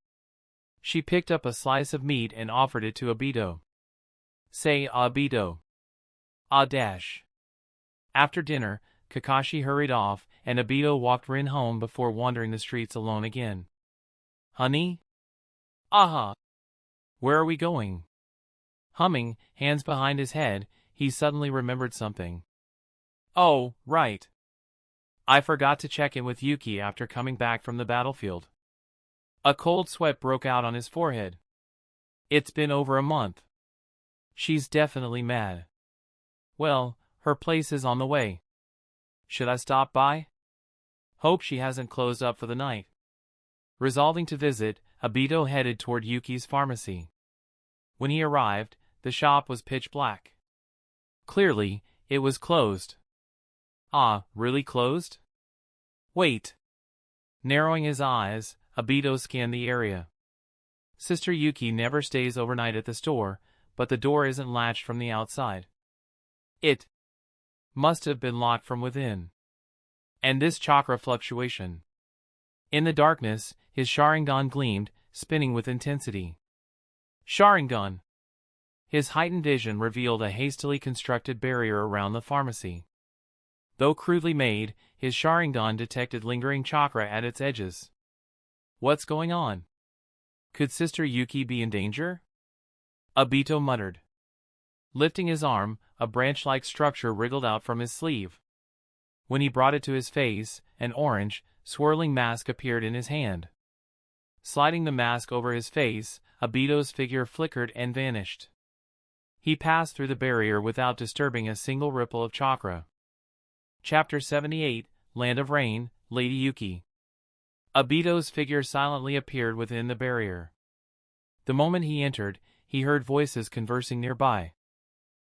She picked up a slice of meat and offered it to Obito. Say, Obito. Dash. After dinner, Kakashi hurried off, and Obito walked Rin home before wandering the streets alone again. Honey? Aha! Where are we going? Humming, hands behind his head, he suddenly remembered something. Oh, right. I forgot to check in with Yuki after coming back from the battlefield. A cold sweat broke out on his forehead. It's been over a month. She's definitely mad. Well, her place is on the way. Should I stop by? Hope she hasn't closed up for the night. Resolving to visit, Obito headed toward Yuki's pharmacy. When he arrived, the shop was pitch black. Clearly, it was closed. Ah, really closed? Wait. Narrowing his eyes, Obito scanned the area. Sister Yuki never stays overnight at the store, but the door isn't latched from the outside. It must have been locked from within. And this chakra fluctuation. In the darkness, his Sharingan gleamed, spinning with intensity. Sharingan! His heightened vision revealed a hastily constructed barrier around the pharmacy. Though crudely made, his Sharingan detected lingering chakra at its edges. What's going on? Could Sister Yuki be in danger? Obito muttered. Lifting his arm, a branch-like structure wriggled out from his sleeve. When he brought it to his face, an orange, swirling mask appeared in his hand. Sliding the mask over his face, Obito's figure flickered and vanished. He passed through the barrier without disturbing a single ripple of chakra. Chapter 78, Land of Rain, Lady Yuki. Obito's figure silently appeared within the barrier. The moment he entered, he heard voices conversing nearby.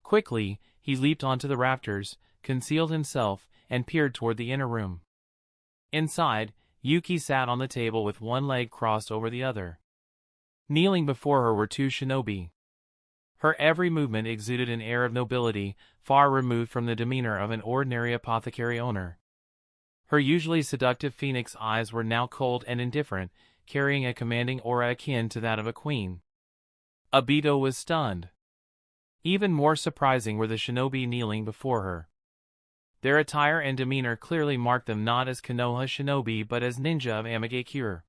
Quickly, he leaped onto the rafters, concealed himself, and peered toward the inner room. Inside, Yuki sat on the table with one leg crossed over the other. Kneeling before her were two shinobi. Her every movement exuded an air of nobility, far removed from the demeanor of an ordinary apothecary owner. Her usually seductive phoenix eyes were now cold and indifferent, carrying a commanding aura akin to that of a queen. Obito was stunned. Even more surprising were the shinobi kneeling before her. Their attire and demeanor clearly marked them not as Konoha shinobi but as ninja of Mangekyo.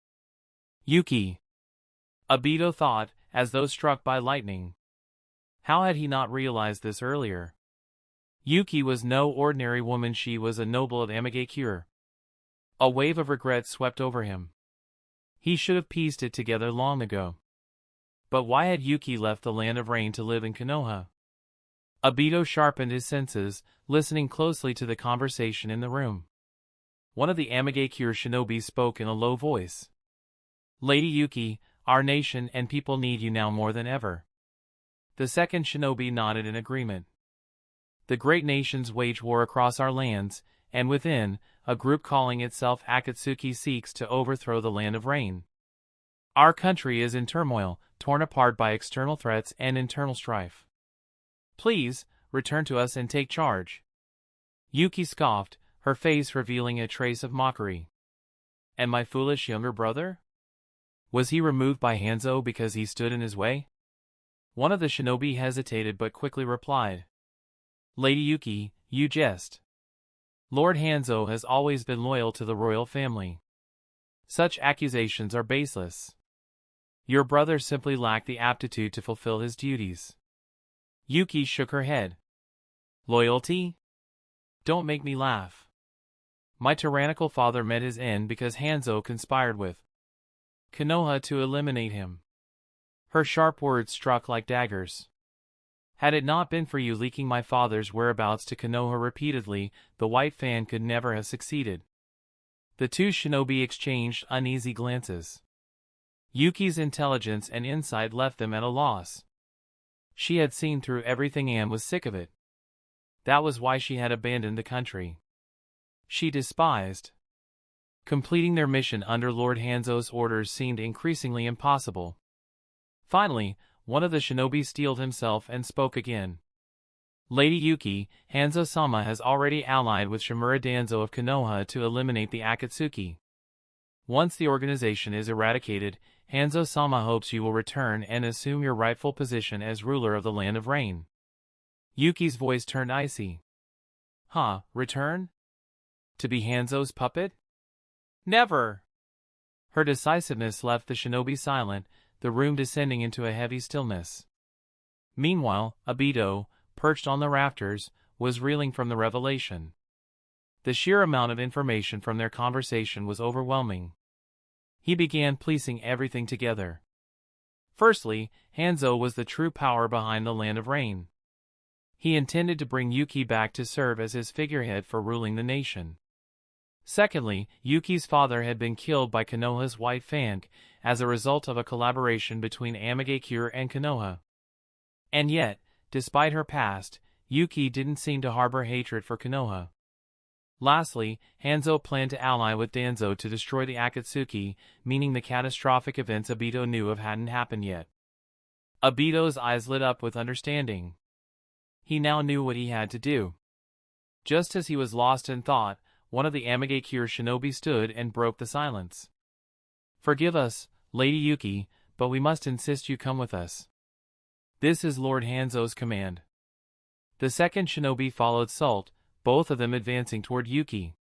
Yuki! Obito thought, as though struck by lightning. How had he not realized this earlier? Yuki was no ordinary woman, she was a noble of Mangekyo. A wave of regret swept over him. He should have pieced it together long ago. But why had Yuki left the Land of Rain to live in Konoha? Obito sharpened his senses, listening closely to the conversation in the room. One of the Mangekyo shinobi spoke in a low voice. Lady Yuki, our nation and people need you now more than ever. The second shinobi nodded in agreement. The great nations wage war across our lands, and within, a group calling itself Akatsuki seeks to overthrow the Land of Rain. Our country is in turmoil, torn apart by external threats and internal strife. Please, return to us and take charge. Yuki scoffed, her face revealing a trace of mockery. And my foolish younger brother? Was he removed by Hanzo because he stood in his way? One of the shinobi hesitated but quickly replied. Lady Yuki, you jest. Lord Hanzo has always been loyal to the royal family. Such accusations are baseless. Your brother simply lacked the aptitude to fulfill his duties. Yuki shook her head. Loyalty? Don't make me laugh. My tyrannical father met his end because Hanzo conspired with Konoha to eliminate him. Her sharp words struck like daggers. Had it not been for you leaking my father's whereabouts to Konoha repeatedly, the White Fan could never have succeeded. The two shinobi exchanged uneasy glances. Yuki's intelligence and insight left them at a loss. She had seen through everything and was sick of it. That was why she had abandoned the country. She despised Completing their mission under Lord Hanzo's orders seemed increasingly impossible. Finally, one of the shinobi steeled himself and spoke again. Lady Yuki, Hanzo-sama has already allied with Shimura Danzo of Konoha to eliminate the Akatsuki. Once the organization is eradicated, Hanzo-sama hopes you will return and assume your rightful position as ruler of the Land of Rain. Yuki's voice turned icy. Huh, return? To be Hanzo's puppet? Never! Her decisiveness left the shinobi silent, the room descending into a heavy stillness. Meanwhile, Obito, perched on the rafters, was reeling from the revelation. The sheer amount of information from their conversation was overwhelming. He began piecing everything together. Firstly, Hanzo was the true power behind the Land of Rain. He intended to bring Yuki back to serve as his figurehead for ruling the nation. Secondly, Yuki's father had been killed by Konoha's White Fang as a result of a collaboration between Mangekyo and Konoha. And yet, despite her past, Yuki didn't seem to harbor hatred for Konoha. Lastly, Hanzo planned to ally with Danzo to destroy the Akatsuki, meaning the catastrophic events Obito knew of hadn't happened yet. Obito's eyes lit up with understanding. He now knew what he had to do. Just as he was lost in thought, one of the Mangekyo shinobi stood and broke the silence. Forgive us, Lady Yuki, but we must insist you come with us. This is Lord Hanzo's command. The second shinobi followed suit, both of them advancing toward Yuki.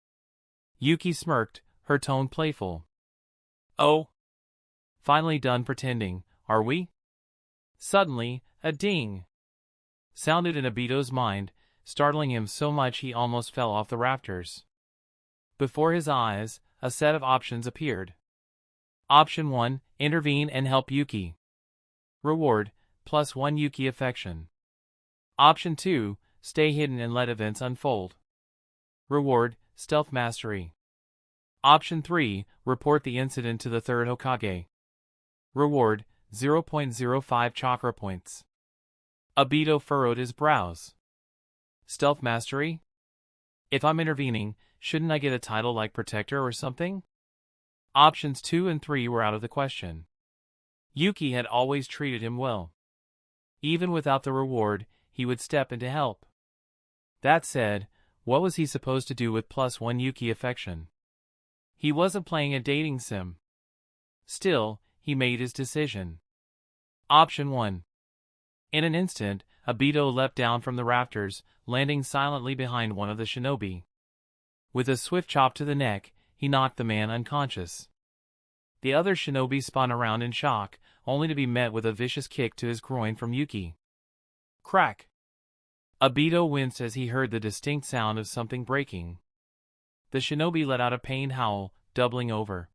Yuki smirked, her tone playful. Oh? Finally done pretending, are we? Suddenly, a ding sounded in Obito's mind, startling him so much he almost fell off the rafters. Before his eyes, a set of options appeared. Option 1, intervene and help Yuki. Reward, +1 Yuki affection. Option 2, stay hidden and let events unfold. Reward, stealth mastery. Option 3, report the incident to the third Hokage. Reward, 0.05 chakra points. Obito furrowed his brows. Stealth mastery? If I'm intervening, shouldn't I get a title like protector or something? Options 2 and 3 were out of the question. Yuki had always treated him well. Even without the reward, he would step in to help. That said, what was he supposed to do with +1 Yuki affection? He wasn't playing a dating sim. Still, he made his decision. Option 1. In an instant, Obito leapt down from the rafters, landing silently behind one of the shinobi. With a swift chop to the neck, he knocked the man unconscious. The other shinobi spun around in shock, only to be met with a vicious kick to his groin from Yuki. Crack! Obito winced as he heard the distinct sound of something breaking. The shinobi let out a pained howl, doubling over.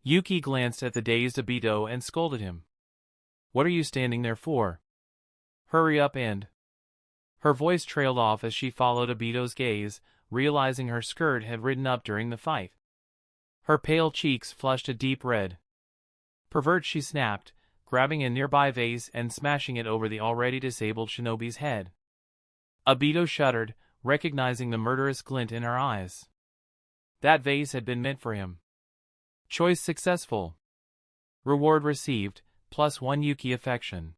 Yuki glanced at the dazed Obito and scolded him. What are you standing there for? Hurry up and... Her voice trailed off as she followed Obito's gaze, realizing her skirt had ridden up during the fight. Her pale cheeks flushed a deep red. Pervert, she snapped, grabbing a nearby vase and smashing it over the already disabled shinobi's head. Obito shuddered, recognizing the murderous glint in her eyes. That vase had been meant for him. Choice successful. Reward received, +1 Yuki affection.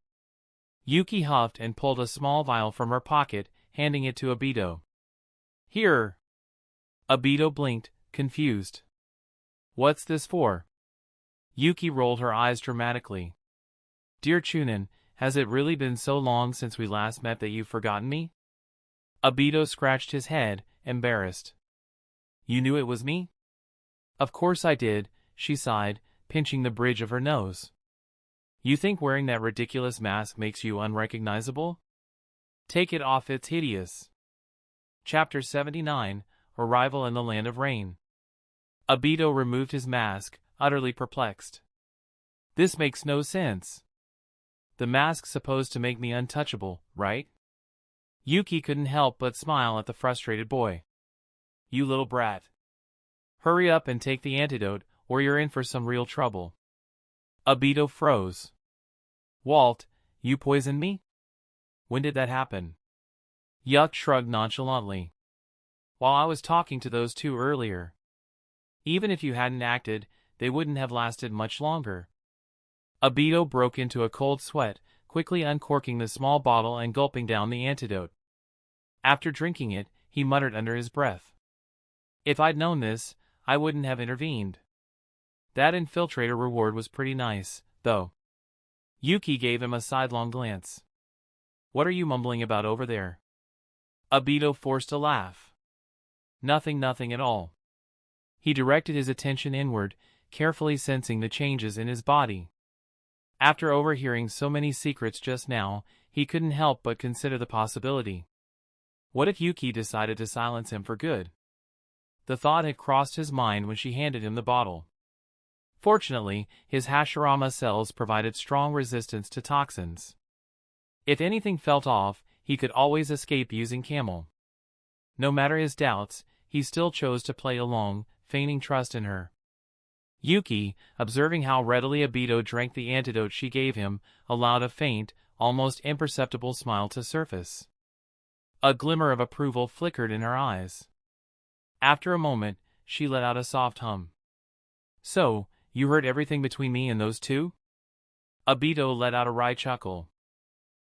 Yuki huffed and pulled a small vial from her pocket, handing it to Obito. Here. Obito blinked, confused. What's this for? Yuki rolled her eyes dramatically. Dear Chunin, has it really been so long since we last met that you've forgotten me? Obito scratched his head, embarrassed. You knew it was me? Of course I did, she sighed, pinching the bridge of her nose. You think wearing that ridiculous mask makes you unrecognizable? Take it off, it's hideous. Chapter 79, Arrival in the Land of Rain. Obito removed his mask, utterly perplexed. This makes no sense. The mask's supposed to make me untouchable, right? Yuki couldn't help but smile at the frustrated boy. You little brat. Hurry up and take the antidote, or you're in for some real trouble. Obito froze. Walt, you poisoned me? When did that happen? Yuck shrugged nonchalantly. While I was talking to those two earlier. Even if you hadn't acted, they wouldn't have lasted much longer. Obito broke into a cold sweat, quickly uncorking the small bottle and gulping down the antidote. After drinking it, he muttered under his breath. If I'd known this, I wouldn't have intervened. That infiltrator reward was pretty nice, though. Yuki gave him a sidelong glance. What are you mumbling about over there? Obito forced a laugh. Nothing at all. He directed his attention inward, carefully sensing the changes in his body. After overhearing so many secrets just now, he couldn't help but consider the possibility. What if Yuki decided to silence him for good? The thought had crossed his mind when she handed him the bottle. Fortunately, his Hashirama cells provided strong resistance to toxins. If anything felt off, he could always escape using Camel. No matter his doubts, he still chose to play along, feigning trust in her. Yuki, observing how readily Obito drank the antidote she gave him, allowed a faint, almost imperceptible smile to surface. A glimmer of approval flickered in her eyes. After a moment, she let out a soft hum. So, you heard everything between me and those two? Obito let out a wry chuckle.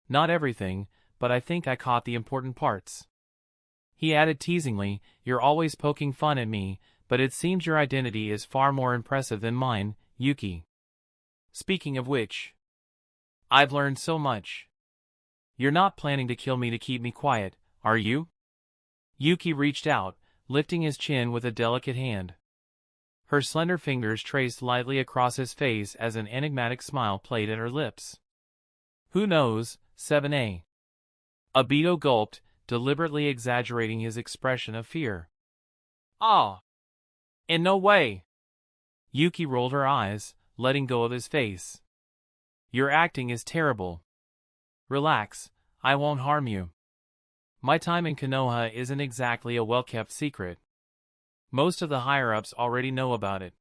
Not everything, but I think I caught the important parts. He added teasingly, you're always poking fun at me, but it seems your identity is far more impressive than mine, Yuki. Speaking of which, I've learned so much. You're not planning to kill me to keep me quiet, are you? Yuki reached out, lifting his chin with a delicate hand. Her slender fingers traced lightly across his face as an enigmatic smile played at her lips. Who knows, 7A. Obito gulped, deliberately exaggerating his expression of fear. Ah! In no way! Yuki rolled her eyes, letting go of his face. Your acting is terrible. Relax, I won't harm you. My time in Konoha isn't exactly a well-kept secret. Most of the higher-ups already know about it.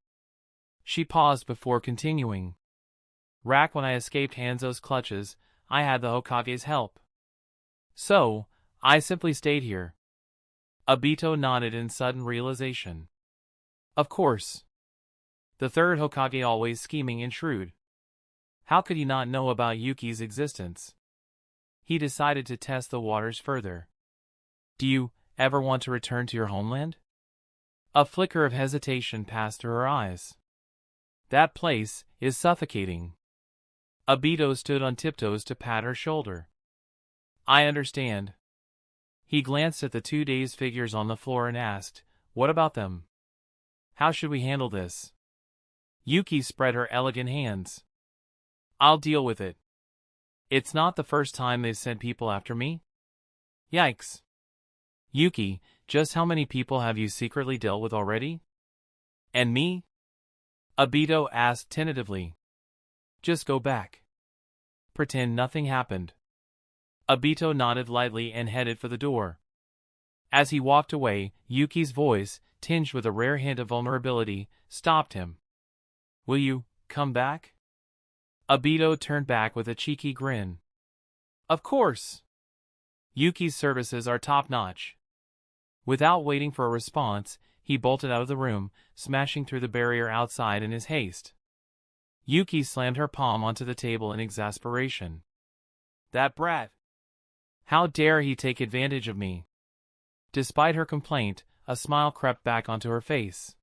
She paused before continuing. When I escaped Hanzo's clutches, I had the Hokage's help. So, I simply stayed here. Obito nodded in sudden realization. Of course. The third Hokage always scheming and shrewd. How could he not know about Yuki's existence? He decided to test the waters further. Do you ever want to return to your homeland? A flicker of hesitation passed through her eyes. That place is suffocating. Obito stood on tiptoes to pat her shoulder. I understand. He glanced at the 2 days figures on the floor and asked, what about them? How should we handle this? Yuki spread her elegant hands. I'll deal with it. It's not the first time they've sent people after me. Yikes. Yuki, just how many people have you secretly dealt with already? And me? Obito asked tentatively. Just go back. Pretend nothing happened. Obito nodded lightly and headed for the door. As he walked away, Yuki's voice, tinged with a rare hint of vulnerability, stopped him. Will you come back? Obito turned back with a cheeky grin. Of course. Yuki's services are top-notch. Without waiting for a response, he bolted out of the room, smashing through the barrier outside in his haste. Yuki slammed her palm onto the table in exasperation. That brat! How dare he take advantage of me? Despite her complaint, a smile crept back onto her face.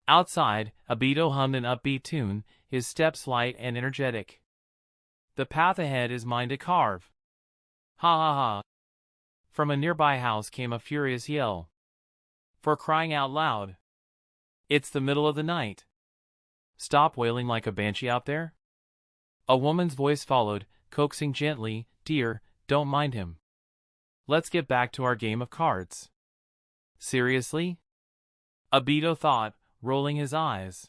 Outside, Obito hummed an upbeat tune, his steps light and energetic. The path ahead is mine to carve. Ha ha ha. From a nearby house came a furious yell. For crying out loud. It's the middle of the night. Stop wailing like a banshee out there. A woman's voice followed, coaxing gently, Dear, don't mind him. Let's get back to our game of cards. Seriously? Obito thought, rolling his eyes.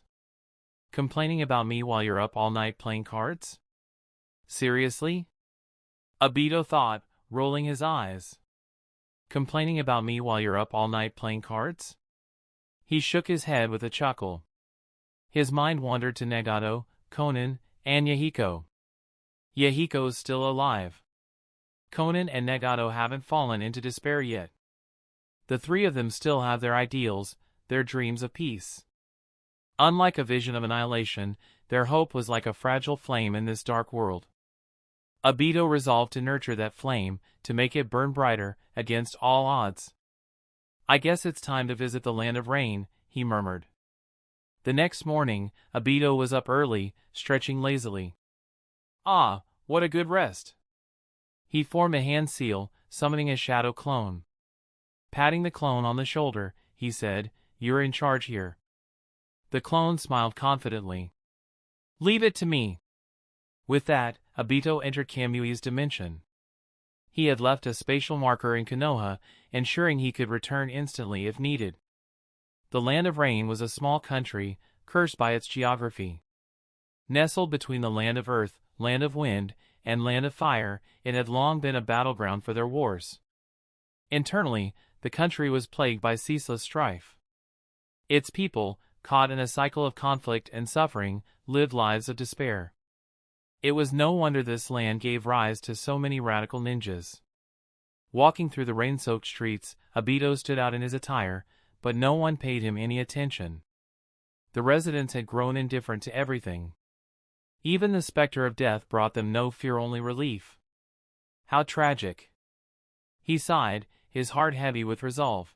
Complaining about me while you're up all night playing cards? Seriously? Obito thought, rolling his eyes. Complaining about me while you're up all night playing cards? He shook his head with a chuckle. His mind wandered to Nagato, Konan, and Yahiko. Yahiko's still alive. Konan and Nagato haven't fallen into despair yet. The three of them still have their ideals, their dreams of peace. Unlike a vision of annihilation, their hope was like a fragile flame in this dark world. Obito resolved to nurture that flame, to make it burn brighter, against all odds. "I guess it's time to visit the land of rain," he murmured. The next morning, Obito was up early, stretching lazily. Ah, what a good rest! He formed a hand seal, summoning a shadow clone. Patting the clone on the shoulder, he said, "You're in charge here." The clone smiled confidently. "Leave it to me." With that, Obito entered Kamui's dimension. He had left a spatial marker in Konoha, ensuring he could return instantly if needed. The Land of Rain was a small country, cursed by its geography. Nestled between the Land of Earth, Land of Wind, and Land of Fire, it had long been a battleground for their wars. Internally, the country was plagued by ceaseless strife. Its people, caught in a cycle of conflict and suffering, lived lives of despair. It was no wonder this land gave rise to so many radical ninjas. Walking through the rain-soaked streets, Obito stood out in his attire, but no one paid him any attention. The residents had grown indifferent to everything. Even the specter of death brought them no fear, only relief. How tragic. He sighed, his heart heavy with resolve.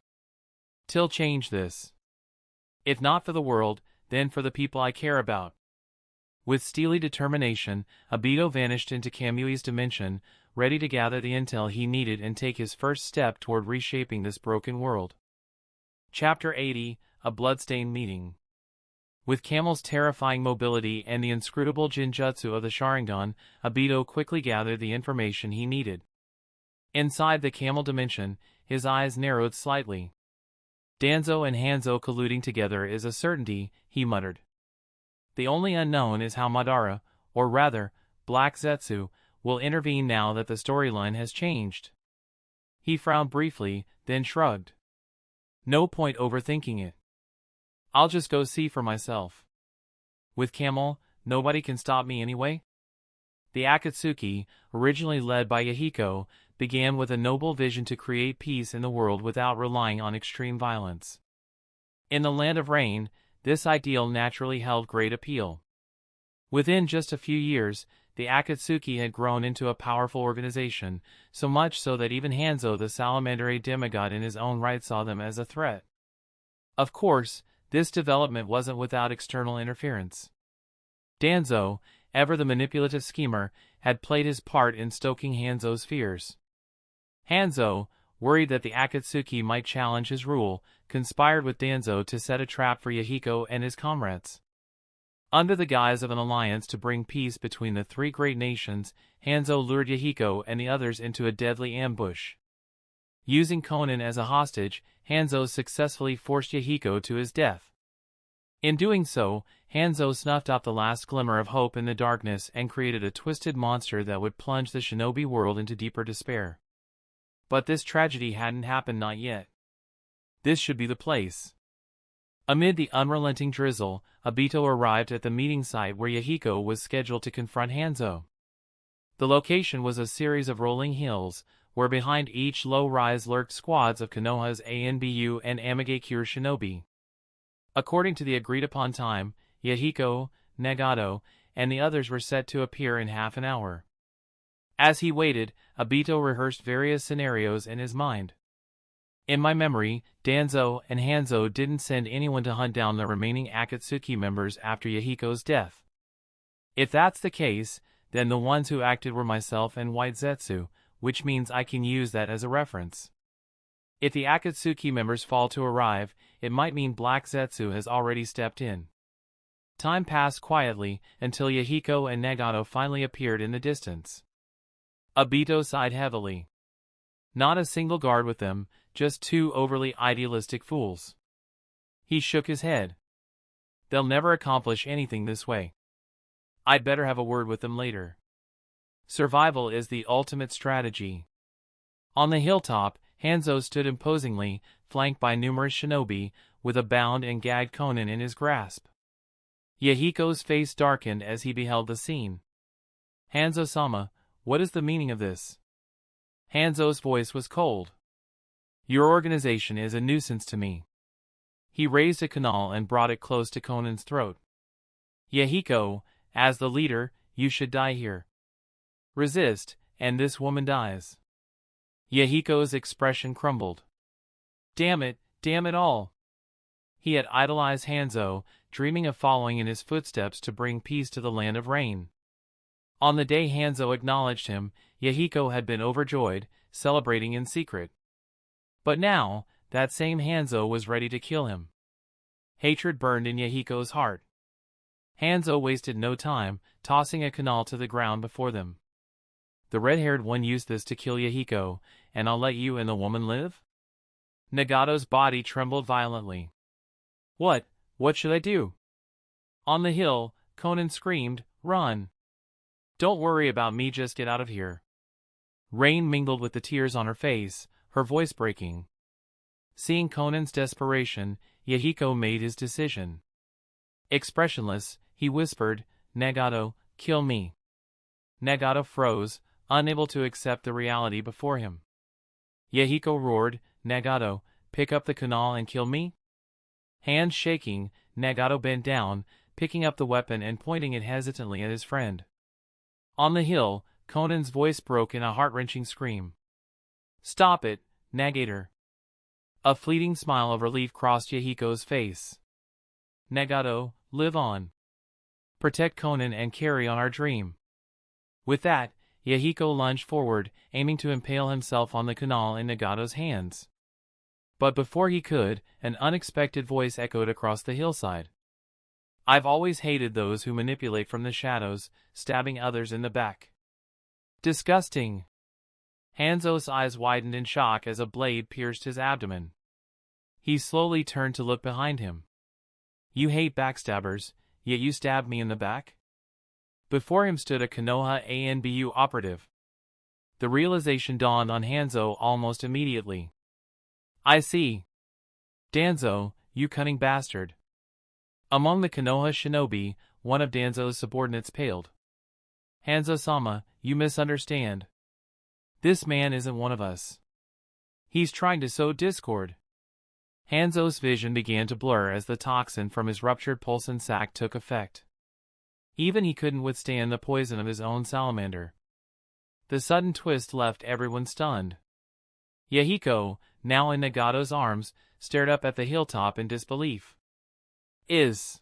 "Till change this. If not for the world, then for the people I care about." With steely determination, Obito vanished into Kamui's dimension, ready to gather the intel he needed and take his first step toward reshaping this broken world. Chapter 80, A Bloodstained Meeting. With Camel's terrifying mobility and the inscrutable Jinjutsu of the Sharingan, Obito quickly gathered the information he needed. Inside the Camel dimension, his eyes narrowed slightly. "Danzo and Hanzo colluding together is a certainty," he muttered. "The only unknown is how Madara, or rather, Black Zetsu, will intervene now that the storyline has changed." He frowned briefly, then shrugged. "No point overthinking it. I'll just go see for myself. With Camel, nobody can stop me anyway." The Akatsuki, originally led by Yahiko, began with a noble vision to create peace in the world without relying on extreme violence. In the Land of Rain, this ideal naturally held great appeal. Within just a few years, the Akatsuki had grown into a powerful organization, so much so that even Hanzo the salamander demigod in his own right saw them as a threat. Of course, this development wasn't without external interference. Danzo, ever the manipulative schemer, had played his part in stoking Hanzo's fears. Hanzo, worried that the Akatsuki might challenge his rule, conspired with Danzo to set a trap for Yahiko and his comrades. Under the guise of an alliance to bring peace between the three great nations, Hanzo lured Yahiko and the others into a deadly ambush. Using Konan as a hostage, Hanzo successfully forced Yahiko to his death. In doing so, Hanzo snuffed out the last glimmer of hope in the darkness and created a twisted monster that would plunge the shinobi world into deeper despair. But this tragedy hadn't happened, not yet. This should be the place. Amid the unrelenting drizzle, Obito arrived at the meeting site where Yahiko was scheduled to confront Hanzo. The location was a series of rolling hills, where behind each low-rise lurked squads of Konoha's ANBU and Mangekyo shinobi. According to the agreed-upon time, Yahiko, Nagato, and the others were set to appear in half an hour. As he waited, Obito rehearsed various scenarios in his mind. "In my memory, Danzo and Hanzo didn't send anyone to hunt down the remaining Akatsuki members after Yahiko's death. If that's the case, then the ones who acted were myself and White Zetsu, which means I can use that as a reference. If the Akatsuki members fail to arrive, it might mean Black Zetsu has already stepped in." Time passed quietly until Yahiko and Nagato finally appeared in the distance. Obito sighed heavily. Not a single guard with them, just two overly idealistic fools. He shook his head. "They'll never accomplish anything this way. I'd better have a word with them later. Survival is the ultimate strategy." On the hilltop, Hanzo stood imposingly, flanked by numerous shinobi, with a bound and gagged Konan in his grasp. Yahiko's face darkened as he beheld the scene. "Hanzo-sama, what is the meaning of this?" Hanzo's voice was cold. "Your organization is a nuisance to me. He raised a kunal and brought it close to Conan's throat. Yahiko, as the leader, you should die here. Resist, and this woman dies. Yahiko's expression crumbled. Damn it all. He had idolized Hanzo, dreaming of following in his footsteps to bring peace to the land of rain. On the day Hanzo acknowledged him, Yahiko had been overjoyed, celebrating in secret. But now, that same Hanzo was ready to kill him. Hatred burned in Yahiko's heart. Hanzo wasted no time, tossing a kunal to the ground before them. The red-haired one used this to kill Yahiko, and I'll let you and the woman live? Nagato's body trembled violently. What should I do? On the hill, Conan screamed, run. Don't worry about me, just get out of here. Rain mingled with the tears on her face, her voice breaking. Seeing Conan's desperation, Yahiko made his decision. Expressionless, he whispered, Nagato, kill me. Nagato froze, unable to accept the reality before him. Yahiko roared, Nagato, pick up the kunal and kill me? Hands shaking, Nagato bent down, picking up the weapon and pointing it hesitantly at his friend. On the hill, Conan's voice broke in a heart-wrenching scream. Stop it, Nagator. A fleeting smile of relief crossed Yahiko's face. Nagato, live on. Protect Conan and carry on our dream. With that, Yahiko lunged forward, aiming to impale himself on the kunal in Nagato's hands. But before he could, an unexpected voice echoed across the hillside. I've always hated those who manipulate from the shadows, stabbing others in the back. Disgusting. Hanzo's eyes widened in shock as a blade pierced his abdomen. He slowly turned to look behind him. You hate backstabbers, yet you stabbed me in the back? Before him stood a Konoha ANBU operative. The realization dawned on Hanzo almost immediately. I see. Danzo, you cunning bastard. Among the Konoha shinobi, one of Danzo's subordinates paled. Hanzo-sama, you misunderstand. This man isn't one of us. He's trying to sow discord. Hanzo's vision began to blur as the toxin from his ruptured pulsing sac took effect. Even he couldn't withstand the poison of his own salamander. The sudden twist left everyone stunned. Yahiko, now in Nagato's arms, stared up at the hilltop in disbelief. Is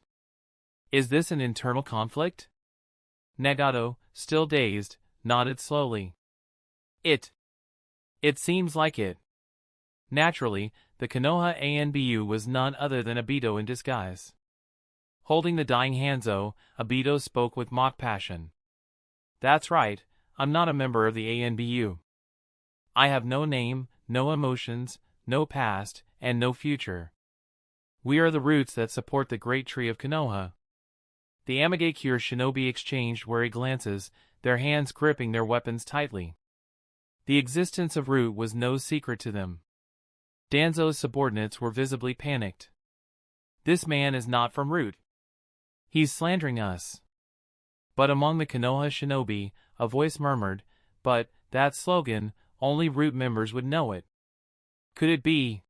this an internal conflict? Nagato, still dazed, nodded slowly. It seems like it. Naturally, the Konoha ANBU was none other than Obito in disguise. Holding the dying Hanzo, Obito spoke with mock passion. That's right, I'm not a member of the ANBU. I have no name, no emotions, no past, and no future. We are the roots that support the great tree of Konoha. The Mangekyo shinobi exchanged wary glances, their hands gripping their weapons tightly. The existence of Root was no secret to them. Danzo's subordinates were visibly panicked. This man is not from Root. He's slandering us. But among the Konoha shinobi, a voice murmured, but that slogan, only Root members would know it. Could it be?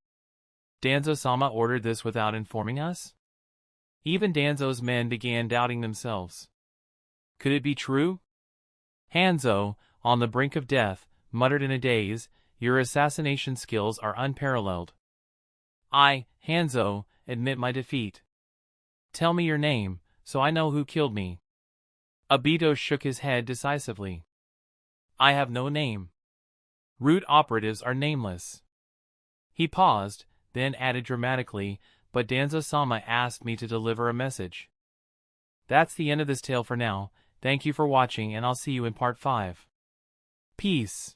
Danzo-sama ordered this without informing us? Even Danzo's men began doubting themselves. Could it be true? Hanzo, on the brink of death, muttered in a daze, your assassination skills are unparalleled. I, Hanzo, admit my defeat. Tell me your name, so I know who killed me. Obito shook his head decisively. I have no name. Root operatives are nameless. He paused, then added dramatically, but Danzo-sama asked me to deliver a message. That's the end of this tale for now. Thank you for watching and I'll see you in part 5. Peace.